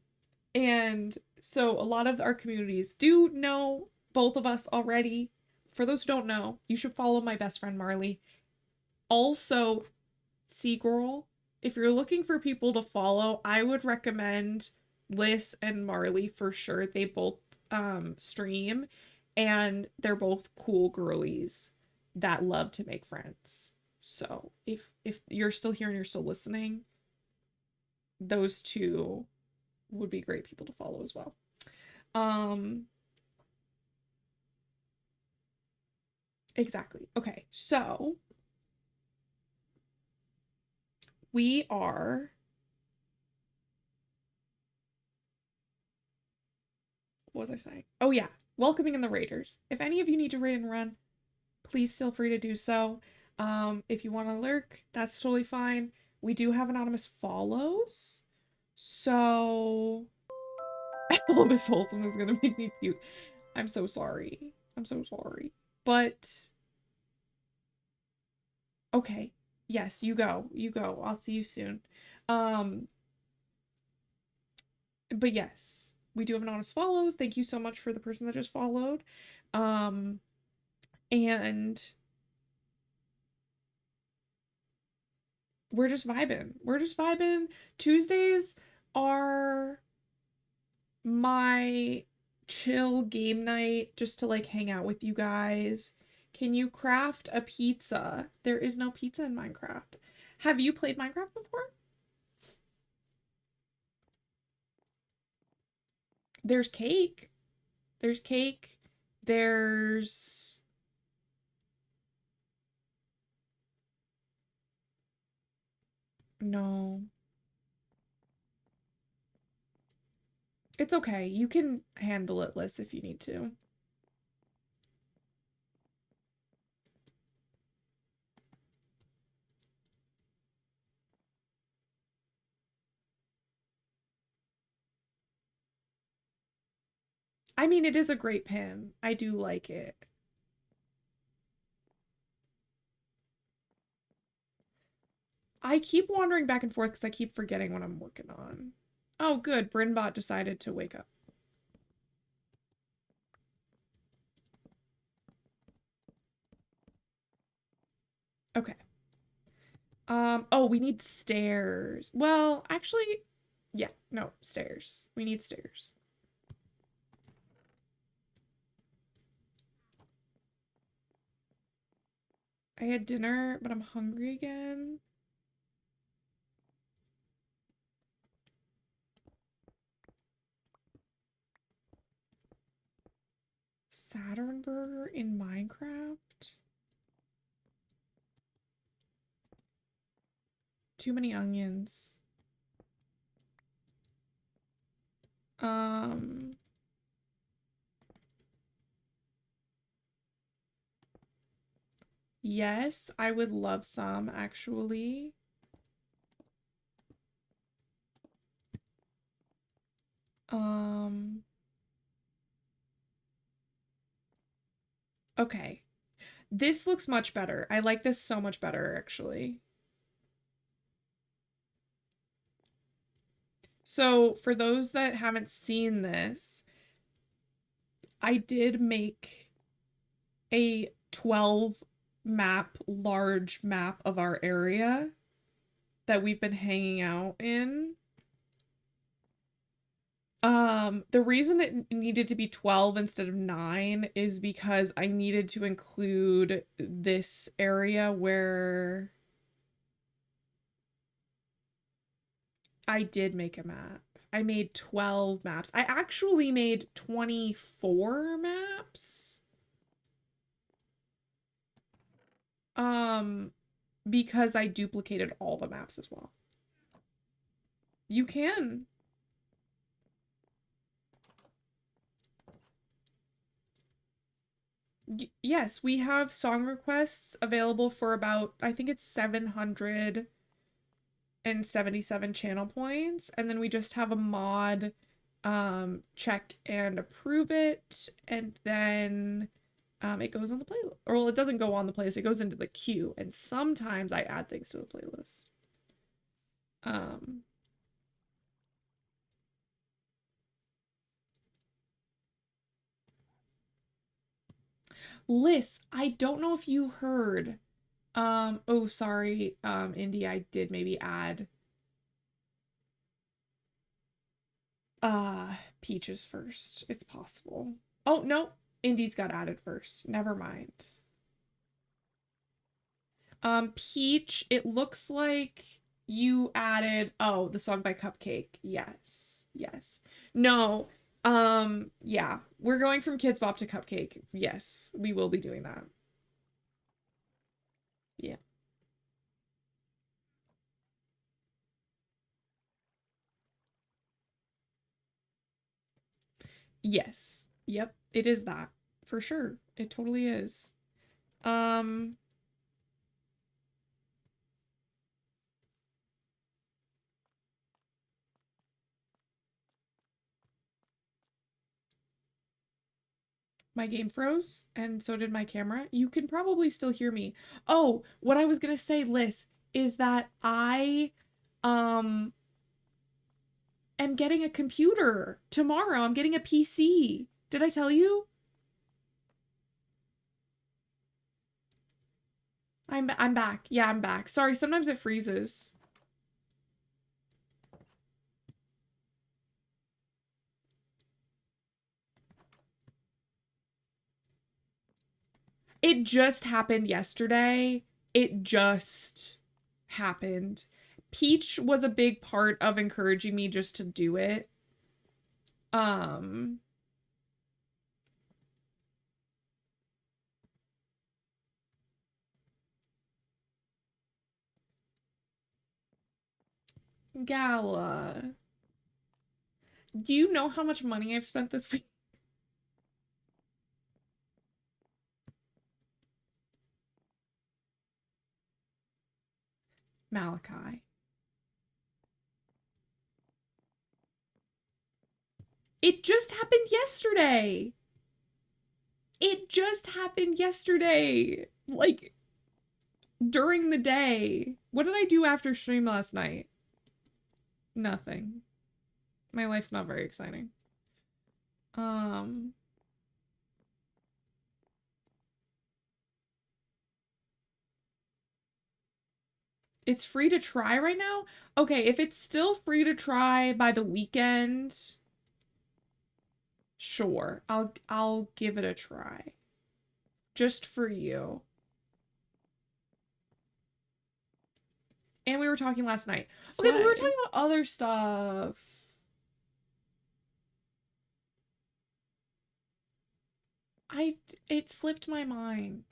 And so a lot of our communities do know both of us already. For those who don't know, you should follow my best friend Marley. Also, Seagirl, if you're looking for people to follow, I would recommend Liss and Marley for sure. They both stream, and they're both cool girlies that love to make friends. So if you're still here and you're still listening, those two would be great people to follow as well. Exactly. Okay, so we are, what was I saying? Oh yeah, welcoming in the Raiders. If any of you need to raid and run, please feel free to do so. If you want to lurk, that's totally fine. We do have anonymous follows. So, all this wholesome is gonna make me puke. I'm so sorry. I'm so sorry. But, okay. Yes, you go. You go. I'll see you soon. Um, but yes, we do have anonymous follows. Thank you so much for the person that just followed. Um, and we're just vibing. We're just vibing. Tuesdays are my chill game night just to like hang out with you guys. Can you craft a pizza? There is no pizza in Minecraft. Have you played Minecraft before? There's cake. There's cake. There's no. It's okay. You can handle it, Liz, if you need to. I mean, it is a great pin. I do like it. I keep wandering back and forth because I keep forgetting what I'm working on. Oh, good. Brinbot decided to wake up. Okay. Oh, we need stairs. Well, actually, yeah, no, stairs. We need stairs. I had dinner, but I'm hungry again. Saturn burger in Minecraft? Too many onions. Um, yes, I would love some actually. Um, okay. This looks much better. I like this so much better actually. So, for those that haven't seen this, I did make a 12 map, large map of our area that we've been hanging out in. The reason it needed to be 12 instead of 9 is because I needed to include this area where I did make a map. I made 12 maps. I actually made 24 maps. Um, because I duplicated all the maps as well. You can. Yes, we have song requests available for about, I think it's 777 channel points, and then we just have a mod check and approve it, and then it goes on the playlist. Or well, it doesn't go on the playlist, it goes into the queue, and sometimes I add things to the playlist. Um Liz, I don't know if you heard. Oh sorry, Indy, I did maybe add Peaches first. It's possible. Oh no, Indy's got added first. Never mind. Peach, it looks like you added the song by Cupcake. Yes. Yes. No. Yeah. We're going from Kids Bop to Cupcake. Yes, we will be doing that. Yeah. Yes. Yep, it is that. For sure. It totally is. Um, my game froze, and so did my camera. You can probably still hear me. Oh, what I was gonna say, Liz, is that I, um, am getting a computer tomorrow. I'm getting a PC. Did I tell you? I'm back. Yeah, I'm back. Sorry, sometimes it freezes. It just happened yesterday. It just happened. Peach was a big part of encouraging me just to do it. Um, Gala. Do you know how much money I've spent this week? Malachi. It just happened yesterday. It just happened yesterday. Like, during the day. What did I do after stream last night? Nothing. My life's not very exciting. Um, it's free to try right now? Okay, if it's still free to try by the weekend, sure. I'll give it a try. Just for you. And we were talking last night. Okay, but we were talking about other stuff. It slipped my mind.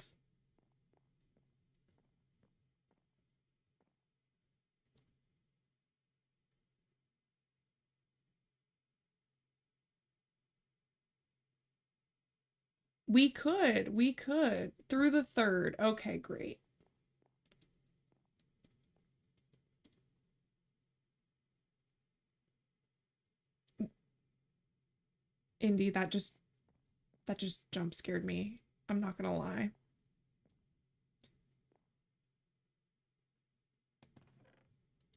We could. Through the 3rd. Okay, great. Indy, that just jump scared me. I'm not gonna lie.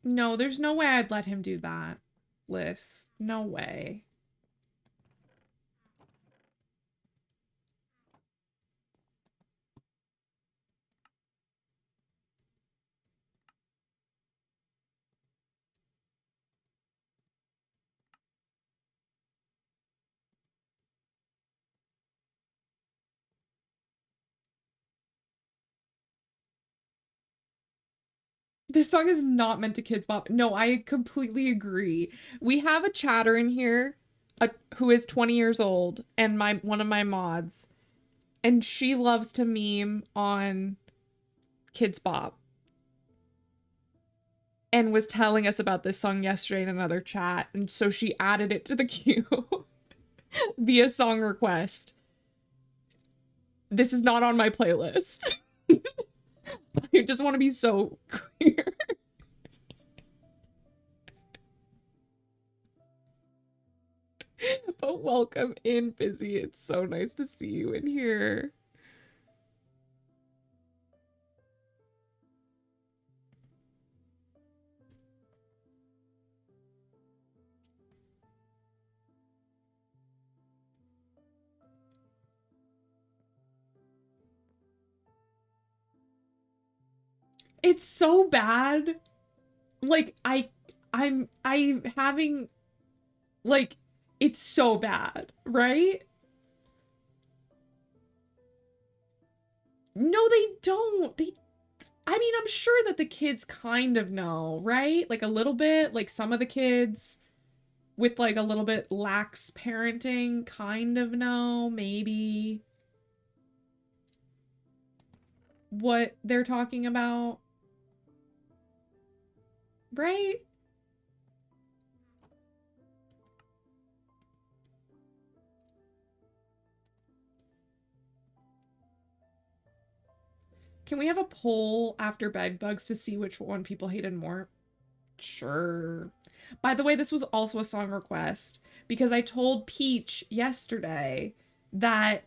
No, there's no way I'd let him do that, Liz. No way. This song is not meant to kids bop. No, I completely agree. We have a chatter in here who is 20 years old and my one of my mods, and she loves to meme on Kids Bop and was telling us about this song yesterday in another chat, and so she added it to the queue via song request. This is not on my playlist. I just want to be so clear. But welcome in, Busy. It's so nice to see you in here. It's so bad. Like I'm having like it's so bad, right? No, they don't. I mean, I'm sure that the kids kind of know, right? Like a little bit, like some of the kids with like a little bit lax parenting kind of know maybe what they're talking about, right? Can we have a poll after Bed Bugs to see which one people hated more? Sure. By the way, this was also a song request because I told Peach yesterday that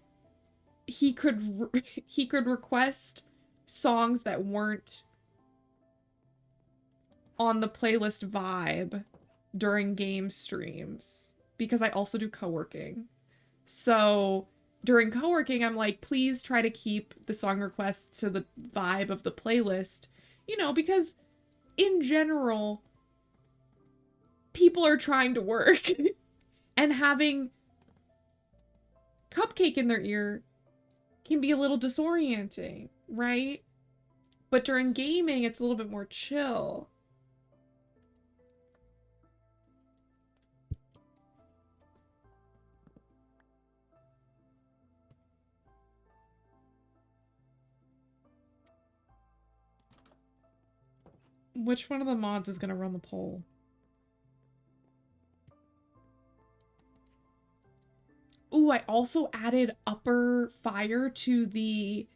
he could request songs that weren't on the playlist vibe during game streams because I also do co-working. So during co-working, I'm like, please try to keep the song requests to the vibe of the playlist, you know, because in general, people are trying to work and having Cupcake in their ear can be a little disorienting, right? But during gaming, it's a little bit more chill. Which one of the mods is going to run the poll? Ooh, I also added Upper Fire to the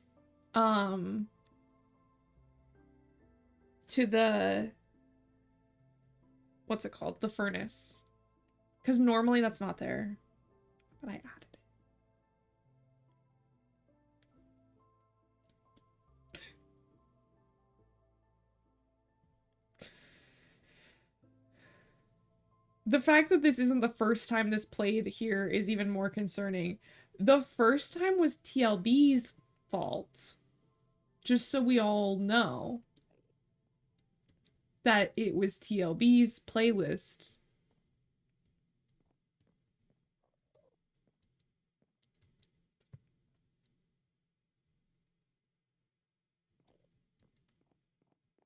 what's it called? The furnace. Because normally that's not there. But I added it. The fact that this isn't the first time this played here is even more concerning. The first time was TLB's fault. Just so we all know that it was TLB's playlist.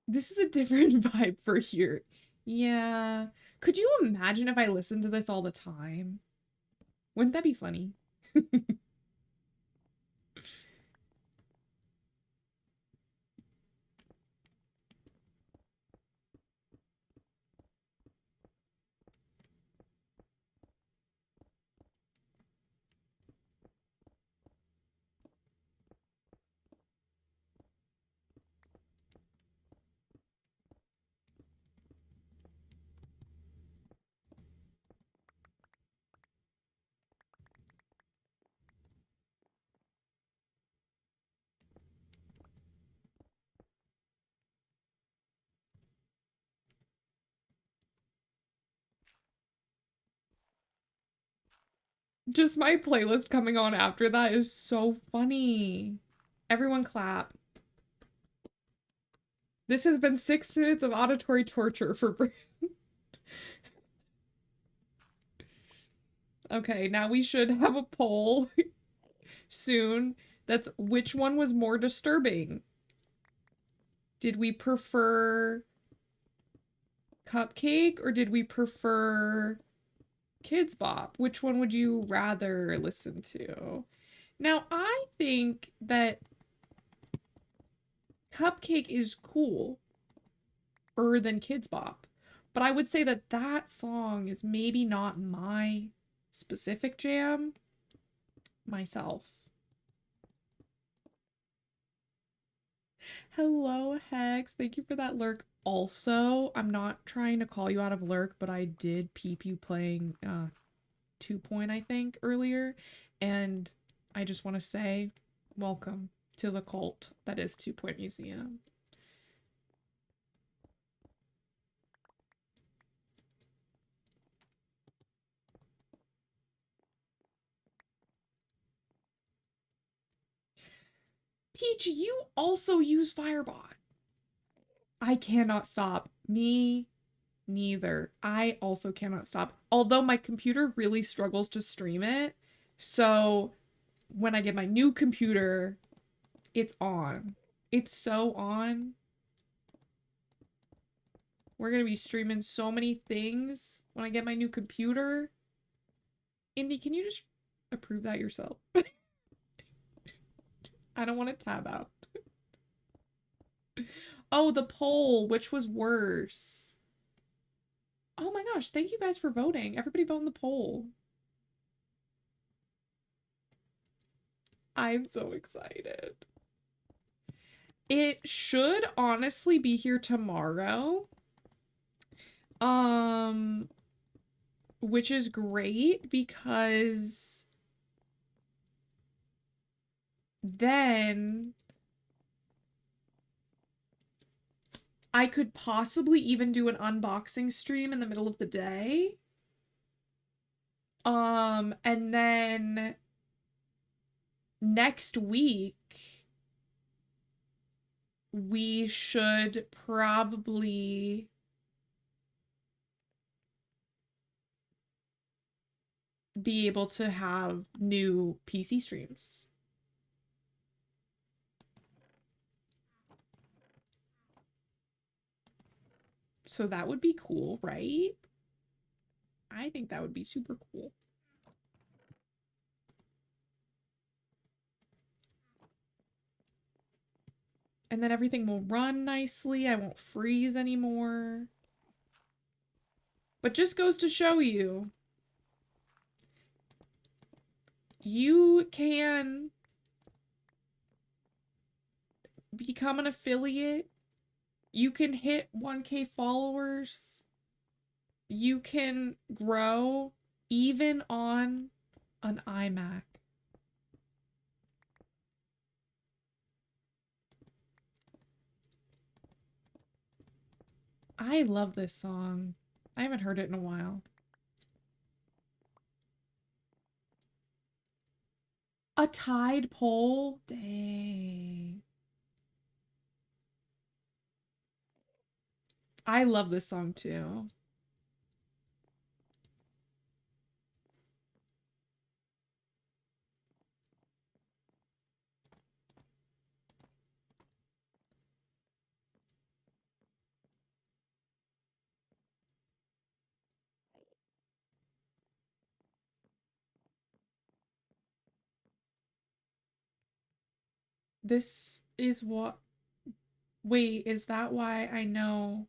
This is a different vibe for here. Yeah. Could you imagine if I listened to this all the time? Wouldn't that be funny? Just my playlist coming on after that is so funny. Everyone clap. This has been 6 minutes of auditory torture for Brandon. Okay, now we should have a poll soon. That's which one was more disturbing? Did we prefer Cupcake or did we prefer Kids Bop? Which one would you rather listen to? Now, I think that Cupcake is cooler than Kids Bop, but I would say that that song is maybe not my specific jam myself. Hello, Hex. Thank you for that lurk. Also, I'm not trying to call you out of lurk, but I did peep you playing 2 Point, I think, earlier. And I just want to say, welcome to the cult that is 2 Point Museum. Peach, you also use Firebot. I cannot stop. Me neither. I also cannot stop. Although my computer really struggles to stream it. So when I get my new computer, it's on. It's so on. We're going to be streaming so many things when I get my new computer. Indy, can you just approve that yourself? I don't want to tab out. Oh, the poll. Which was worse? Oh my gosh, thank you guys for voting. Everybody vote in the poll. I'm so excited. It should honestly be here tomorrow. Um, which is great because then I could possibly even do an unboxing stream in the middle of the day. And then next week we should probably be able to have new PC streams. So that would be cool, right? I think that would be super cool. And then everything will run nicely. I won't freeze anymore. But just goes to show you, you can become an affiliate. You can hit 1K followers. You can grow even on an iMac. I love this song. I haven't heard it in a while. A tide pole? Dang. I love this song too. This is what. Wait, is that why I know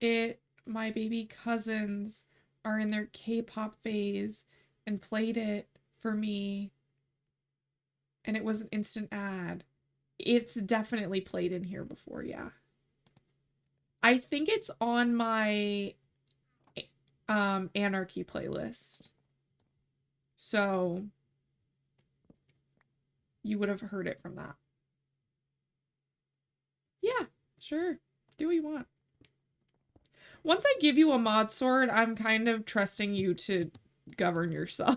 it? My baby cousins are in their K-pop phase and played it for me, and it was an instant ad. It's definitely played in here before, yeah. I think it's on my Anarchy playlist. So you would have heard it from that. Yeah, sure. Do what you want. Once I give you a mod sword, I'm kind of trusting you to govern yourself.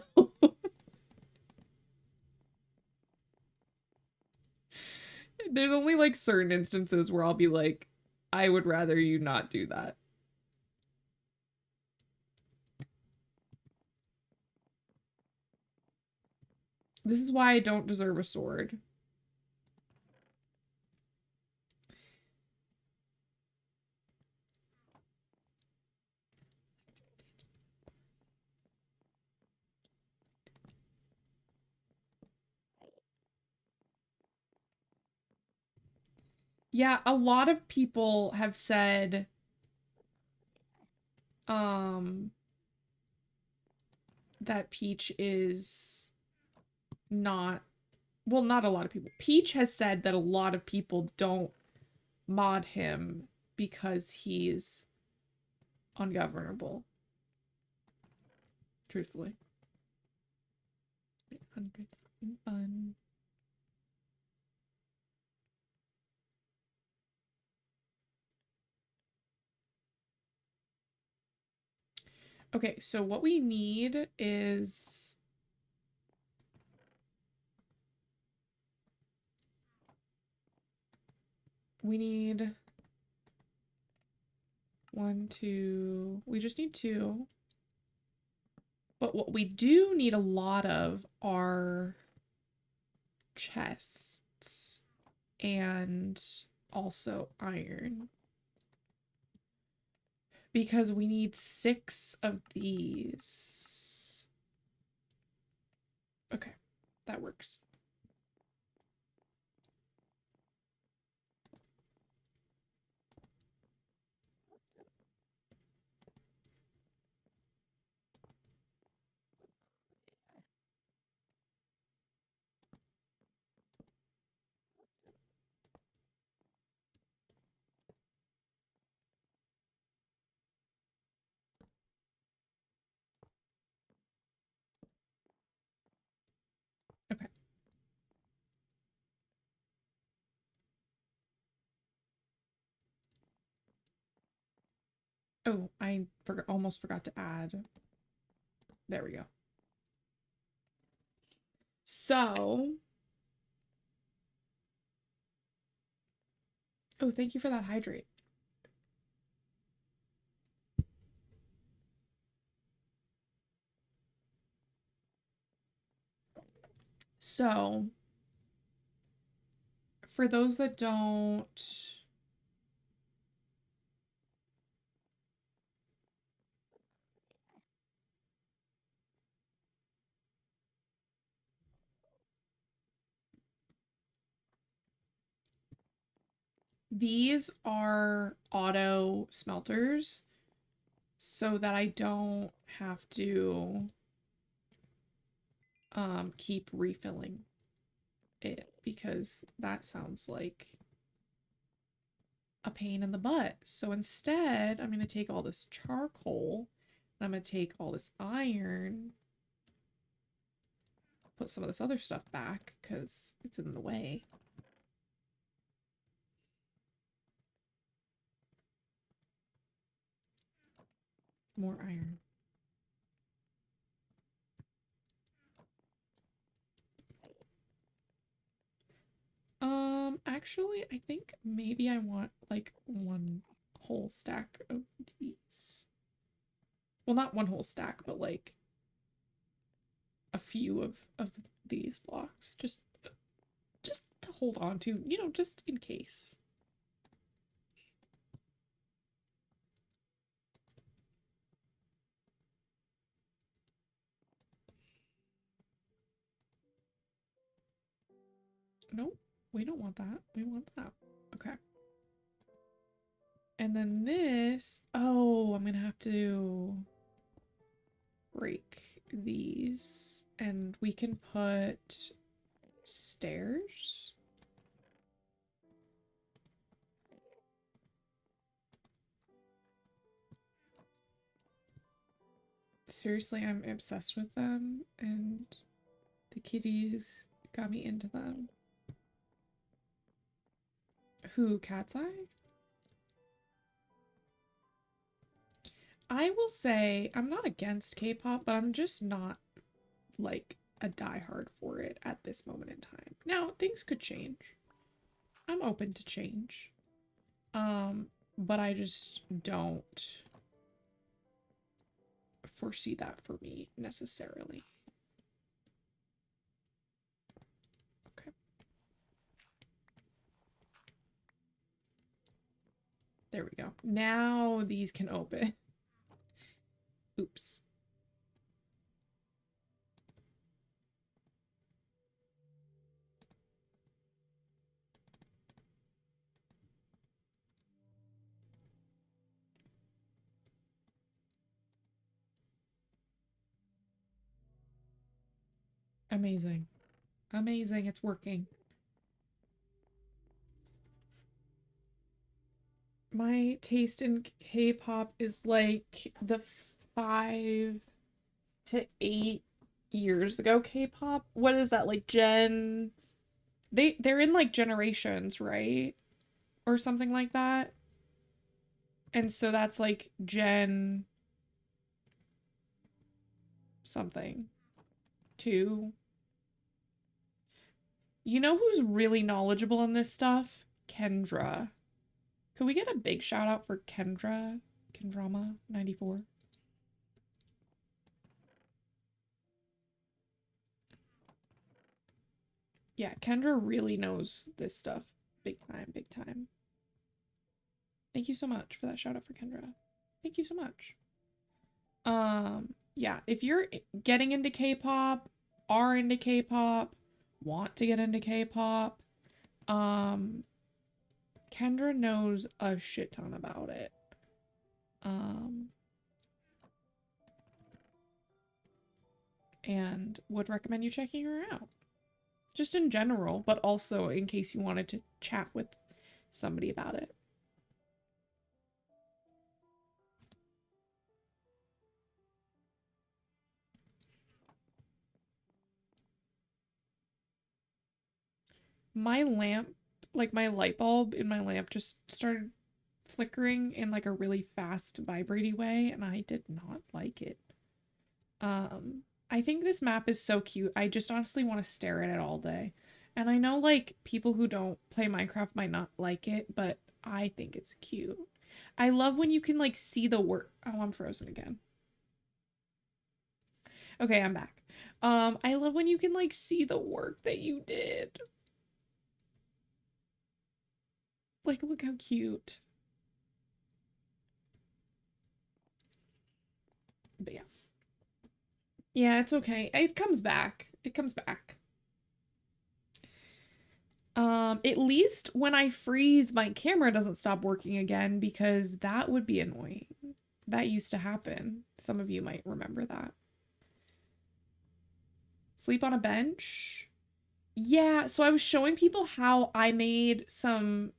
There's only like certain instances where I'll be like, I would rather you not do that. This is why I don't deserve a sword. Yeah, a lot of people have said um that Peach is not, well, not a lot of people. Peach has said that a lot of people don't mod him because he's ungovernable. Truthfully. 800 fun. Okay, so what we need is we need one, two, we just need two. But what we do need a lot of are chests and also iron. Because we need 6 of these. Okay, that works. Oh, I almost forgot to add. There we go. So, oh, thank you for that hydrate. So, for those that don't, these are auto smelters so that I don't have to keep refilling it, because that sounds like a pain in the butt. So instead, I'm going to take all this charcoal, and I'm going to take all this iron, put some of this other stuff back because it's in the way. More iron. Actually, I think maybe I want like one whole stack of these. Well, not one whole stack, but like a few of these blocks, just to hold on to, you know, just in case. Nope, we don't want that. We want that. Okay. And then this, oh, I'm gonna have to break these, and we can put stairs. Seriously, I'm obsessed with them, and the kitties got me into them. Who, Cat's Eye? I will say I'm not against K-pop, but I'm just not like a diehard for it at this moment in time. Now, things could change. I'm open to change. But I just don't foresee that for me necessarily. Okay. There we go. Now these can open. Oops. Amazing. Amazing. It's working. My taste in K-pop is like the 5 to 8 years ago K-pop. What is that, like they're in like generations, right? Or something like that. And so that's like Gen something. 2. You know who's really knowledgeable in this stuff? Kendra. Could we get a big shout out for Kendra? Kendrama 94. Yeah, Kendra really knows this stuff. Big time, big time. Thank you so much for that shout out for Kendra. Thank you so much. Yeah, if you're getting into K-pop, are into K-pop, want to get into K-pop, Kendra knows a shit ton about it. And would recommend you checking her out. Just in general, but also in case you wanted to chat with somebody about it. My lamp, like my light bulb in my lamp just started flickering in like a really fast vibraty way, and I did not like it. I think this map is so cute. I just honestly want to stare at it all day. And I know like people who don't play Minecraft might not like it, but I think it's cute. I love when you can like see the work. Oh, I'm frozen again. Okay, I'm back. I love when you can like see the work that you did. Like, look how cute. But yeah. Yeah, it's okay. It comes back. It comes back. At least when I freeze, my camera doesn't stop working again because that would be annoying. That used to happen. Some of you might remember that. Sleep on a bench? Yeah, so I was showing people how I made some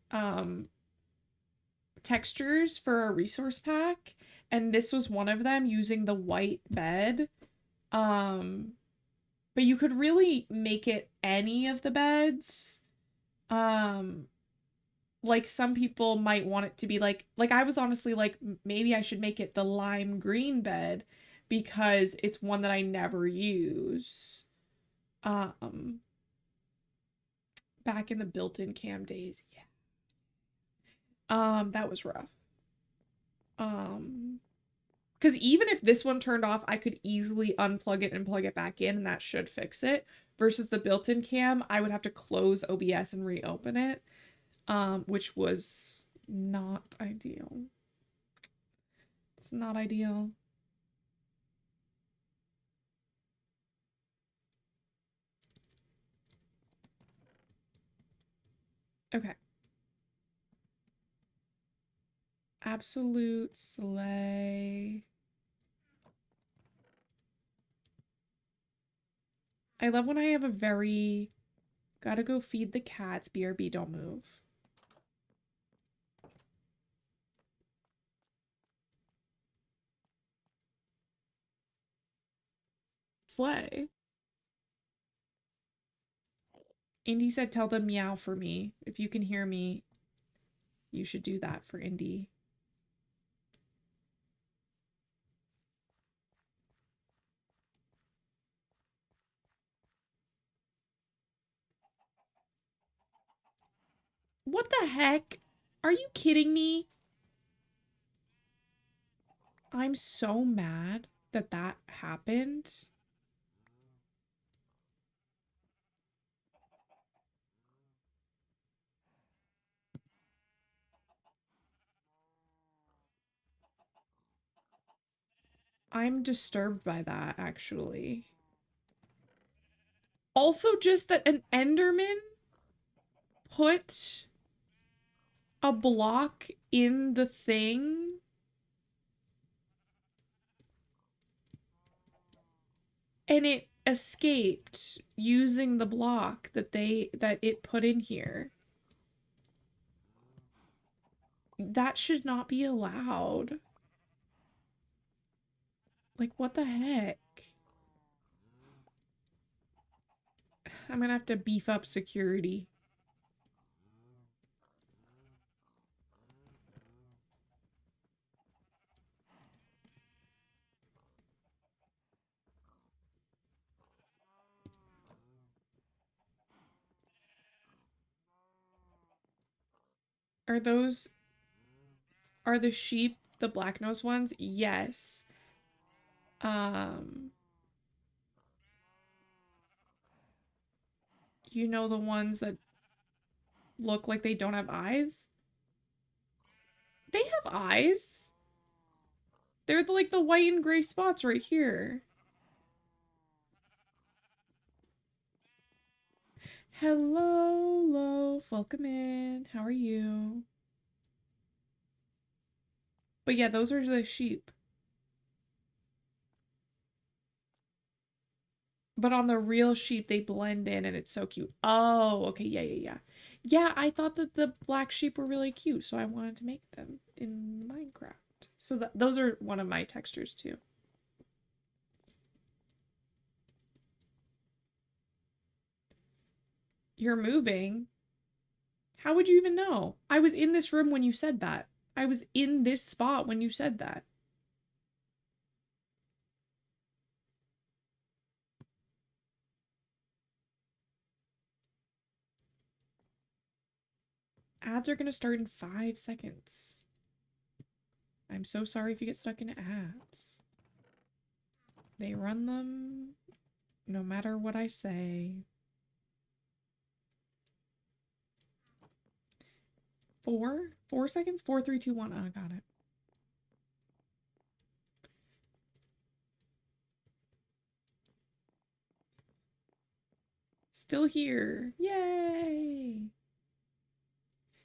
textures for a resource pack, and this was one of them using the white bed. But you could really make it any of the beds. Like some people might want it to be like I was honestly like maybe I should make it the lime green bed because it's one that I never use. Back in the built-in cam days, yeah. That was rough. Because even if this one turned off, I could easily unplug it and plug it back in, and that should fix it. Versus the built-in cam, I would have to close OBS and reopen it, which was not ideal. It's not ideal. Okay. Absolute slay. I love when I have a very gotta go feed the cats, BRB, don't move. Slay. Indy said tell them meow for me. If you can hear me, you should do that for Indy. What the heck? Are you kidding me? I'm so mad that that happened. I'm disturbed by that, actually. Also, just that an Enderman put a block in the thing and it escaped using the block that it put in here. That should not be allowed. Like, what the heck? I'm gonna have to beef up security. Are those... Are the sheep the black nose ones? Yes. You know the ones that look like they don't have eyes? They have eyes. They're like the white and gray spots right here. Hello, Loaf. Welcome in. How are you? But yeah, those are the sheep. But on the real sheep, they blend in and it's so cute. Oh, okay. Yeah, yeah, yeah. Yeah, I thought that the black sheep were really cute, so I wanted to make them in Minecraft. So those are one of my textures too. You're moving? How would you even know? I was in this room when you said that. I was in this spot when you said that. Ads are gonna start in 5 seconds. I'm so sorry if you get stuck in ads. They run them no matter what I say. 4 seconds? 4, 3, 2, 1. Oh, got it. Still here. Yay!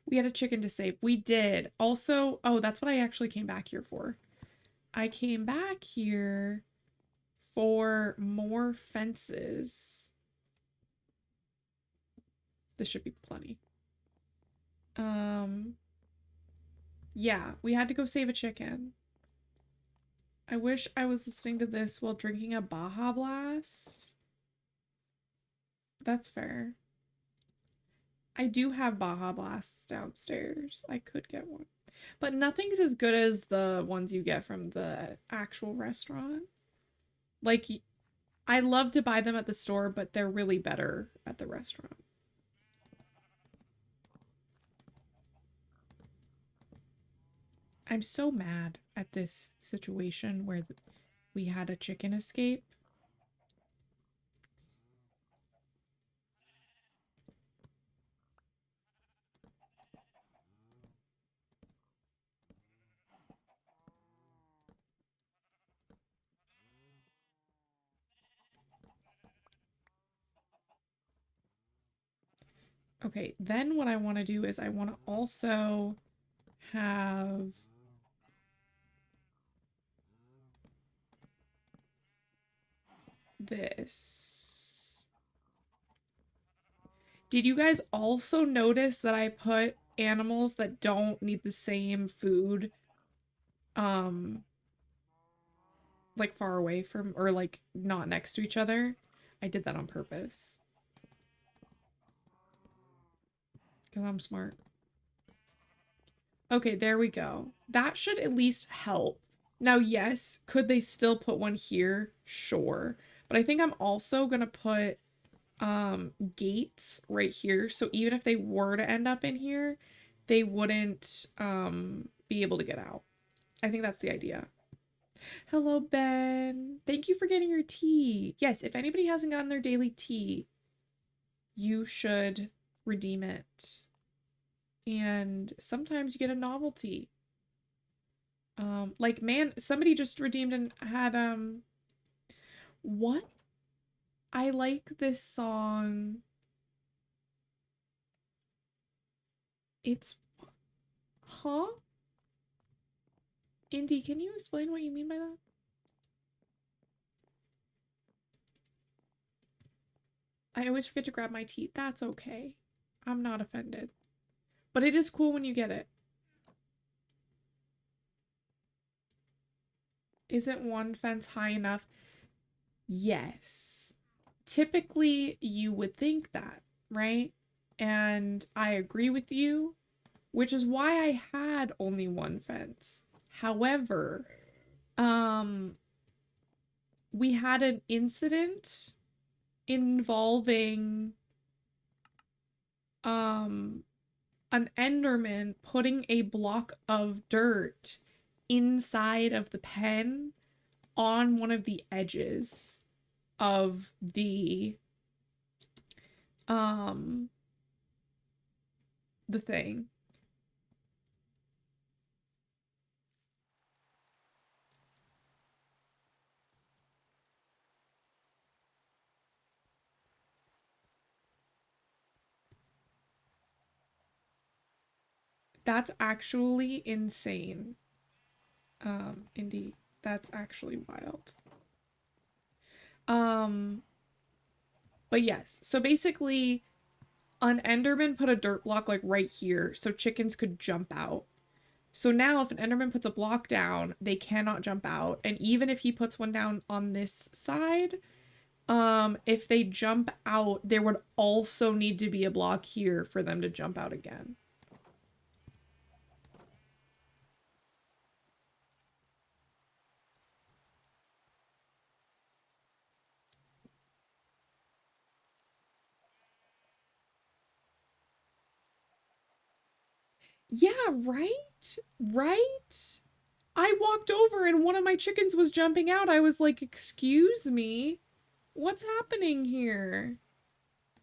We had a chicken to save. We did. Also, oh, that's what I actually came back here for. I came back here for more fences. This should be plenty. Yeah, we had to go save a chicken. I wish I was listening to this while drinking a Baja Blast. That's fair. I do have Baja Blasts downstairs. I could get one. But nothing's as good as the ones you get from the actual restaurant. Like, I love to buy them at the store, but they're really better at the restaurant. I'm so mad at this situation where we had a chicken escape. Okay, then what I want to do is I want to also have this. Did you guys also notice that I put animals that don't need the same food like far away from, or like not next to each other? I did that on purpose. Because I'm smart. Okay, there we go. That should at least help. Now, yes, could they still put one here? Sure. But I think I'm also gonna put gates right here. So even if they were to end up in here, they wouldn't be able to get out. I think that's the idea. Hello, Ben. Thank you for getting your tea. Yes, if anybody hasn't gotten their daily tea, you should redeem it. And sometimes you get a novelty. Like, man, somebody just redeemed and had what? I like this song. It's huh? Indy, can you explain what you mean by that? I always forget to grab my tea. That's okay. I'm not offended. But it is cool when you get it. Isn't one fence high enough? Yes. Typically, you would think that, right? And I agree with you, which is why I had only one fence. However, we had an incident involving an Enderman putting a block of dirt inside of the pen on one of the edges of the thing. That's actually insane. Indeed, that's actually wild. But yes, so basically an Enderman put a dirt block like right here so chickens could jump out. So now if an Enderman puts a block down, they cannot jump out. And even if he puts one down on this side, if they jump out, there would also need to be a block here for them to jump out again. Yeah, right? Right? I walked over and one of my chickens was jumping out. I was like, "Excuse me? What's happening here?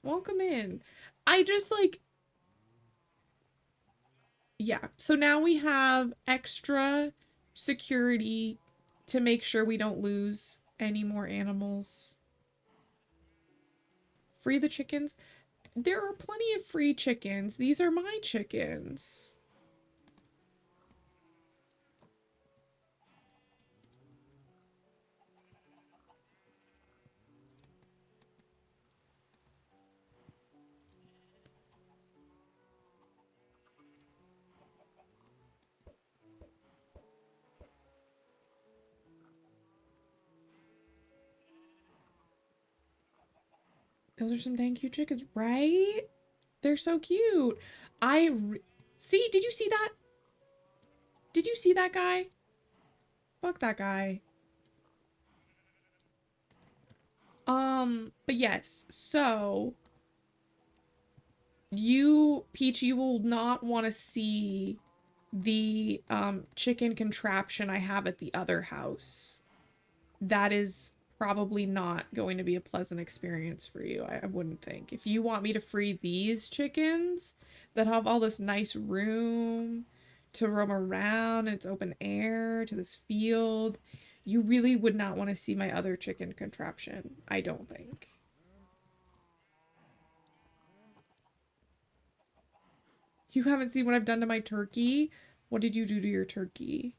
Welcome in." I just like, yeah. So now we have extra security to make sure we don't lose any more animals. Free the chickens. There are plenty of free chickens. These are my chickens. Those are some dang cute chickens, right? They're so cute. See, did you see that? Did you see that guy? Fuck that guy. But yes, so you, Peach, you will not want to see the chicken contraption I have at the other house. That is probably not going to be a pleasant experience for you, I wouldn't think. If you want me to free these chickens that have all this nice room to roam around and it's open air to this field, you really would not want to see my other chicken contraption, I don't think. You haven't seen what I've done to my turkey? What did you do to your turkey?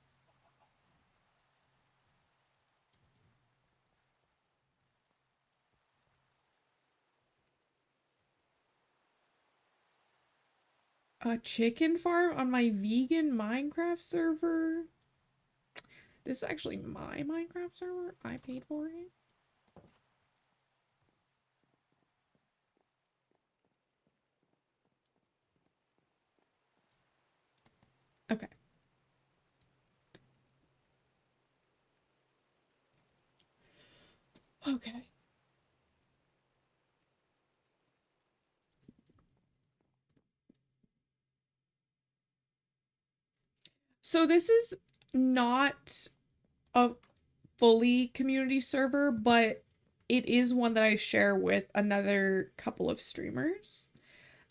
A chicken farm on my vegan Minecraft server? This is actually my Minecraft server. I paid for it. Okay. Okay. So this is not a fully community server, but it is one that I share with another couple of streamers.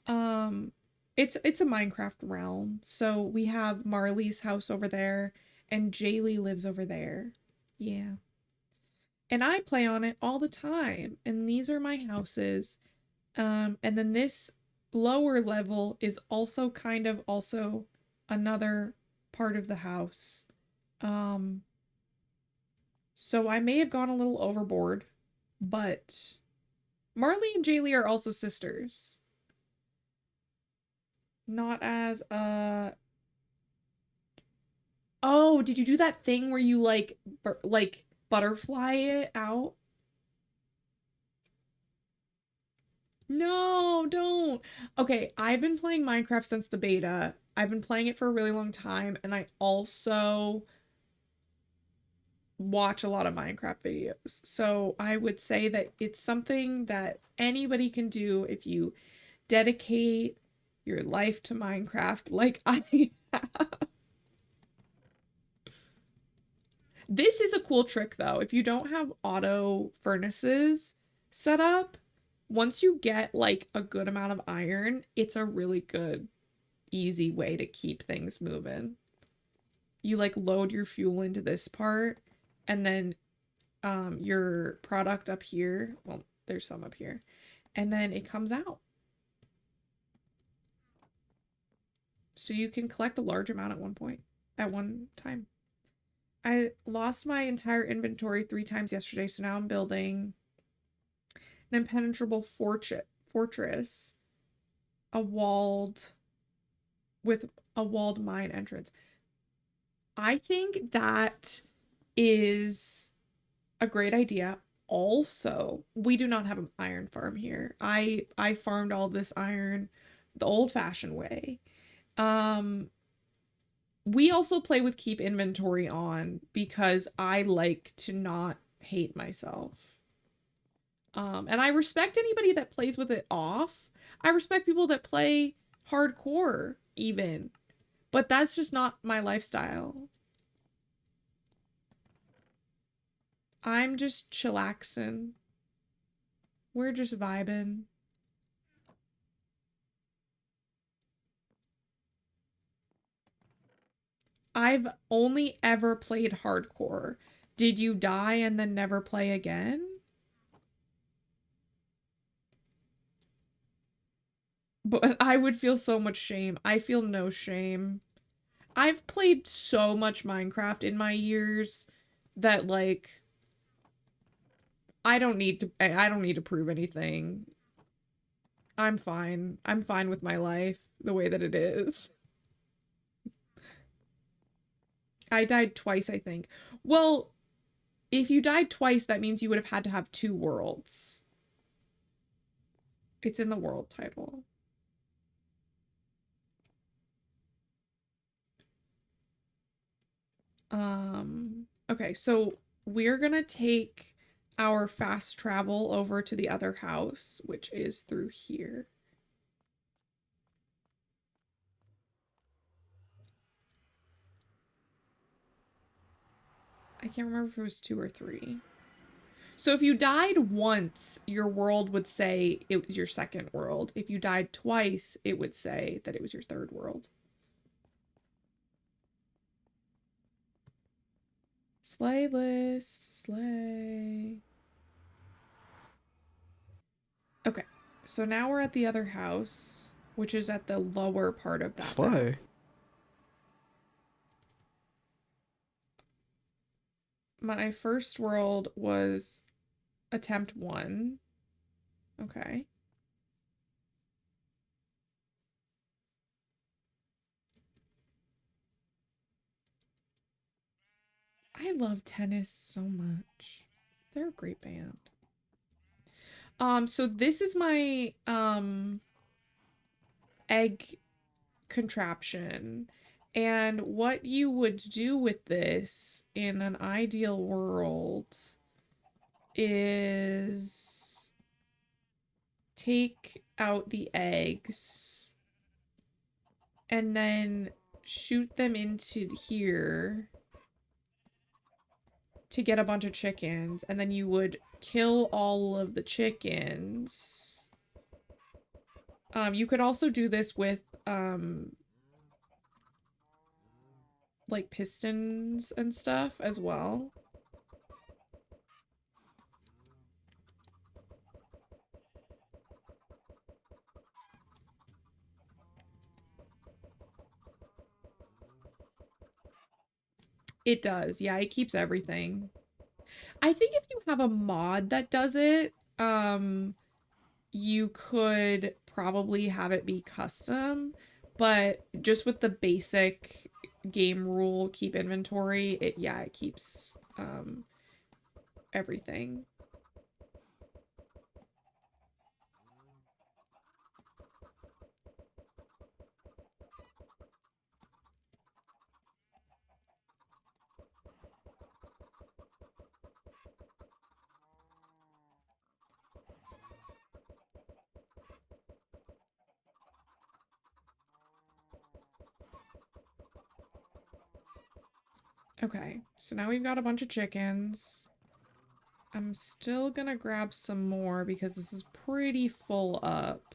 Um it's a Minecraft realm. So we have Marley's house over there and Jaylee lives over there. Yeah. And I play on it all the time. And these are my houses. And then this lower level is also kind of also another part of the house. Um, so I may have gone a little overboard, but Marley and Jaylee are also sisters. Not as Oh, did you do that thing where you like butterfly it out? No, don't. Okay, I've been playing Minecraft since the beta. I've been playing it for a really long time, and I also watch a lot of Minecraft videos. So I would say that it's something that anybody can do if you dedicate your life to Minecraft like I have. This is a cool trick though. If you don't have auto furnaces set up, once you get like a good amount of iron, it's a really good easy way to keep things moving. You like load your fuel into this part and then your product up here, well, there's some up here, and then it comes out. So you can collect a large amount at one time. I lost my entire inventory 3 times yesterday, so now I'm building an impenetrable fortress, a walled with a walled mine entrance. I think that is a great idea. Also, we do not have an iron farm here. I farmed all this iron the old-fashioned way. Um we also play with keep inventory on because I like to not hate myself. And I respect anybody that plays with it off. I respect people that play hardcore even. But that's just not my lifestyle. I'm just chillaxing. We're just vibing. I've only ever played hardcore. Did you die and then never play again? But I would feel so much shame. I feel no shame. I've played so much Minecraft in my years that like I don't need to prove anything. I'm fine. I'm fine with my life the way that it is. I died twice, I think. Well, if you died twice, that means you would have had to have two worlds. It's in the world title. Okay, so we're gonna take our fast travel over to the other house, which is through here. I can't remember if it was 2 or 3. So if you died once, your world would say it was your second world. If you died twice, it would say that it was your third world. Slayless, slay. Okay, so now we're at the other house, which is at the lower part of that map. Slay. My first world was attempt 1. Okay. I love Tennis so much. They're a great band. So this is my egg contraption. And what you would do with this in an ideal world is take out the eggs and then shoot them into here to get a bunch of chickens, and then you would kill all of the chickens. You could also do this with like pistons and stuff as well. It does. Yeah, it keeps everything. I think if you have a mod that does it, you could probably have it be custom, but just with the basic game rule, keep inventory, it keeps everything. Okay, so now we've got a bunch of chickens. I'm still gonna grab some more because this is pretty full up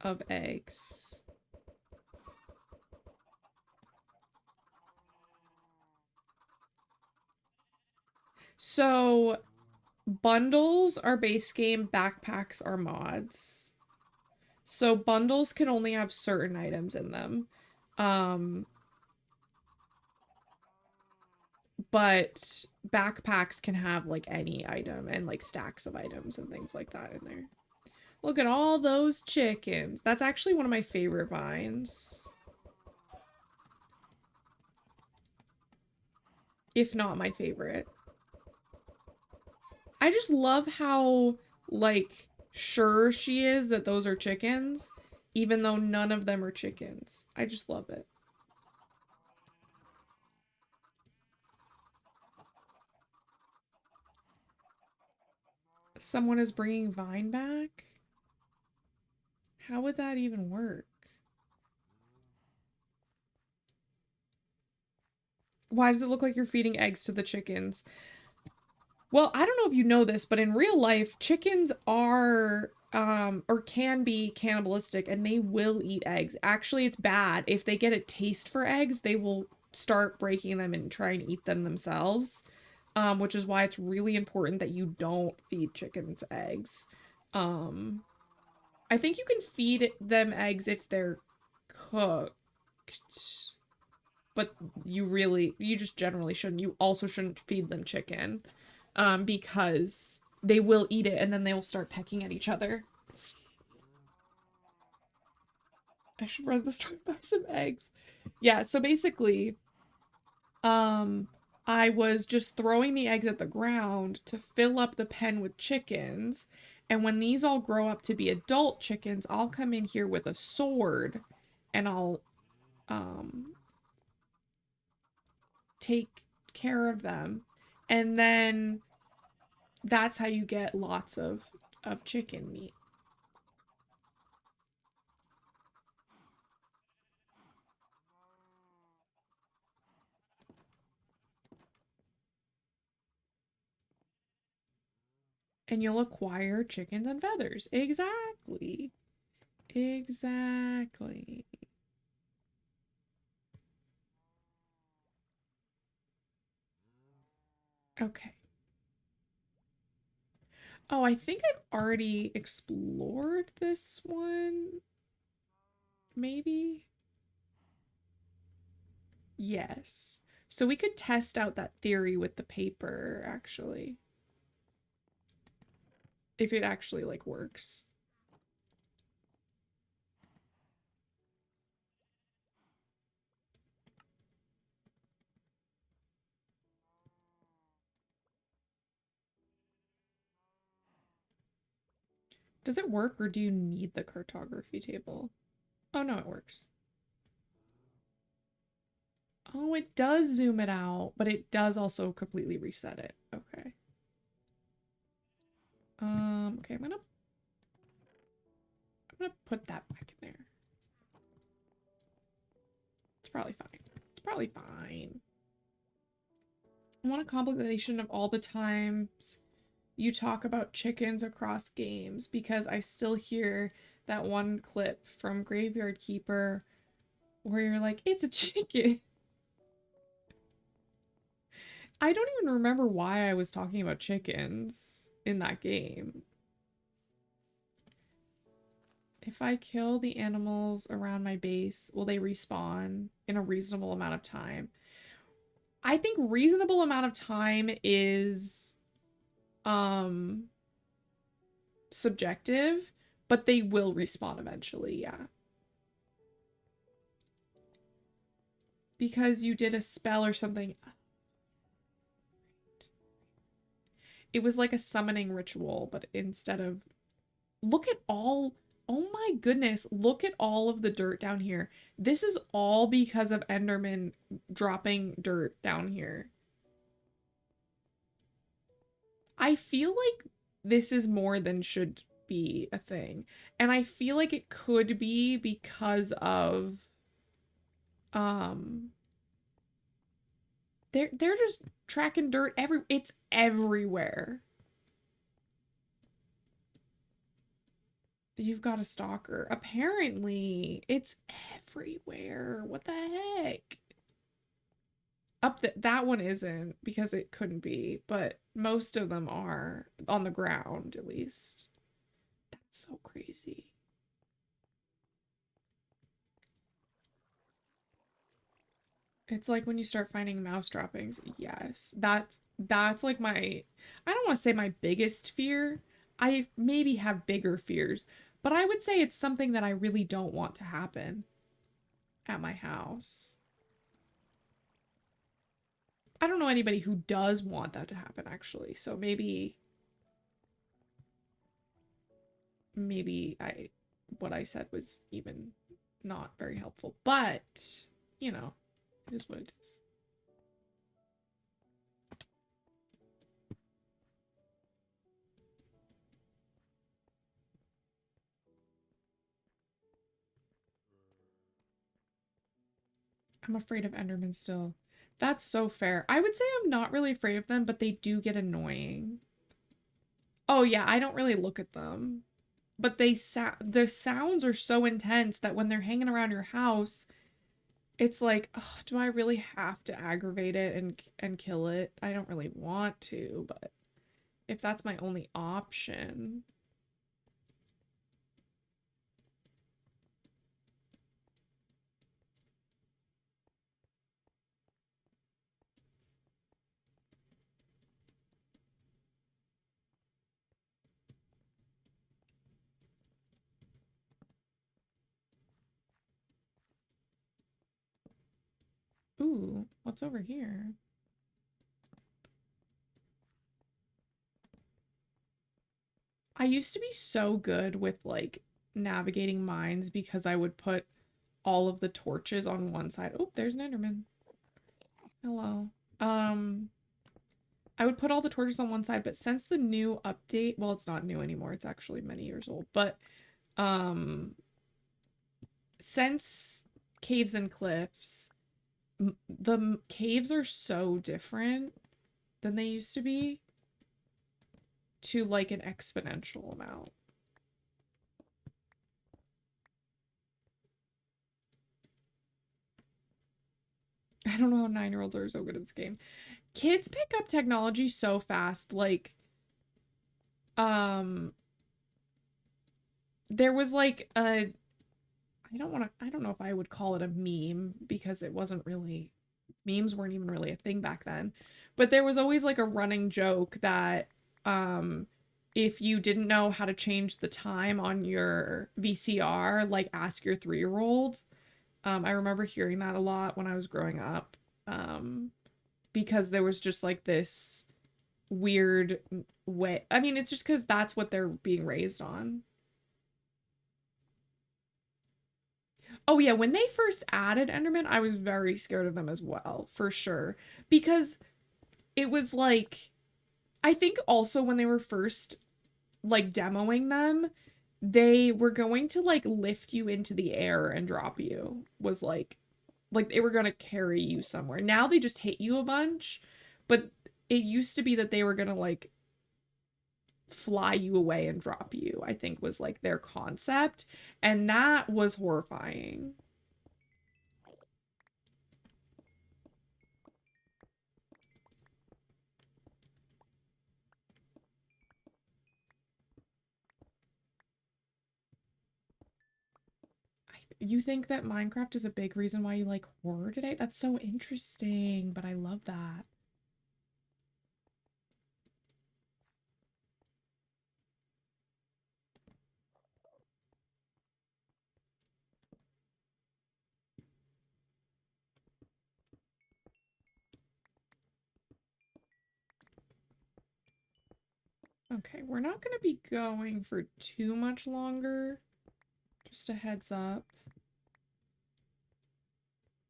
of eggs. So bundles are base game, backpacks are mods. So bundles can only have certain items in them. But backpacks can have like any item and like stacks of items and things like that in there. Look at all those chickens. That's actually one of my favorite vines. If not my favorite. I just love how, like, sure she is that those are chickens, even though none of them are chickens. I just love it. Someone is bringing Vine back? How would that even work? Why does it look like you're feeding eggs to the chickens? Well, I don't know if you know this, but in real life, chickens are or can be cannibalistic and they will eat eggs. Actually, it's bad. If they get a taste for eggs, they will start breaking them and try and eat them themselves. Which is why it's really important that you don't feed chickens eggs. Um, I think you can feed them eggs if they're cooked, but you just generally shouldn't. You also shouldn't feed them chicken, because they will eat it and then they will start pecking at each other. I should run the store and buy some eggs. Yeah, so basically, um, I was just throwing the eggs at the ground to fill up the pen with chickens. And when these all grow up to be adult chickens, I'll come in here with a sword and I'll um take care of them. And then that's how you get lots of chicken meat. And you'll acquire chickens and feathers. Exactly. Exactly. Okay. Oh, I think I've already explored this one. Maybe? Yes. So we could test out that theory with the paper, actually. If it actually, like, works. Does it work or do you need the cartography table? Oh, no, it works. Oh, it does zoom it out, but it does also completely reset it. Okay. Okay, I'm gonna put that back in there. It's probably fine. It's probably fine. I want a compilation of all the times you talk about chickens across games because I still hear that one clip from Graveyard Keeper where you're like, it's a chicken. I don't even remember why I was talking about chickens in that game. If I kill the animals around my base, will they respawn in a reasonable amount of time? I think reasonable amount of time is um subjective, but they will respawn eventually, yeah. Because you did a spell or something. It was like a summoning ritual, but instead of look at all oh my goodness, look at all of the dirt down here. This is all because of Enderman dropping dirt down here. I feel like this is more than should be a thing. And I feel like it could be because of um they're just tracking dirt it's everywhere. You've got a stalker. Apparently, it's everywhere. What the heck? That one isn't because it couldn't be, but most of them are on the ground at least. That's so crazy. It's like when you start finding mouse droppings. Yes. That's like my I don't want to say my biggest fear. I maybe have bigger fears, but I would say it's something that I really don't want to happen at my house. I don't know anybody who does want that to happen actually. So maybe I what I said was even not very helpful. But, you know, it is what it is. I'm afraid of Enderman still. That's so fair. I would say I'm not really afraid of them, but they do get annoying. Oh yeah, I don't really look at them. But the sounds are so intense that when they're hanging around your house, it's like, oh, do I really have to aggravate it and kill it? I don't really want to, but if that's my only option. Ooh, what's over here? I used to be so good with like navigating mines because I would put all of the torches on one side. Oh, there's an Enderman. Hello. Um, I would put all the torches on one side, but since the new update, well, it's not new anymore. It's actually many years old, but um since Caves and Cliffs, the caves are so different than they used to be to like an exponential amount. I don't know how 9-year-olds are so good at this game. Kids pick up technology so fast. Like, um, there was like a, I don't know if I would call it a meme because it wasn't really, memes weren't even really a thing back then. But there was always like a running joke that, if you didn't know how to change the time on your VCR, like ask your 3-year-old. I remember hearing that a lot when I was growing up. Because there was just like this weird way. I mean, it's just because that's what they're being raised on. Oh, yeah, when they first added Enderman, I was very scared of them as well, for sure. Because it was like, I think also when they were first like demoing them, they were going to like lift you into the air and drop you, was like they were going to carry you somewhere. Now they just hit you a bunch, but it used to be that they were going to like fly you away and drop you, I think was like their concept, and that was horrifying. You think that Minecraft is a big reason why you like horror today? That's so interesting, but I love that. Okay, we're not going to be going for too much longer. Just a heads up.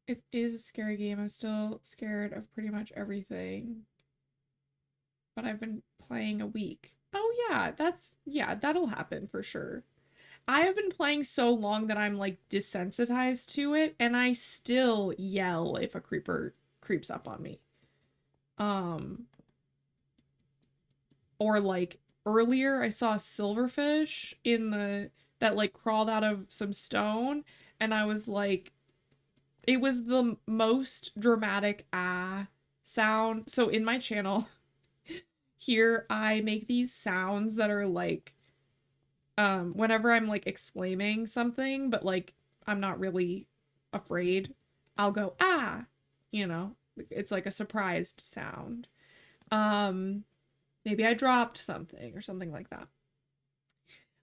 It is a scary game. I'm still scared of pretty much everything. But I've been playing a week. Oh yeah, that'll happen for sure. I have been playing so long that I'm like desensitized to it and I still yell if a creeper creeps up on me. Um or like earlier I saw a silverfish in the that like crawled out of some stone and I was like it was the most dramatic sound. So in my channel here I make these sounds that are like whenever I'm like exclaiming something but like I'm not really afraid, I'll go ah, you know, it's like a surprised sound. um Maybe I dropped something or something like that.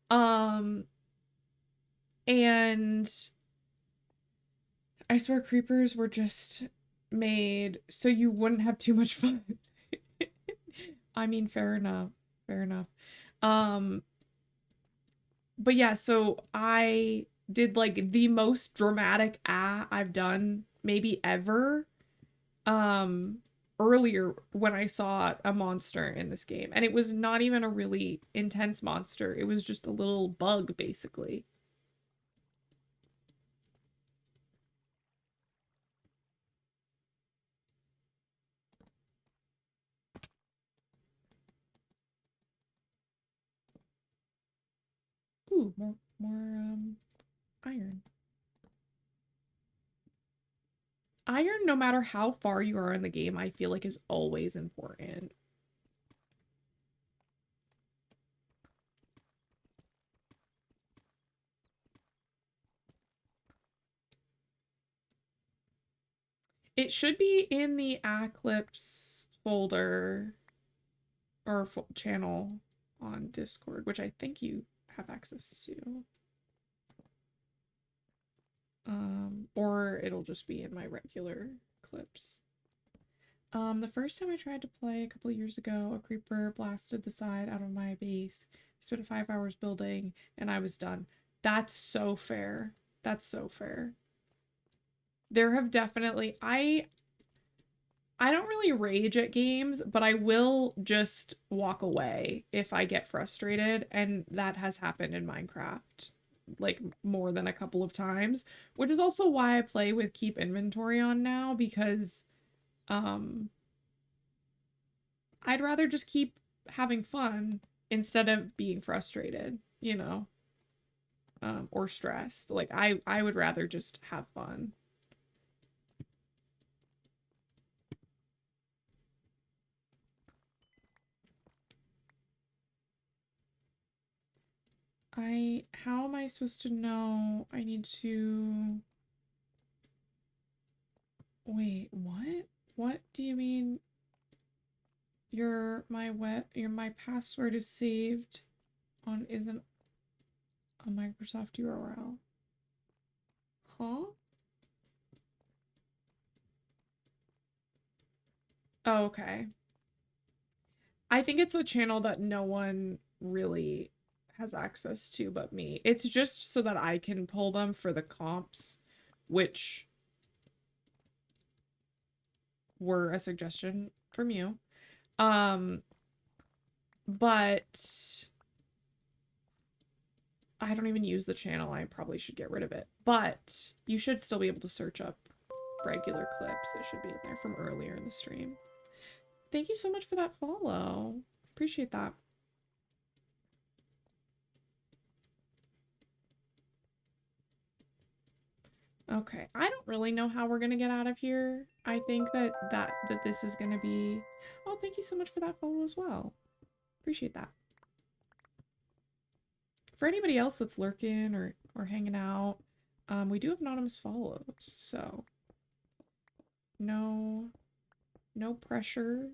um and I swear creepers were just made so you wouldn't have too much fun. I mean, fair enough, fair enough. um but yeah, so I did like the most dramatic I've done maybe ever um earlier when I saw a monster in this game, and it was not even a really intense monster. It was just a little bug basically. Ooh, more iron. Iron, no matter how far you are in the game, I feel like is always important. It should be in the Eclipse folder or channel on Discord, which I think you have access to. Or it'll just be in my regular clips. The first time I tried to play a couple of years ago, a creeper blasted the side out of my base. I spent 5 hours building and I was done. That's so fair. That's so fair. There have definitely I don't really rage at games, but I will just walk away if I get frustrated, and that has happened in Minecraft like more than a couple of times, which is also why I play with keep inventory on now, because I'd rather just keep having fun instead of being frustrated, you know, or stressed. Like I would rather just have fun. How am I supposed to know? I need to, wait, what? What do you mean? My password is saved on isn't a Microsoft URL. Huh? Oh, okay. I think it's a channel that no one really has access to but me. It's just so that I can pull them for the comps, which were a suggestion from you. But I don't even use the channel. I probably should get rid of it. But you should still be able to search up regular clips. It should be in there from earlier in the stream. Thank you so much for that follow. Appreciate that. Okay, I don't really know how we're gonna get out of here. I think that this is gonna be... Oh, thank you so much for that follow as well. Appreciate that. For anybody else that's lurking or hanging out, we do have anonymous follows, so no pressure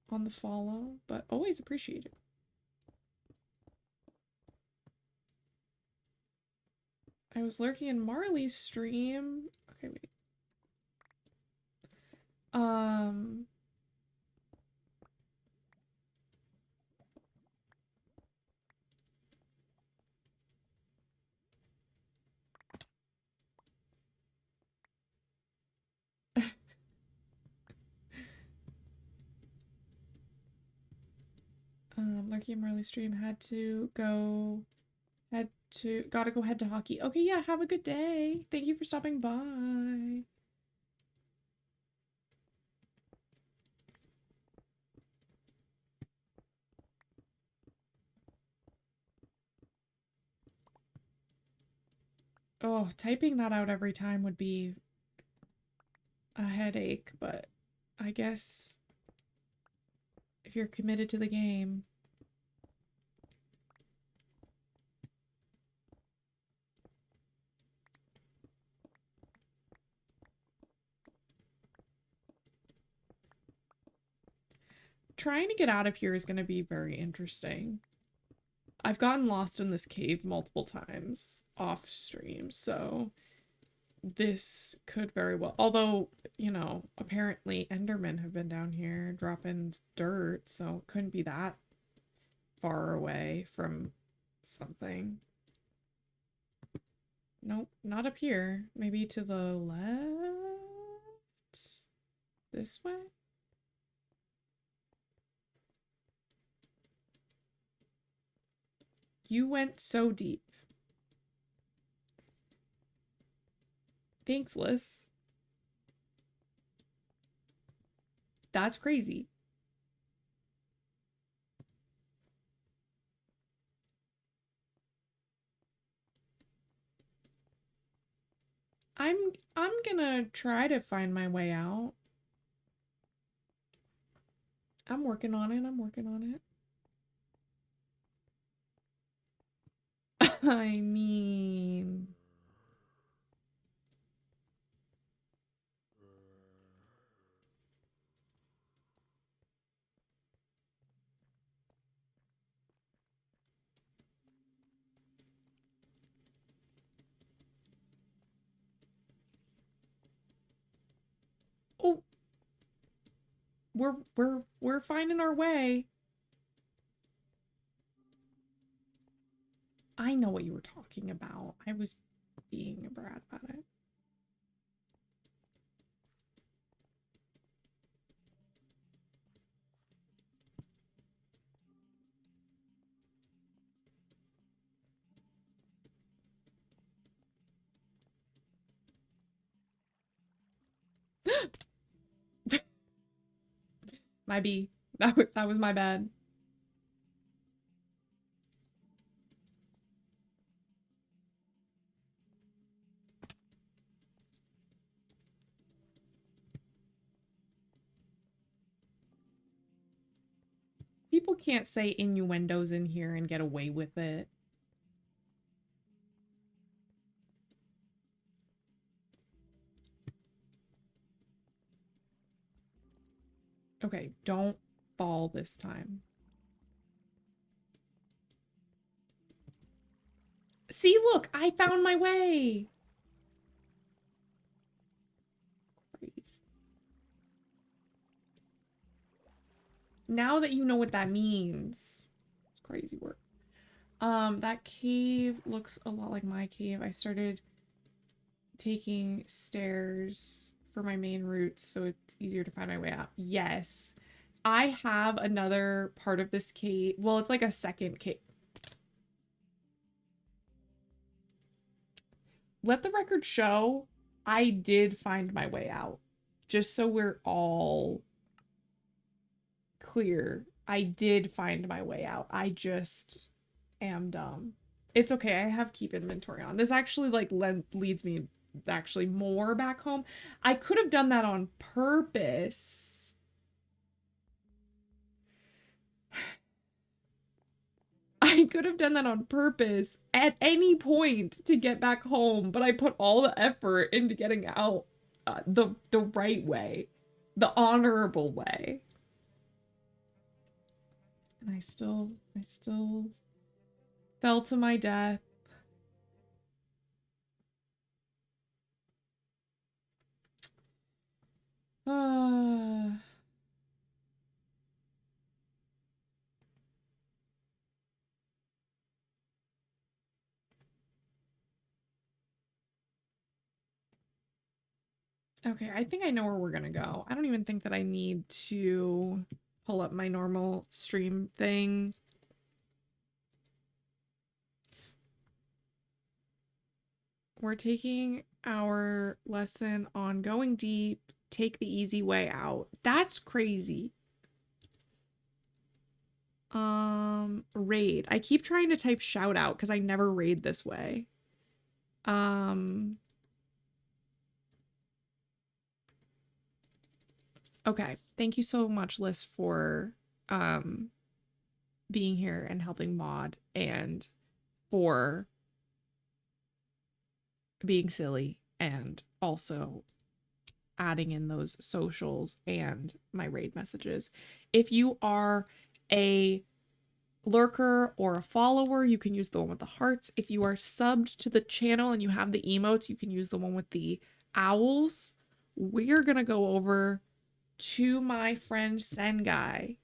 on the follow, but always appreciate it. I was lurking in Marley's stream. Okay, wait. Lurking in Marley's stream, gotta go head to hockey. Okay, yeah, have a good day. Thank you for stopping by. Oh, typing that out every time would be a headache, but I guess if you're committed to the game. Trying to get out of here is going to be very interesting. I've gotten lost in this cave multiple times off stream, so this could very well... Although, you know, apparently Endermen have been down here dropping dirt, so it couldn't be that far away from something. Nope, not up here. Maybe to the left? This way? You went so deep. Thanks, Liz. That's crazy. gonna try to find my way out. I'm working on it. I'm working on it. I mean... Oh, we're finding our way. I know what you were talking about. I was being a brat about it. My B. That was my bad. People can't say innuendos in here and get away with it. Okay, don't fall this time. See, look, I found my way. Great. Now that you know what that means, it's crazy work. That cave looks a lot like my cave. I started taking stairs for my main route so it's easier to find my way out. Yes. I have another part of this cave. Well, it's like a second cave. Let the record show I did find my way out. Just so we're all clear. I did find my way out. I just am dumb. It's okay. I have keep inventory on. This actually like leads me actually more back home. I could have done that on purpose. I could have done that on purpose at any point to get back home, but I put all the effort into getting out the right way, the honorable way. And I still fell to my death. Okay, I think I know where we're gonna go. I don't even think that I need to pull up my normal stream thing. We're taking our lesson on going deep, take the easy way out. That's crazy. Raid. I keep trying to type shout out because I never raid this way. Okay. Thank you so much, Liz, for being here and helping mod and for being silly and also adding in those socials and my raid messages. If you are a lurker or a follower, you can use the one with the hearts. If you are subbed to the channel and you have the emotes, you can use the one with the owls. We're gonna go over to my friend Sengai,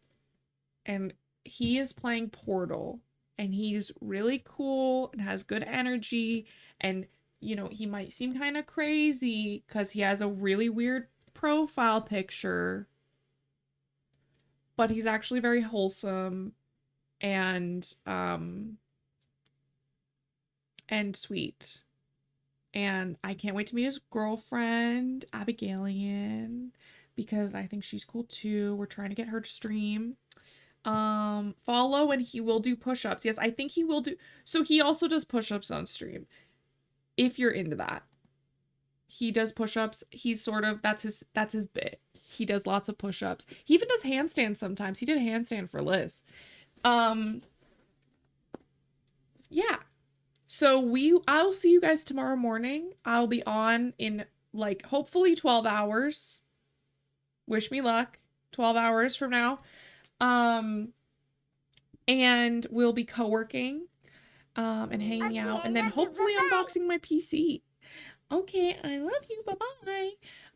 and he is playing Portal, and he's really cool and has good energy, and you know, he might seem kind of crazy because he has a really weird profile picture, but he's actually very wholesome and sweet. And I can't wait to meet his girlfriend, Abigailian, because I think she's cool too. We're trying to get her to stream. Follow and he will do push-ups. Yes, I think he will do. So he also does push-ups on stream. If you're into that. He does push-ups. He's sort of that's his bit. He does lots of push-ups. He even does handstands sometimes. He did a handstand for Liz. Yeah. So I'll see you guys tomorrow morning. I'll be on in like hopefully 12 hours. Wish me luck. 12 hours from now. And we'll be co-working and hanging out and then hopefully unboxing my PC. Okay, I love you. Bye-bye.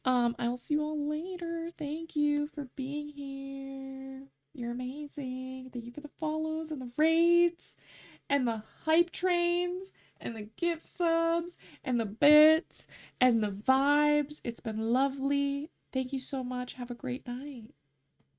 I will see you all later. Thank you for being here. You're amazing. Thank you for the follows and the raids and the hype trains and the gift subs and the bits and the vibes. It's been lovely. Thank you so much. Have a great night.